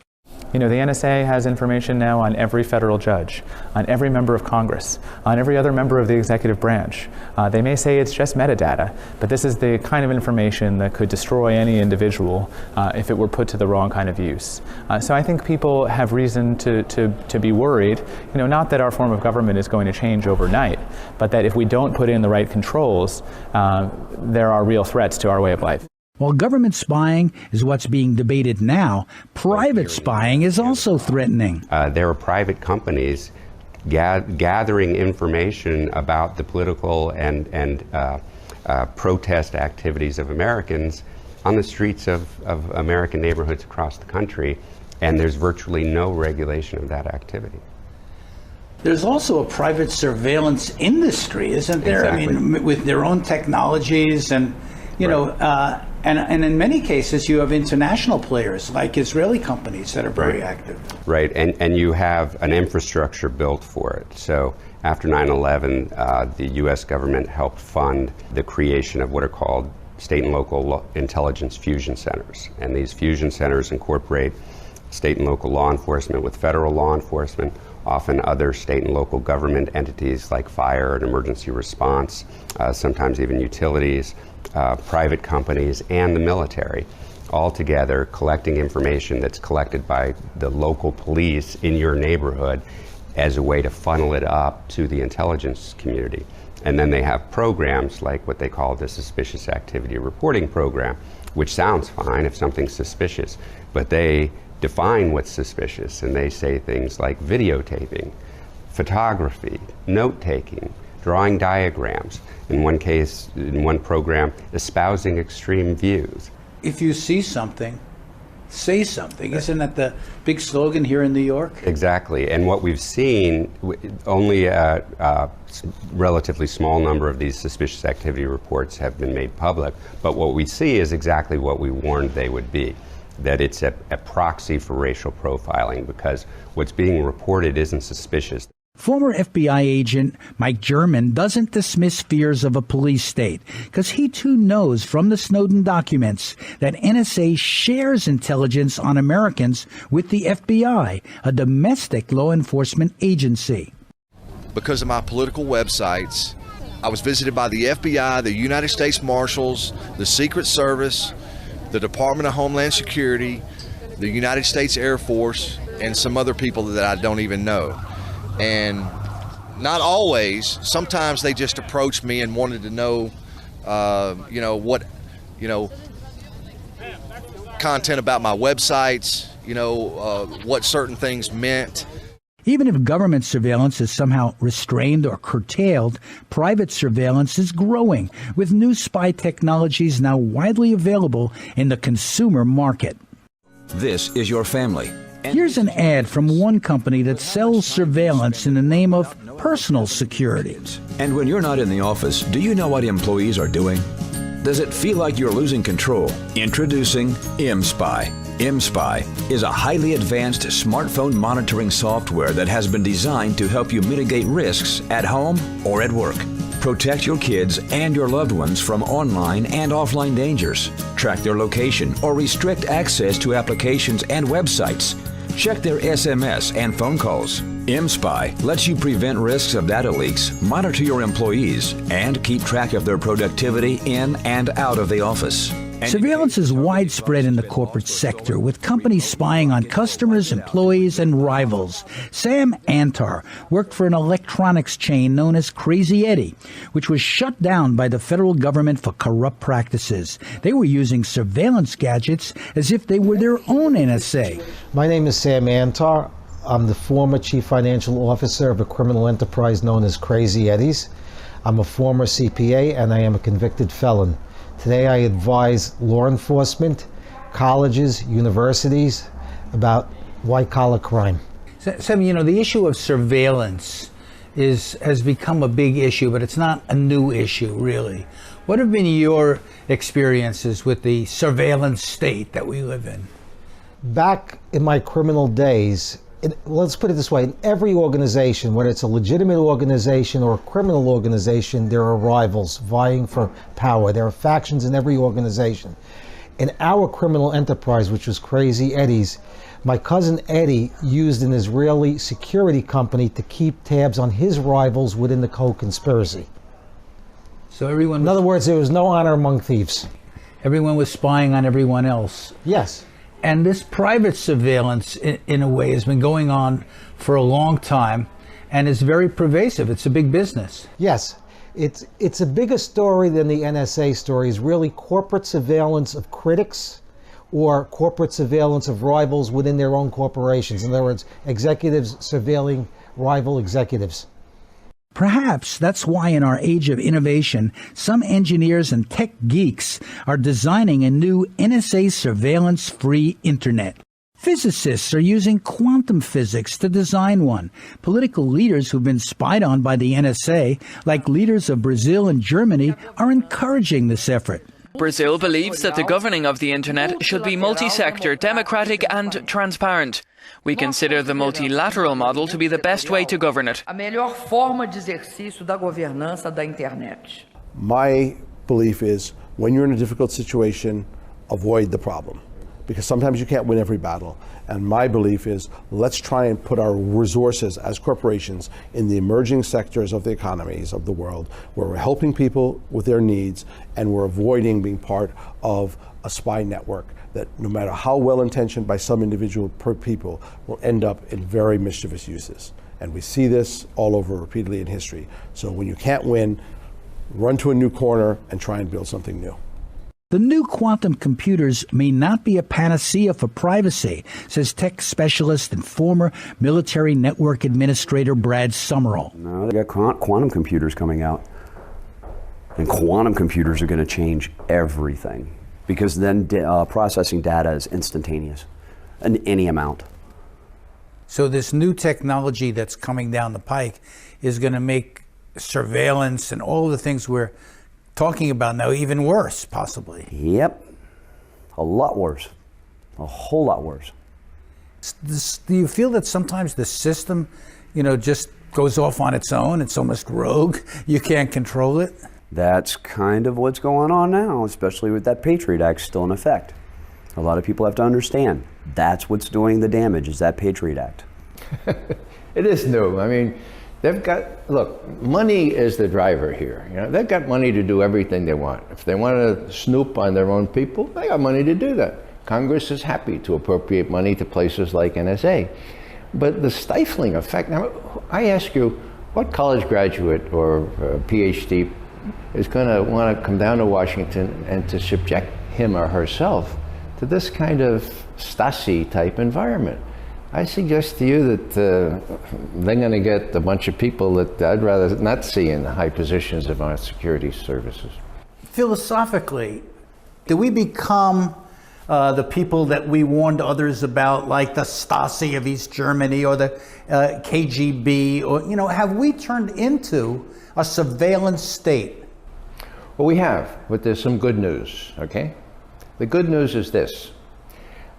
You know, the NSA has information now on every federal judge, on every member of Congress, on every other member of the executive branch. They may say it's just metadata, but this is the kind of information that could destroy any individual if it were put to the wrong kind of use. So I think people have reason to be worried, you know, not that our form of government is going to change overnight, but that if we don't put in the right controls, there are real threats to our way of life. While government spying is what's being debated now, private spying is also threatening. There are private companies gathering information about the political and protest activities of Americans on the streets of American neighborhoods across the country, and there's virtually no regulation of that activity. There's also a private surveillance industry, isn't there? Exactly. I mean, with their own technologies and, you know, and in many cases you have international players like Israeli companies that are very active. Right, and you have an infrastructure built for it. So after 9/11, the U.S. government helped fund the creation of what are called state and local intelligence fusion centers. And these fusion centers incorporate state and local law enforcement with federal law enforcement, often other state and local government entities like fire and emergency response, sometimes even utilities, private companies, and the military, all together collecting information that's collected by the local police in your neighborhood as a way to funnel it up to the intelligence community. And then they have programs like what they call the Suspicious Activity Reporting Program, which sounds fine if something's suspicious, but they define what's suspicious, and they say things like videotaping, photography, note-taking, drawing diagrams, in one case, in one program, espousing extreme views. If you see something, say something. Isn't that the big slogan here in New York? Exactly, and what we've seen, only a relatively small number of these suspicious activity reports have been made public, but what we see is exactly what we warned they would be, that it's a proxy for racial profiling, because what's being reported isn't suspicious. Former FBI agent Mike German doesn't dismiss fears of a police state, because he too knows from the Snowden documents that NSA shares intelligence on Americans with the FBI, a domestic law enforcement agency. Because of my political websites, I was visited by the FBI, the United States Marshals, the Secret Service, the Department of Homeland Security, the United States Air Force, and some other people that I don't even know. And not always, sometimes they just approached me and wanted to know, what content about my websites, what certain things meant. Even if government surveillance is somehow restrained or curtailed, private surveillance is growing, with new spy technologies now widely available in the consumer market. This is your family. Here's an ad from one company that sells surveillance in the name of personal security. And when you're not in the office, do you know what employees are doing? Does it feel like you're losing control? Introducing mSpy. mSpy is a highly advanced smartphone monitoring software that has been designed to help you mitigate risks at home or at work. Protect your kids and your loved ones from online and offline dangers. Track their location or restrict access to applications and websites. Check their SMS and phone calls. mSpy lets you prevent risks of data leaks, monitor your employees, and keep track of their productivity in and out of the office. Surveillance is widespread in the corporate sector, with companies spying on customers, employees, and rivals. Sam Antar worked for an electronics chain known as Crazy Eddie, which was shut down by the federal government for corrupt practices. They were using surveillance gadgets as if they were their own NSA. My name is Sam Antar. I'm the former chief financial officer of a criminal enterprise known as Crazy Eddie's. I'm a former CPA, and I am a convicted felon. Today I advise law enforcement, colleges, universities about white-collar crime. Sam, the issue of surveillance has become a big issue, but it's not a new issue, really. What have been your experiences with the surveillance state that we live in? Back in my criminal days, let's put it this way, in every organization, whether it's a legitimate organization or a criminal organization, there are rivals vying for power. There are factions in every organization. In our criminal enterprise, which was Crazy Eddie's, my cousin Eddie used an Israeli security company to keep tabs on his rivals within the co-conspiracy. So everyone... In other words, there was no honor among thieves. Everyone was spying on everyone else. Yes. And this private surveillance, in a way, has been going on for a long time and is very pervasive. It's a big business. Yes. It's a bigger story than the NSA story. It's really corporate surveillance of critics or corporate surveillance of rivals within their own corporations. In other words, executives surveilling rival executives. Perhaps that's why in our age of innovation, some engineers and tech geeks are designing a new NSA surveillance-free internet. Physicists are using quantum physics to design one. Political leaders who've been spied on by the NSA, like leaders of Brazil and Germany, are encouraging this effort. Brazil believes that the governing of the internet should be multi-sector, democratic and transparent. We consider the multilateral model to be the best way to govern it. My belief is when you're in a difficult situation, avoid the problem. because sometimes you can't win every battle. And my belief is, let's try and put our resources as corporations in the emerging sectors of the economies of the world, where we're helping people with their needs and we're avoiding being part of a spy network that, no matter how well-intentioned by some individual people, will end up in very mischievous uses. And we see this all over repeatedly in history. So when you can't win, run to a new corner and try and build something new. The new quantum computers may not be a panacea for privacy, says tech specialist and former military network administrator Brad Summerall. No, they got quantum computers coming out. And quantum computers are going to change everything, because then processing data is instantaneous, in any amount. So this new technology that's coming down the pike is going to make surveillance and all of the things we're talking about now even worse, possibly. Yep. A lot worse. A whole lot worse. Do you feel that sometimes the system, just goes off on its own? It's almost rogue. You can't control it? That's kind of what's going on now, especially with that Patriot Act still in effect. A lot of people have to understand that's what's doing the damage, is that Patriot Act. It is new. I mean, look, money is the driver here. They've got money to do everything they want. If they want to snoop on their own people, they got money to do that. Congress is happy to appropriate money to places like NSA. But the stifling effect, now I ask you, what college graduate or PhD is going to want to come down to Washington and to subject him or herself to this kind of Stasi type environment? I suggest to you that they're going to get a bunch of people that I'd rather not see in high positions of our security services. Philosophically, do we become the people that we warned others about, like the Stasi of East Germany or the KGB, or have we turned into a surveillance state? Well, we have, but there's some good news, okay? The good news is this,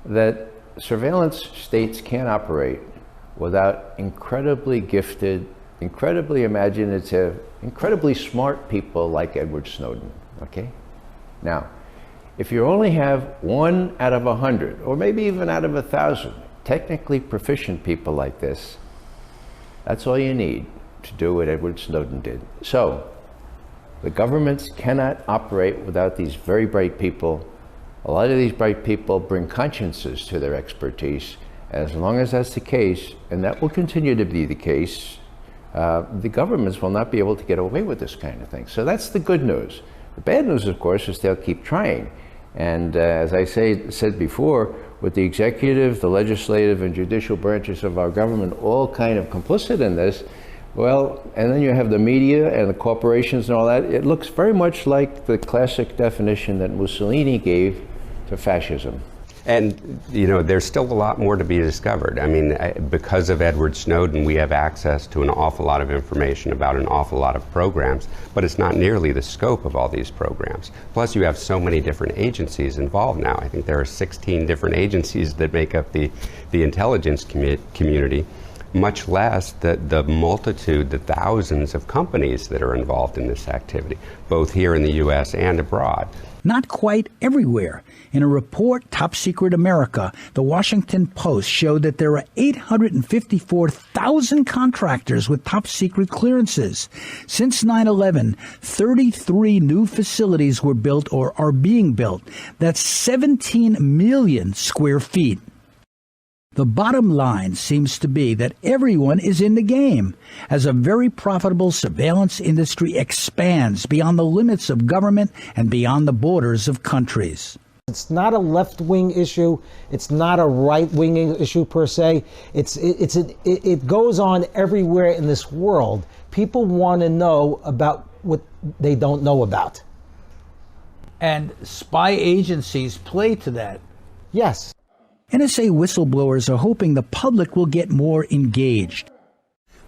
that surveillance states can't operate without incredibly gifted, incredibly imaginative, incredibly smart people like Edward Snowden, okay? Now, if you only have 1 out of 100, or maybe even out of 1,000, technically proficient people like this, that's all you need to do what Edward Snowden did. So, the governments cannot operate without these very bright people. A lot of these bright people bring consciences to their expertise. As long as that's the case, and that will continue to be the case, the governments will not be able to get away with this kind of thing. So that's the good news. The bad news, of course, is they'll keep trying. And as I said before, with the executive, the legislative, and judicial branches of our government all kind of complicit in this, well, and then you have the media and the corporations and all that, it looks very much like the classic definition that Mussolini gave to fascism. And, there's still a lot more to be discovered. I mean, because of Edward Snowden, we have access to an awful lot of information about an awful lot of programs, but it's not nearly the scope of all these programs. Plus, you have so many different agencies involved now. I think there are 16 different agencies that make up the intelligence community, much less the multitude, the thousands of companies that are involved in this activity, both here in the U.S. and abroad. Not quite everywhere. In a report, Top Secret America, the Washington Post showed that there are 854,000 contractors with top secret clearances. Since 9/11, 33 new facilities were built or are being built. That's 17 million square feet. The bottom line seems to be that everyone is in the game as a very profitable surveillance industry expands beyond the limits of government and beyond the borders of countries. It's not a left-wing issue. It's not a right-wing issue per se. It goes on everywhere in this world. People want to know about what they don't know about. And spy agencies play to that. Yes. NSA whistleblowers are hoping the public will get more engaged.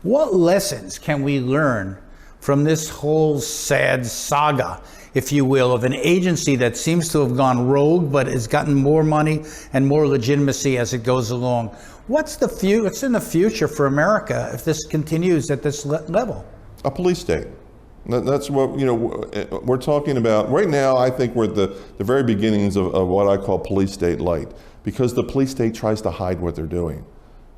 What lessons can we learn from this whole sad saga, if you will, of an agency that seems to have gone rogue but has gotten more money and more legitimacy as it goes along? What's in the future for America if this continues at this level? A police state. That's what, we're talking about. Right now, I think we're at the very beginnings of what I call police state light, because the police state tries to hide what they're doing.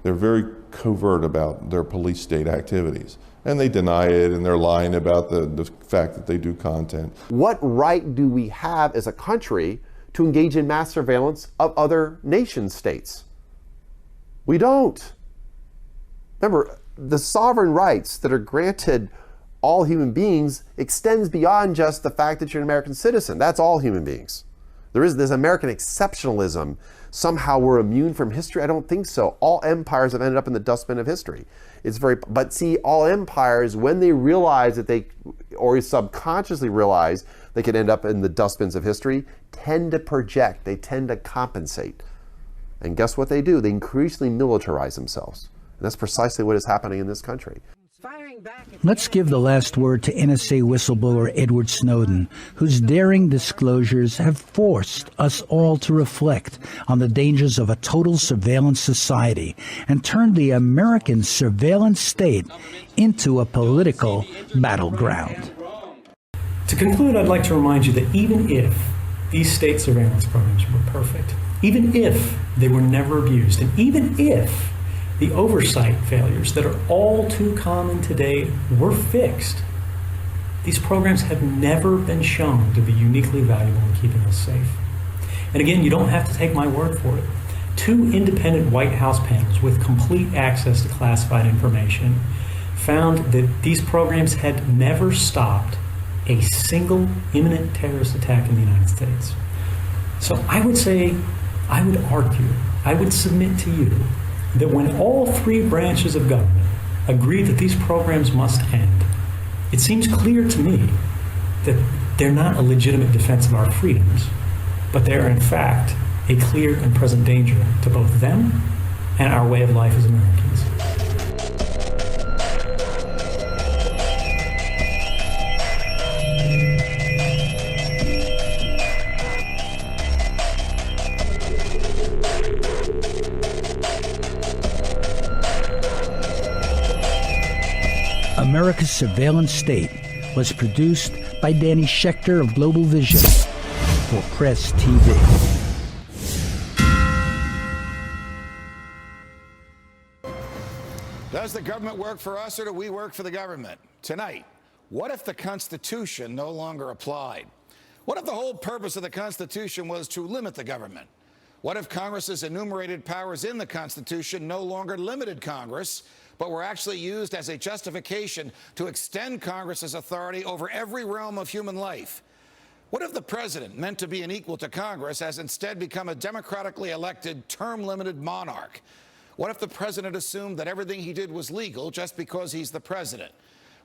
They're very covert about their police state activities, and they deny it, and they're lying about the fact that they do content. What right do we have as a country to engage in mass surveillance of other nation states? We don't. Remember, the sovereign rights that are granted all human beings extends beyond just the fact that you're an American citizen. That's all human beings. There is this American exceptionalism. Somehow we're immune from history. I don't think so. All empires have ended up in the dustbin of history. But see, all empires, when they realize that they, or subconsciously realize they can end up in the dustbins of history, tend to project, they tend to compensate. And guess what they do? They increasingly militarize themselves. And that's precisely what is happening in this country. Let's give the last word to NSA whistleblower Edward Snowden, whose daring disclosures have forced us all to reflect on the dangers of a total surveillance society and turned the American surveillance state into a political battleground. To conclude, I'd like to remind you that even if these state surveillance programs were perfect, even if they were never abused, and even if the oversight failures that are all too common today were fixed, these programs have never been shown to be uniquely valuable in keeping us safe. And again, you don't have to take my word for it. 2 independent White House panels with complete access to classified information found that these programs had never stopped a single imminent terrorist attack in the United States. So I would argue, I would submit to you that when all 3 branches of government agree that these programs must end, it seems clear to me that they're not a legitimate defense of our freedoms, but they are in fact a clear and present danger to both them and our way of life as Americans. America's Surveillance State was produced by Danny Schechter of Global Vision for Press TV. Does the government work for us, or do we work for the government? Tonight, what if the Constitution no longer applied? What if the whole purpose of the Constitution was to limit the government? What if Congress's enumerated powers in the Constitution no longer limited Congress, but were actually used as a justification to extend Congress's authority over every realm of human life? What if the president, meant to be an equal to Congress, has instead become a democratically elected, term-limited monarch? What if the president assumed that everything he did was legal just because he's the president?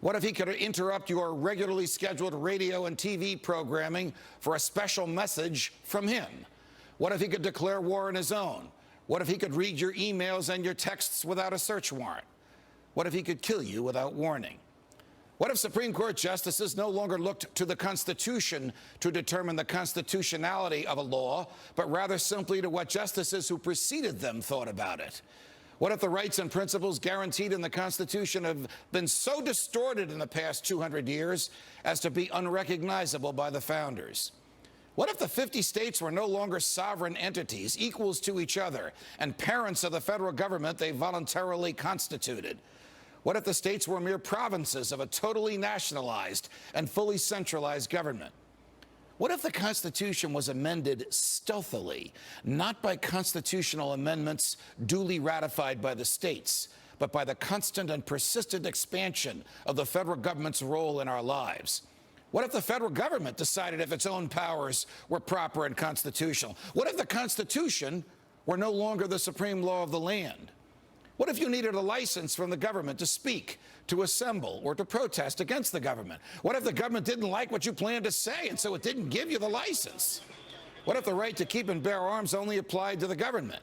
What if he could interrupt your regularly scheduled radio and TV programming for a special message from him? What if he could declare war on his own? What if he could read your emails and your texts without a search warrant? What if he could kill you without warning? What if Supreme Court justices no longer looked to the Constitution to determine the constitutionality of a law, but rather simply to what justices who preceded them thought about it? What if the rights and principles guaranteed in the Constitution have been so distorted in the past 200 years as to be unrecognizable by the founders? What if the 50 states were no longer sovereign entities, equals to each other, and parents of the federal government they voluntarily constituted? What if the states were mere provinces of a totally nationalized and fully centralized government? What if the Constitution was amended stealthily, not by constitutional amendments duly ratified by the states, but by the constant and persistent expansion of the federal government's role in our lives? What if the federal government decided if its own powers were proper and constitutional? What if the Constitution were no longer the supreme law of the land? What if you needed a license from the government to speak, to assemble, or to protest against the government? What if the government didn't like what you planned to say, and so it didn't give you the license? What if the right to keep and bear arms only applied to the government?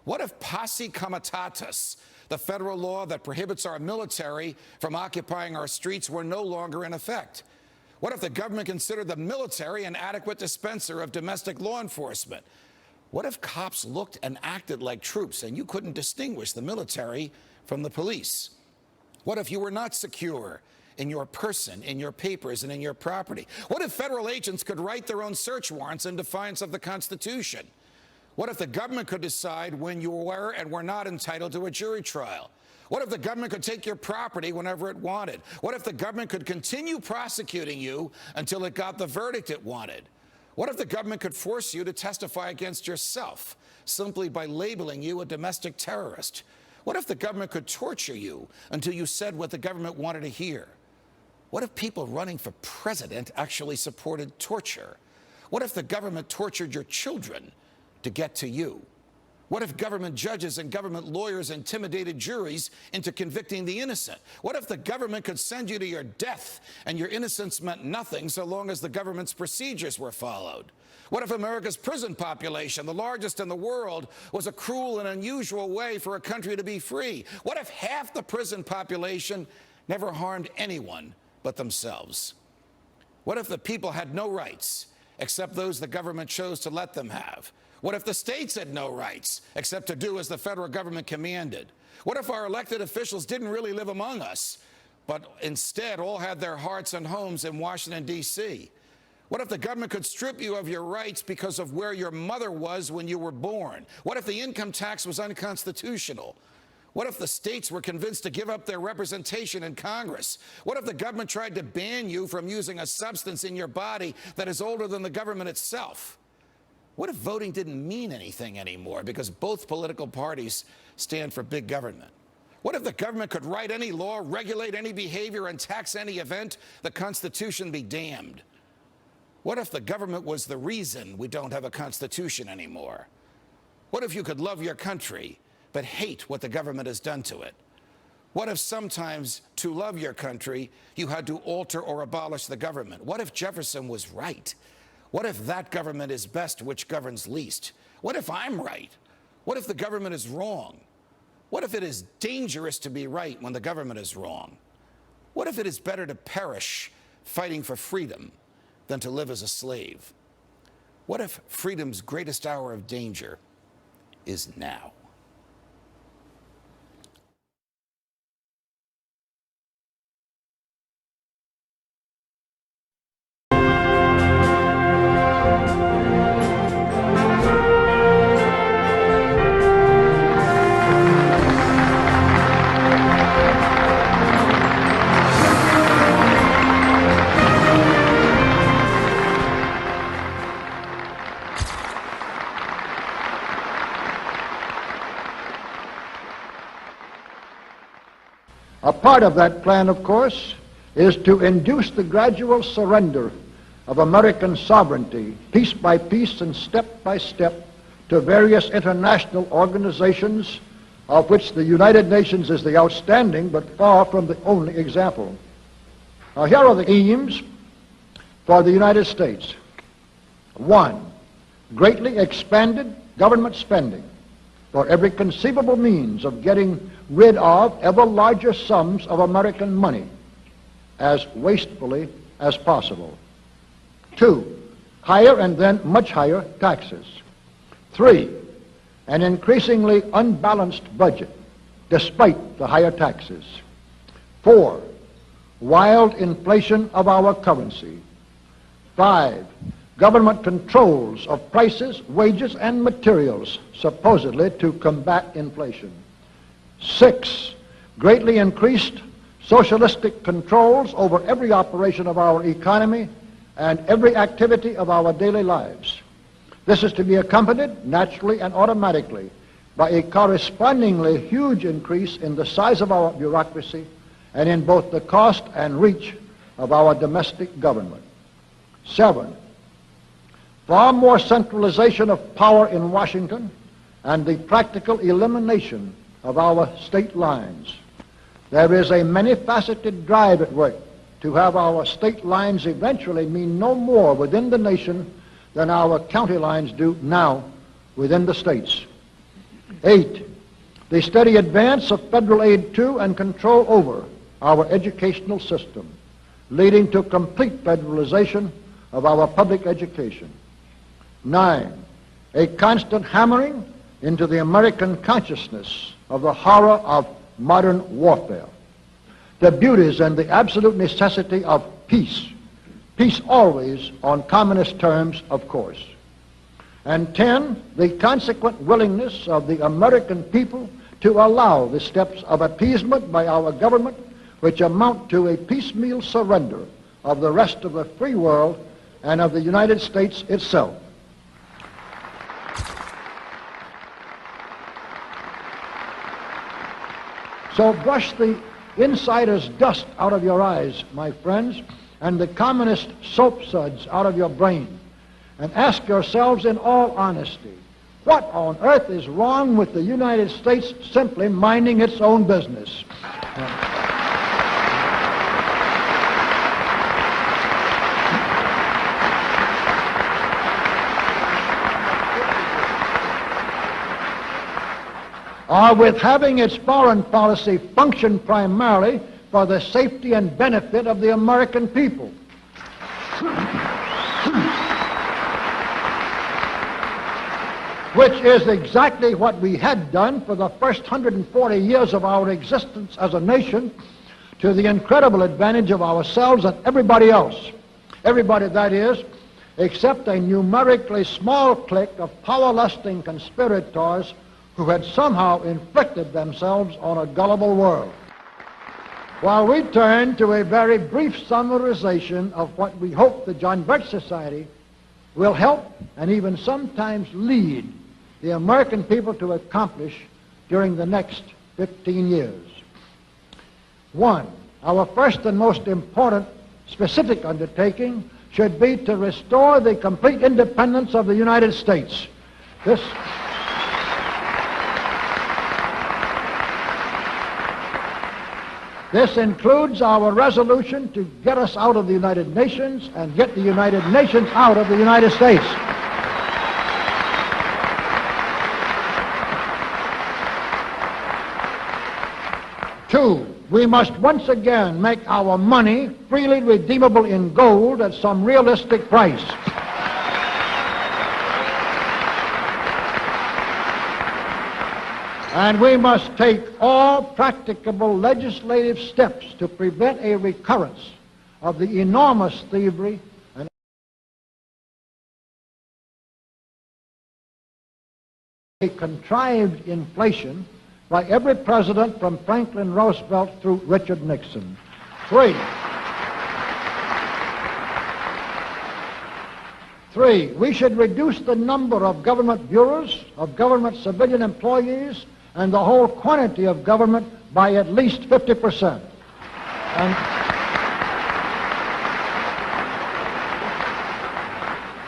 What if posse comitatus, the federal law that prohibits our military from occupying our streets, were no longer in effect? What if the government considered the military an adequate dispenser of domestic law enforcement? What if cops looked and acted like troops and you couldn't distinguish the military from the police? What if you were not secure in your person, in your papers, and in your property? What if federal agents could write their own search warrants in defiance of the Constitution? What if the government could decide when you were and were not entitled to a jury trial? What if the government could take your property whenever it wanted? What if the government could continue prosecuting you until it got the verdict it wanted? What if the government could force you to testify against yourself simply by labeling you a domestic terrorist? What if the government could torture you until you said what the government wanted to hear? What if people running for president actually supported torture? What if the government tortured your children to get to you? What if government judges and government lawyers intimidated juries into convicting the innocent? What if the government could send you to your death and your innocence meant nothing so long as the government's procedures were followed? What if America's prison population, the largest in the world, was a cruel and unusual way for a country to be free? What if half the prison population never harmed anyone but themselves? What if the people had no rights except those the government chose to let them have? What if the states had no rights except to do as the federal government commanded? What if our elected officials didn't really live among us, but instead all had their hearts and homes in Washington, D.C.? What if the government could strip you of your rights because of where your mother was when you were born? What if the income tax was unconstitutional? What if the states were convinced to give up their representation in Congress? What if the government tried to ban you from using a substance in your body that is older than the government itself? What if voting didn't mean anything anymore because both political parties stand for big government? What if the government could write any law, regulate any behavior, and tax any event? The Constitution be damned. What if the government was the reason we don't have a Constitution anymore? What if you could love your country but hate what the government has done to it? What if sometimes to love your country you had to alter or abolish the government? What if Jefferson was right? What if that government is best which governs least? What if I'm right? What if the government is wrong? What if it is dangerous to be right when the government is wrong? What if it is better to perish fighting for freedom than to live as a slave? What if freedom's greatest hour of danger is now? A part of that plan, of course, is to induce the gradual surrender of American sovereignty, piece by piece and step by step, to various international organizations, of which the United Nations is the outstanding but far from the only example. Now, here are the aims for the United States. 1, greatly expanded government spending for every conceivable means of getting rid of ever larger sums of American money as wastefully as possible. 2, higher and then much higher taxes. 3, an increasingly unbalanced budget despite the higher taxes. 4, wild inflation of our currency. 5, government controls of prices, wages, and materials, supposedly to combat inflation. 6, greatly increased socialistic controls over every operation of our economy and every activity of our daily lives. This is to be accompanied naturally and automatically by a correspondingly huge increase in the size of our bureaucracy and in both the cost and reach of our domestic government. 7, far more centralization of power in Washington and the practical elimination of our state lines. There is a many-faceted drive at work to have our state lines eventually mean no more within the nation than our county lines do now within the states. 8, the steady advance of federal aid to and control over our educational system, leading to complete federalization of our public education. 9, a constant hammering into the American consciousness of the horror of modern warfare. the beauties and the absolute necessity of peace. Peace always on communist terms, of course. And 10, the consequent willingness of the American people to allow the steps of appeasement by our government which amount to a piecemeal surrender of the rest of the free world and of the United States itself. So brush the insider's dust out of your eyes, my friends, and the communist soap suds out of your brain, and ask yourselves in all honesty, what on earth is wrong with the United States simply minding its own business? Or with having its foreign policy function primarily for the safety and benefit of the American people. Which is exactly what we had done for the first 140 years of our existence as a nation, to the incredible advantage of ourselves and everybody else. Everybody, that is, except a numerically small clique of power-lusting conspirators who had somehow inflicted themselves on a gullible world. While we turn to a very brief summarization of what we hope the John Birch Society will help and even sometimes lead the American people to accomplish during the next 15 years. 1, our first and most important specific undertaking should be to restore the complete independence of the United States. This includes our resolution to get us out of the United Nations and get the United Nations out of the United States. 2, we must once again make our money freely redeemable in gold at some realistic price. And we must take all practicable legislative steps to prevent a recurrence of the enormous thievery and a contrived inflation by every president from Franklin Roosevelt through Richard Nixon. 3, we should reduce the number of government bureaus, of government civilian employees, and the whole quantity of government by at least 50%.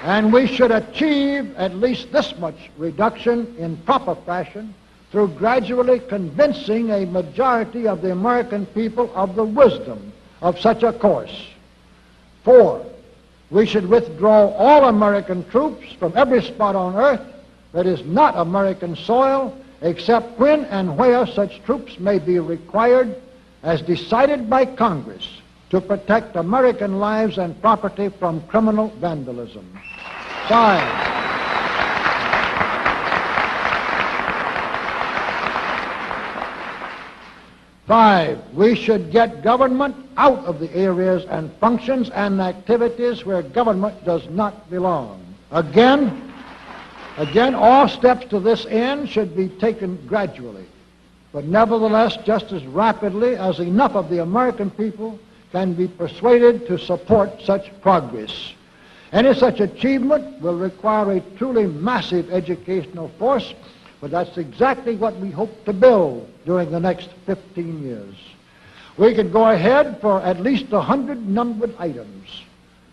And we should achieve at least this much reduction in proper fashion through gradually convincing a majority of the American people of the wisdom of such a course. 4, we should withdraw all American troops from every spot on earth that is not American soil, except when and where such troops may be required, as decided by Congress, to protect American lives and property from criminal vandalism. 5, we should get government out of the areas and functions and activities where government does not belong. Again, all steps to this end should be taken gradually, but nevertheless just as rapidly as enough of the American people can be persuaded to support such progress. Any such achievement will require a truly massive educational force, but that's exactly what we hope to build during the next 15 years. We could go ahead for at least 100 numbered items,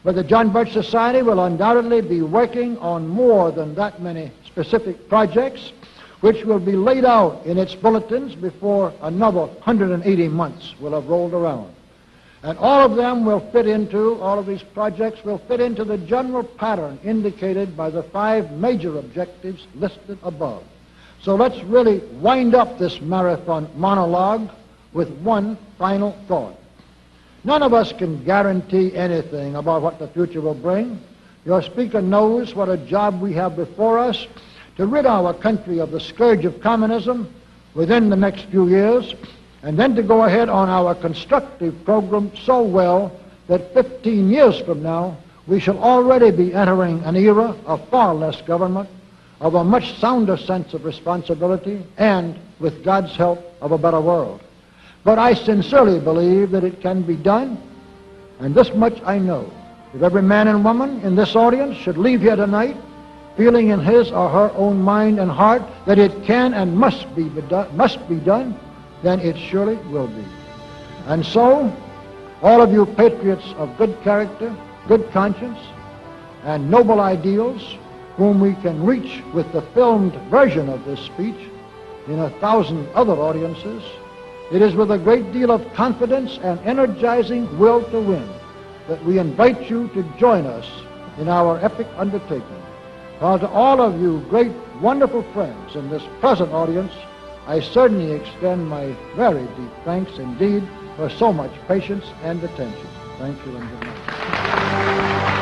but the John Birch Society will undoubtedly be working on more than that many specific projects, which will be laid out in its bulletins before another 180 months will have rolled around. And all of these projects will fit into the general pattern indicated by the 5 major objectives listed above. So let's really wind up this marathon monologue with one final thought. None of us can guarantee anything about what the future will bring. Your speaker knows what a job we have before us to rid our country of the scourge of communism within the next few years, and then to go ahead on our constructive program so well that 15 years from now, we shall already be entering an era of far less government, of a much sounder sense of responsibility, and, with God's help, of a better world. But I sincerely believe that it can be done, and this much I know. If every man and woman in this audience should leave here tonight feeling in his or her own mind and heart that it can and must be done, then it surely will be. And so, all of you patriots of good character, good conscience, and noble ideals, whom we can reach with the filmed version of this speech in 1,000 other audiences, it is with a great deal of confidence and energizing will to win that we invite you to join us in our epic undertaking. While to all of you great, wonderful friends in this present audience, I certainly extend my very deep thanks indeed for so much patience and attention. Thank you and good night.